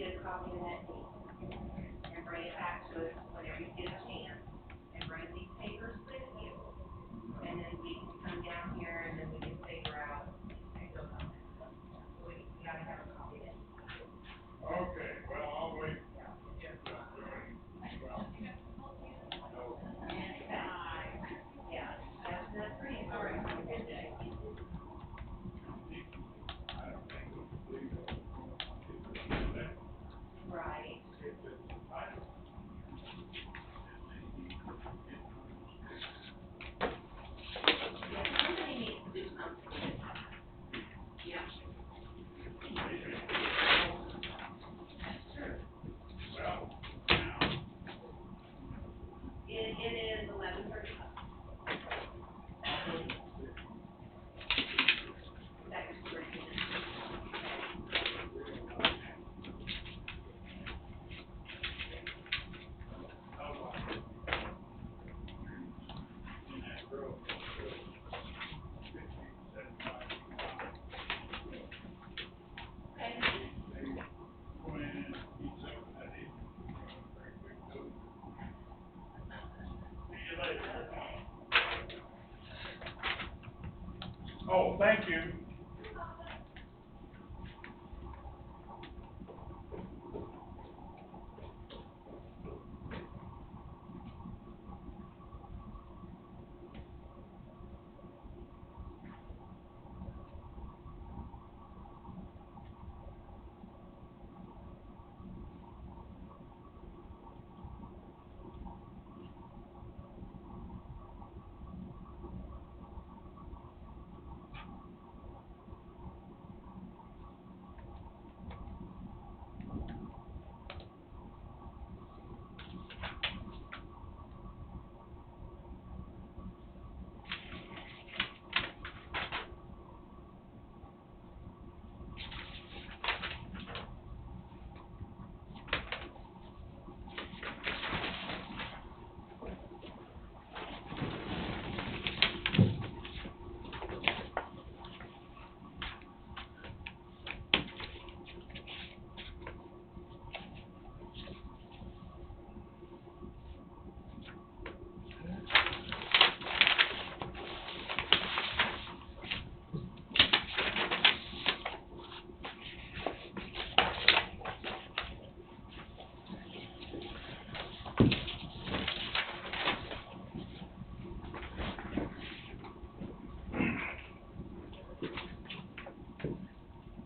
get a copy of that deed and bring it back to us whenever you get a chance, and bring these papers with you. And then we can come down here and then we can figure out and go from there. We gotta have a copy of it. Okay, well, I'll wait. Yeah, that's pretty important. Have a good day. Right. Yeah, somebody needs to do something. Yeah. That's true. It is 11:35. That is great. Oh, thank you.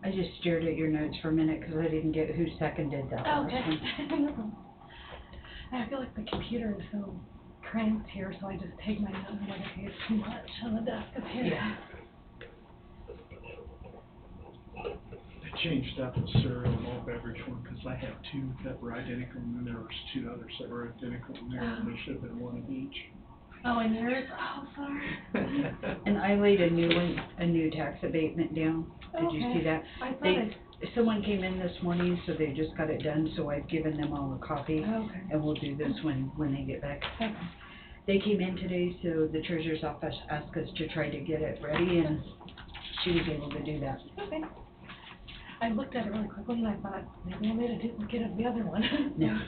I just stared at your notes for a minute because I didn't get who seconded that last Okay. one. I feel like the computer is so cramped here, so I just take my notes and I think it's too much on the desk up here. Yeah. I changed out the cereal and all beverage one because I have two that were identical and then there was two others that were identical and there should have been one of each. Oh, and yours? Oh, sorry. And I laid a new tax abatement down. Did you see that? I thought Someone came in this morning, so they just got it done, so I've given them all a copy. Okay. And we'll do this when they get back. Okay. They came in today, so the treasurer's office asked us to try to get it ready, and she was able to do that. Okay. I looked at it really quickly and I thought, maybe I made a duplicate of the other one. No.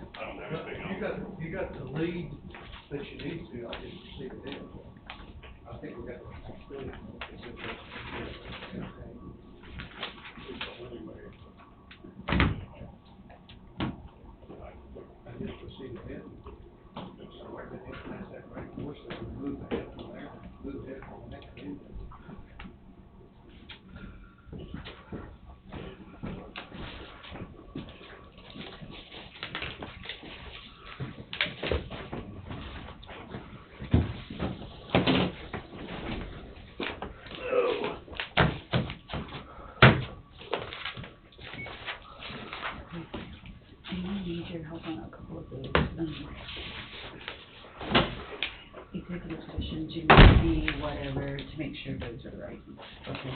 I don't have anything else. You got the lead that you need to, I didn't see it in. I think we got the responsibility. I didn't proceed ahead. So I could implement that right course, that we move ahead from there, move ahead from the next meeting. Do you need your help on a couple of those, executive sessions, you need the whatever, to make sure those are right? Okay.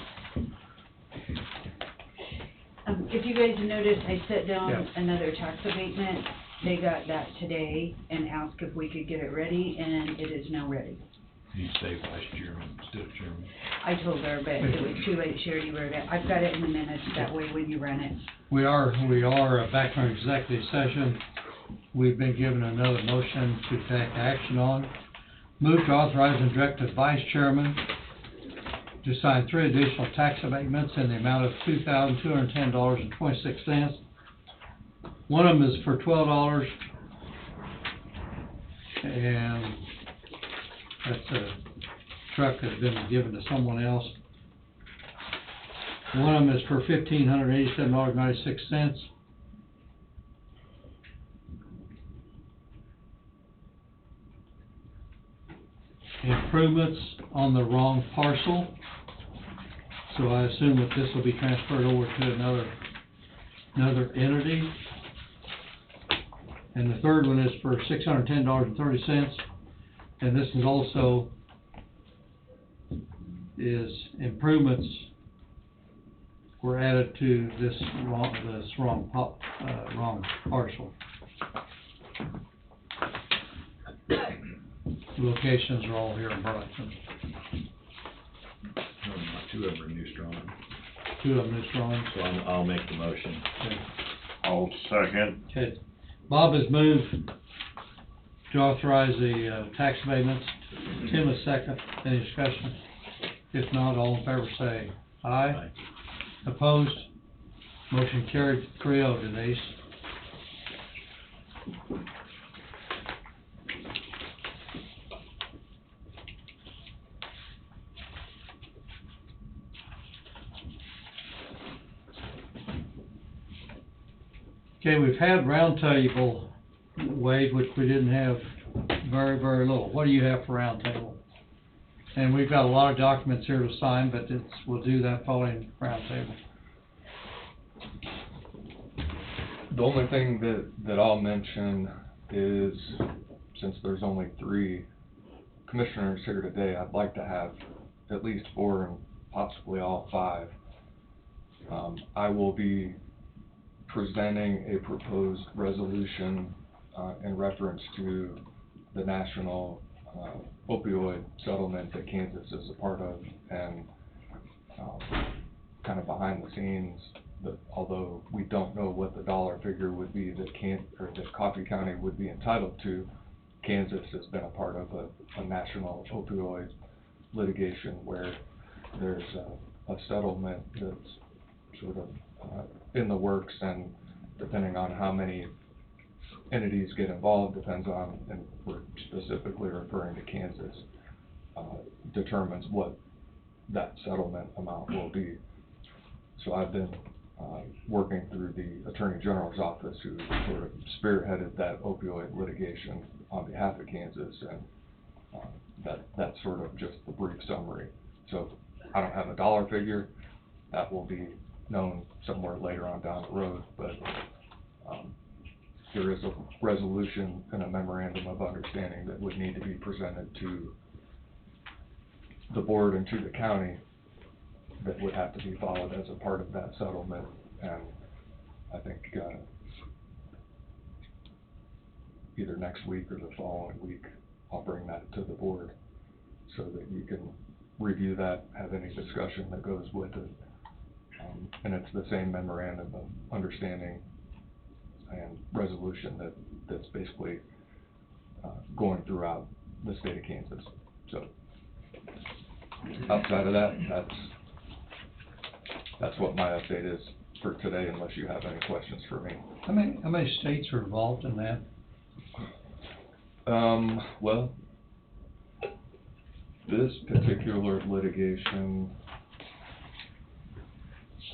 If you guys noticed, I set down Yeah. another tax abatement. They got that today and asked if we could get it ready, and it is now ready. You say vice chairman instead of chairman. I told her, but it was too late, she already wrote it. I've got it in the minutes, that way when you run it. We are back from executive session. We've been given another motion to take action on. Move to authorize and direct the vice chairman to sign 3 additional tax abatements in the amount of $2,210.26. One of them is for $12, and that's a truck that's been given to someone else. One of them is for $1,587.96. Improvements on the wrong parcel. So I assume that this will be transferred over to another entity. And the third one is for $610.30. And this is also improvements were added to this wrong parcel. Locations are all here in Burlington. Two of them are New Strong. Two of them is wrong. So I'll make the motion. Okay. I'll second. Okay. Bob has moved to authorize the tax abatements. Tim is second. Any discussion? If not, all in favor say aye. Aye. Opposed? Motion carried 3-0, Denise. Okay, we've had roundtable, Wade, which we didn't have very, very little. What do you have for roundtable? And we've got a lot of documents here to sign, but we'll do that following roundtable. The only thing that I'll mention is, since there's only 3 commissioners here today, I'd like to have at least 4 and possibly all 5. I will be presenting a proposed resolution in reference to the national opioid settlement that Kansas is a part of, and kind of behind the scenes, that although we don't know what the dollar figure would be that Coffee County would be entitled to, Kansas has been a part of a national opioid litigation where there's a settlement that's sort of in the works, and depending on how many entities get involved, depends on, and we're specifically referring to Kansas, determines what that settlement amount will be. So I've been working through the Attorney General's office, who sort of spearheaded that opioid litigation on behalf of Kansas, and that's sort of just the brief summary. So I don't have a dollar figure. That will be known somewhere later on down the road, but there is a resolution and a memorandum of understanding that would need to be presented to the board and to the county that would have to be followed as a part of that settlement. And I think either next week or the following week, I'll bring that to the board so that you can review that, have any discussion that goes with it. And it's the same memorandum of understanding and resolution that that's basically, going throughout the state of Kansas. So, outside of that, that's what my update is for today, unless you have any questions for me. How many states are involved in that? Well, this particular litigation,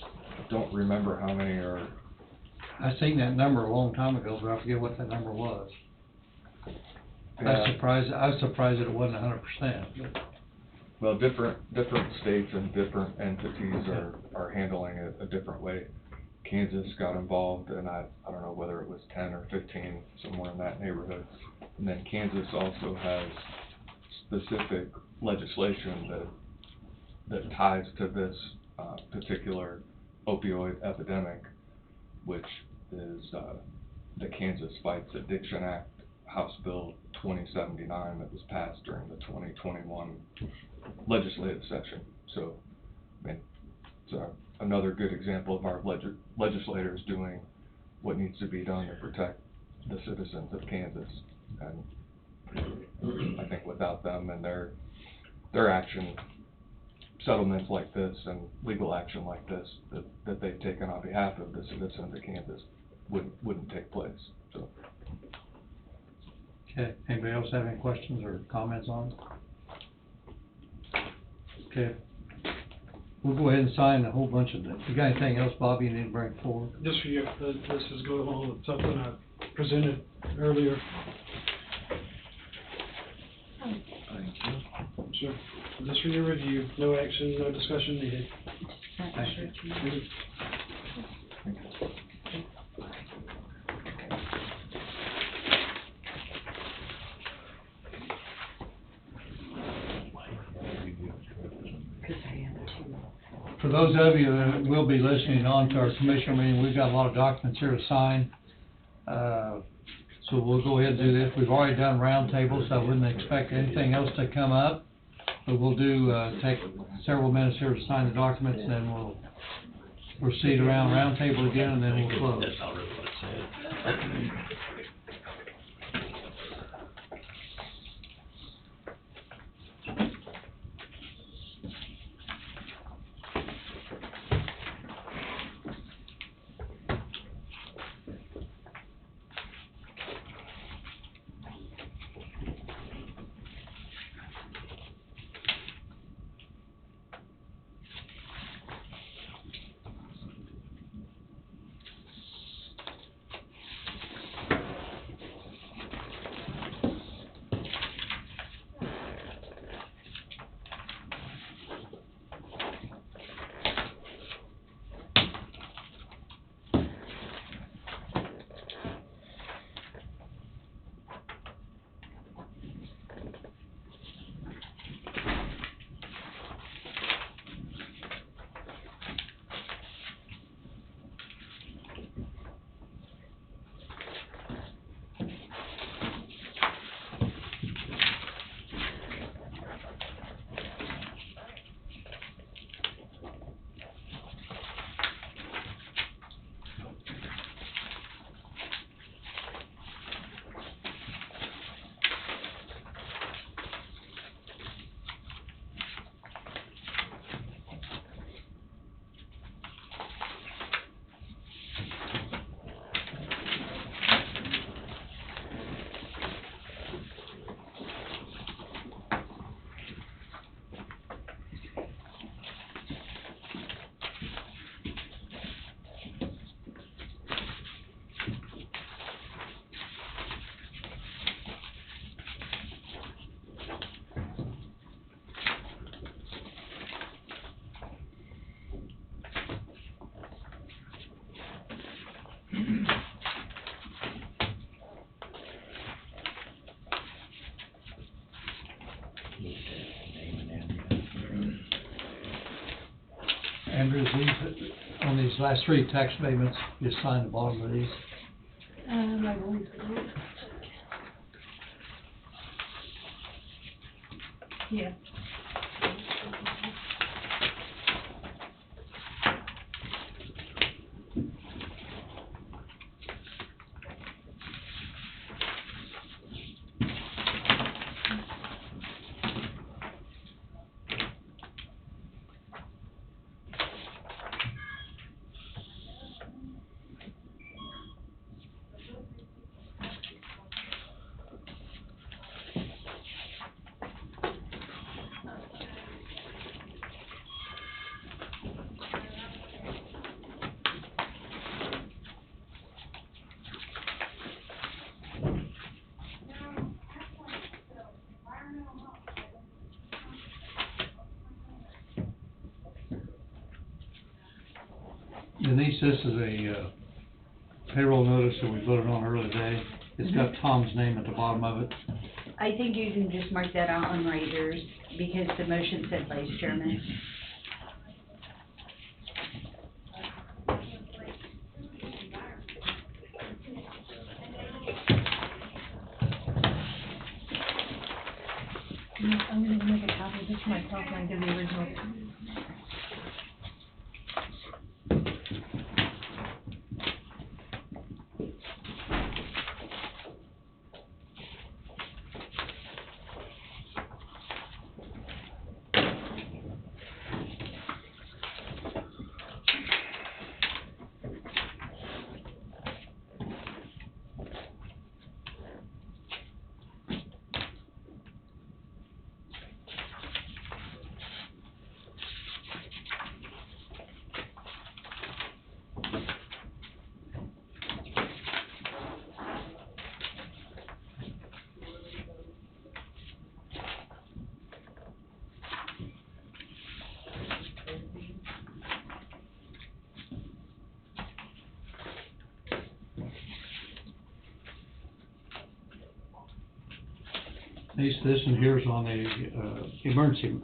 I don't remember how many are. I seen that number a long time ago, but I forget what that number was. I was surprised that it wasn't 100%. Well, different states and different entities are handling it a different way. Kansas got involved, and I don't know whether it was 10 or 15, somewhere in that neighborhood. And then Kansas also has specific legislation that ties to this particular opioid epidemic, which is the Kansas Fights Addiction Act, House Bill 2079, that was passed during the 2021 legislative session. So, I mean, it's another good example of our legislators doing what needs to be done to protect the citizens of Kansas. And I think without them and their action, settlements like this and legal action like this that they've taken on behalf of the citizens of Kansas wouldn't take place. So. Okay, anybody else have any questions or comments on it? Okay, we'll go ahead and sign a whole bunch of them. You got anything else, Bobby, you need to bring forward? Just for you, this is going along with something I presented earlier. Thank you. Sure. Just for your review, no action, no discussion needed. Thank you. For those of you that will be listening on to our commission meeting, we've got a lot of documents here to sign. So we'll go ahead and do this. We've already done roundtables, so I wouldn't expect anything else to come up. But we'll take several minutes here to sign the documents, and then we'll proceed around roundtable again, and then we'll close. That's not really what it said. Andrew, on these last three tax payments, you sign the bottom of these. I believe so. Yeah. Denise, this is a payroll notice that we voted on earlier today. It's got Tom's name at the bottom of it. I think you can just mark that out on right yours, because the motion said vice chairman. I'm gonna make a copy of this myself and give the original. This one here's on the emergency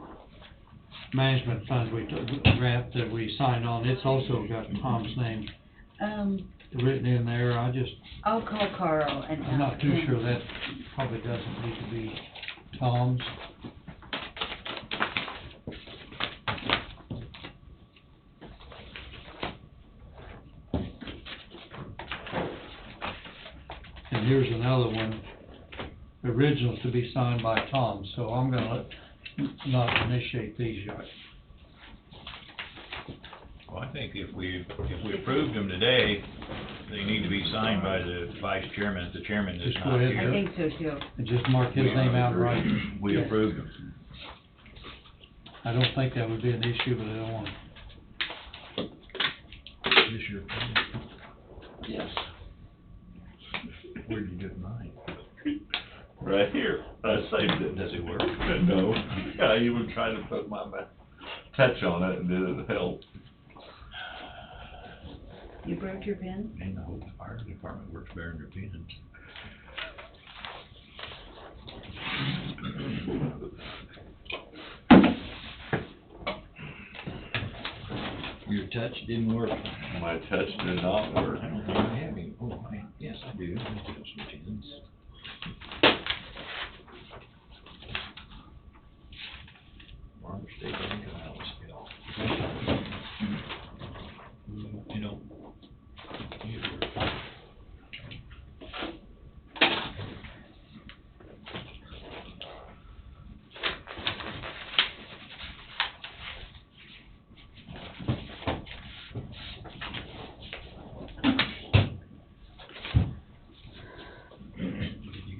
management fund grant that we signed on. It's also got Tom's name written in there. I'll call Carl and I'm not ask too him. sure that probably doesn't need to be Tom's. And here's another one, originals to be signed by Tom, so I'm gonna not initiate these yet. Well, I think if we approved them today, they need to be signed by the vice chairman, if the chairman is Just go not ahead, here. I think so too. And just mark his name out right. We Yes. approved them. I don't think that would be an issue, but I don't want This your pen? Yes. Where'd you get mine? Right here, I saved it. Does it work? No, I even tried to put my touch on it and it helped. You broke your pen? And the whole fire department works better than their pens. Your touch didn't work. My touch did not work. I don't think I have any. Oh, yes, I do. I do have some pens. Farmer State Bank of Aliceville. You know, you get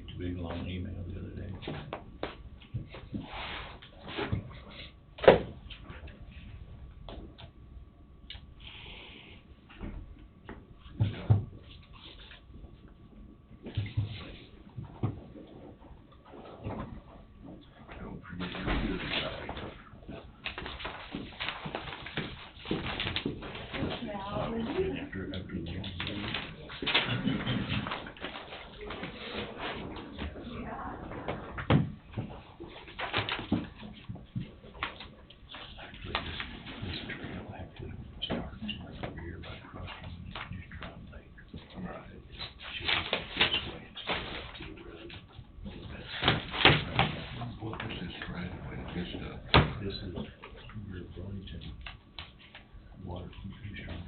the big long email the other day. Don't forget your computer side. After the this trail actually starts right over here by crossing Neutron Lake. Right. Should be this way instead of up to the road. What was this right away? This stuff. This is your Burlington water from Neutron.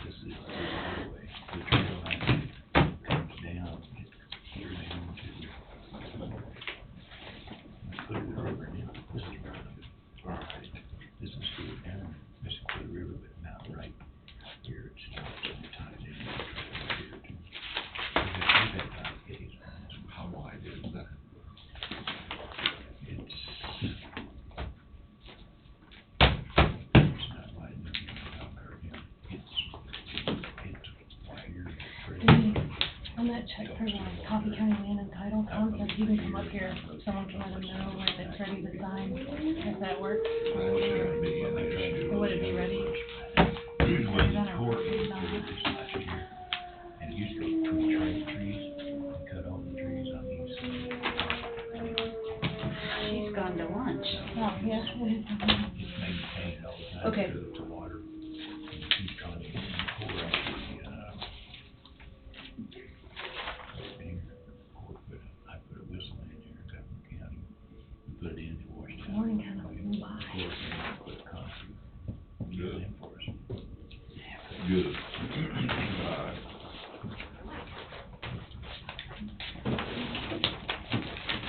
This is the highway. The trail actually comes down here down to Clear River now. This is Burlington. All right. This is Clear down. This is Clear River, but now right here it's tied in. We've had 5 days on this. How wide is that? It's not wide enough out there again. It's wider. On that check for Coffee County Land and Title, Tom says he can come up here, someone can let him know when it's ready to sign, if that works. That shouldn't be an issue. Would it be ready? done court it. did this last year, and it used to go between trees, and cut all the trees on each side. She's gone to lunch. Oh, yeah. Just maintained all the time. Okay. To water. He's trying to get the core actually, I put a whistle in here in Government County, put it in for us. Morning kind of flew by. Put a concrete. Good. In for us. Good.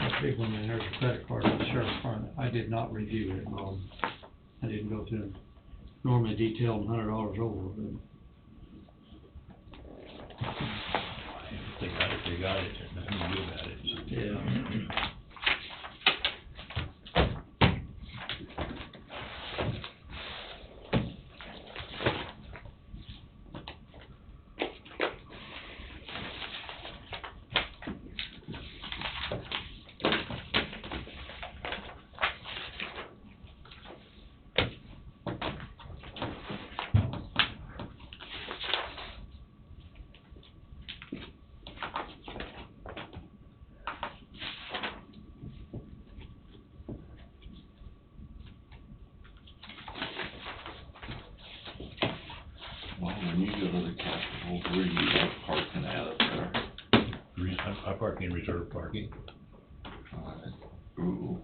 That big one, and there's a credit card on the sheriff's department. I did not review it, I didn't go through, normally detailed $100 over, but. If they got it, there's nothing to do about it. Yeah. Well, when you go to the Capitol, where you are parking at up there? I park in reserve parking. Ooh.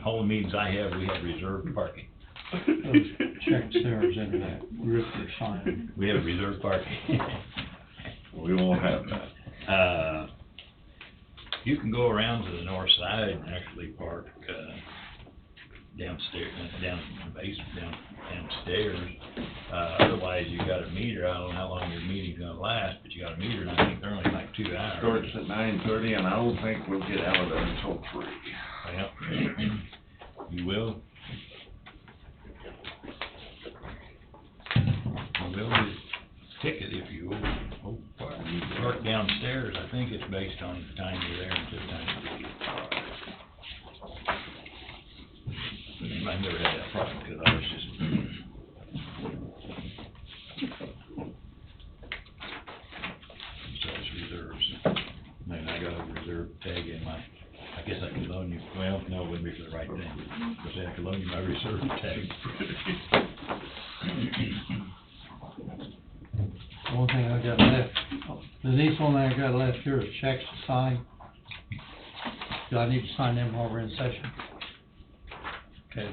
All the meetings I have, we have reserved parking. Those checks there is in that group you're signing. We have reserved parking. We won't have that. You can go around to the north side and actually park, downstairs, downstairs. Otherwise, you got a meter. I don't know how long your meeting's gonna last, but you got a meter, and I think they're only like 2 hours. Starts at 9:30, and I don't think we'll get out of there until 3. Well, you will. You will get a ticket if you park downstairs. I think it's based on the time you're there and the time you leave. I never had that problem because I was just. So it's reserves. And I got a reserve tag in my, I guess I could loan you, well, no, it wouldn't be for the right thing. Because I could loan you my reserve tag. The only thing I got left, Denise, only thing I got left here is checks to sign. Do I need to sign them while we're in session? Okay.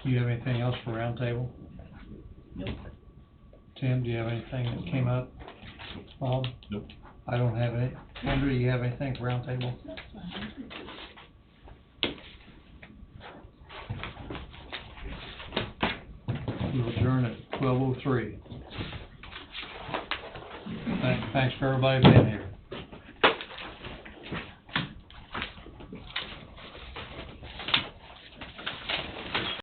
Do you have anything else for roundtable? Nope. Tim, do you have anything that came up? Bob? Nope. I don't have any. Andrew, you have anything for roundtable? We'll adjourn at 12:03. Thanks for everybody being here.